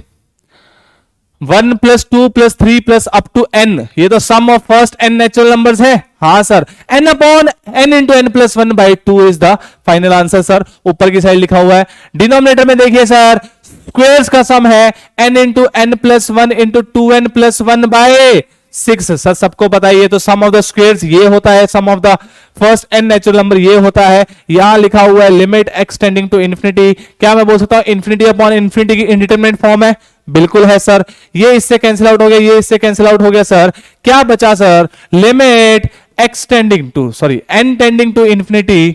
1 + 2 + 3 + अप टू n, ये तो sum of first n natural numbers है, हाँ sir, n upon n into n + 1/2 is the final answer sir. ऊपर की साइड लिखा हुआ है, डिनोमिनेटर में देखिए सर, स्क्वायर्स का सम है n into n + 1 into 2n + 1/6, sir सबको पता है, ये तो सम ऑफ द स्क्वायर्स ये होता है, sum of the first n natural number ये होता है। यहां लिखा हुआ है limit x tending to infinity, क्या मैं बोल सकता हूं इन्फिनिटी अपॉन इन्फिनिटी की इंडिटरमिनेट फॉर्म है, बिल्कुल है सर। ये इससे कैंसिल आउट हो गया, ये इससे कैंसिल आउट हो गया सर, क्या बचा sir, limit x tending to n tending to infinity,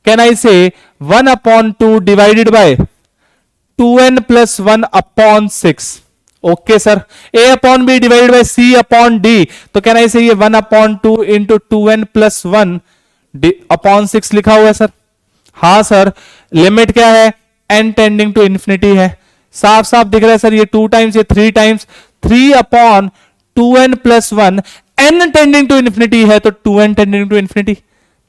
can I say 1/2 divided by 2n + 1/6, okay sir. a upon b divided by c upon d, तो कैन आई से ये 1/2 into 2n + 1/6 लिखा हुआ है sir, हाँ sir. Limit क्या है, n tending to infinity है, साफ साफ दिख रहा है सर, ये 2 टाइम्स, ये 3 times, 3/2n + 1, n tending to infinity है तो 2n टेंडिंग टू इन्फिनिटी,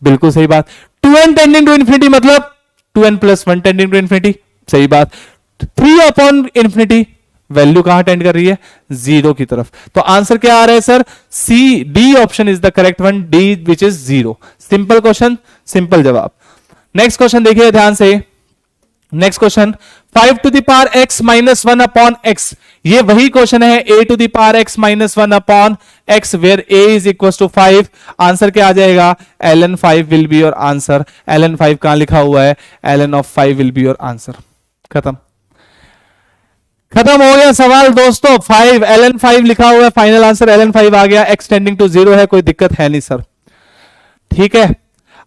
बिल्कुल सही बात। 2n टेंडिंग टू इन्फिनिटी मतलब 2n + 1 टेंडिंग टू इन्फिनिटी, सही बात। 3/∞, वैल्यू कहां टेंड कर रही है, 0 की तरफ, तो आंसर क्या आ रहा है sir, C, D option is the correct one, D which is 0। Simple question, simple जवाब। नेक्स्ट क्वेश्चन देखिए ध्यान से, next question, 5 to the power x -1 upon x, ये वही क्वेश्चन है, a to the power x -1 upon x where a is equal to 5। Answer क्या आ जाएगा, ln 5 will be your answer. ln 5 कहां लिखा हुआ है, ln of 5 will be your answer. खत्म, खत्म हो गया सवाल दोस्तों। 5 ln 5 लिखा हुआ है, फाइनल आंसर ln 5 आ गया, x टेंडिंग टू 0 है, कोई दिक्कत है नहीं सर, ठीक है।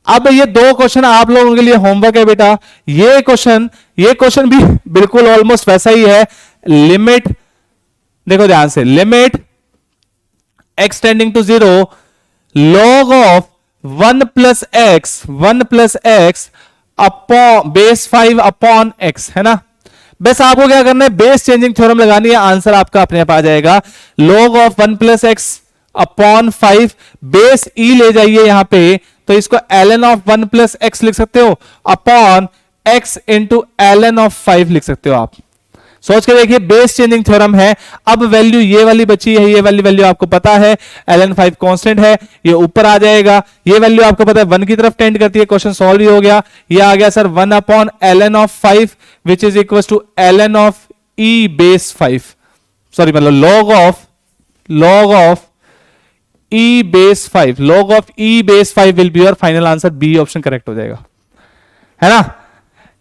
अब ये 2 क्वेश्चन आप लोगों के लिए होमवर्क है बेटा, ये क्वेश्चन भी बिल्कुल ऑलमोस्ट वैसा ही है। लिमिट देखो ध्यान से, limit x tending to 0 log of 1 + x upon base 5 upon x, है ना। बस आपको क्या करना है, बेस चेंजिंग थ्योरम लगानी है, आंसर आपका अपने आप आ जाएगा। log of 1 plus x upon 5, base E ले जाइए यहां पे, तो इसको ln ऑफ 1 प्लस एक्स लिख सकते हो upon x into ln of 5 लिख सकते हो आप। सोच के देखिए, बेस चेंजिंग थ्योरम है। अब वैल्यू ये वाली बची है, ये वाली वैल्यू आपको पता है, ln 5 कांस्टेंट है, ये ऊपर आ जाएगा। ये वैल्यू आपको पता है 1 की तरफ टेंड करती है, क्वेश्चन सॉल्व ही हो गया। ये आ गया sir 1 upon ln of 5 which is equal to ln of e base 5, sorry मतलब log of e base 5, log of e base 5 will be your final answer. B option correct हो जाएगा, है ना।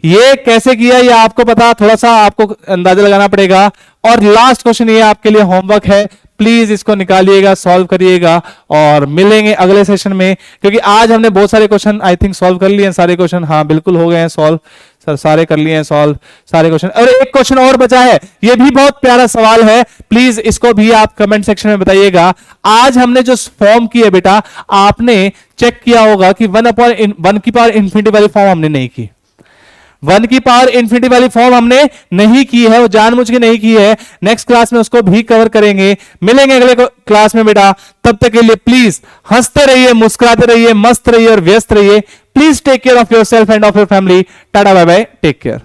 ये कैसे किया ये आपको पता, थोड़ा सा आपको अंदाजा लगाना पड़ेगा। और लास्ट क्वेश्चन ये आपके लिए होमवर्क है, प्लीज इसको निकालिएगा, सॉल्व करिएगा और मिलेंगे अगले सेशन में। क्योंकि आज हमने बहुत सारे क्वेश्चन आई थिंक सॉल्व कर लिए हैं, सारे क्वेश्चन, हाँ बिल्कुल हो गए हैं सॉल्व सर, सारे कर लिए हैं सॉल्व सारे क्वेश्चन। और एक क्वेश्चन और बचा है, ये भी बहुत प्यारा सवाल है, प्लीज इसको भी आप कमेंट सेक्शन में बताइएगा। आज हमने जो फॉर्म की है बेटा, आपने चेक किया होगा कि 1 की पावर इंफिनिटी वाली फॉर्म हमने नहीं की, 1 की पावर इंफिनिटी वाली फॉर्म हमने नहीं की है, वो जानबूझ के नहीं की है। नेक्स्ट क्लास में उसको भी कवर करेंगे, मिलेंगे अगले क्लास में बेटा। तब तक के लिए प्लीज हंसते रहिए, मुस्कुराते रहिए, मस्त रहिए और व्यस्त रहिए। Please take care of yourself and of your family. Tata bye bye, take care.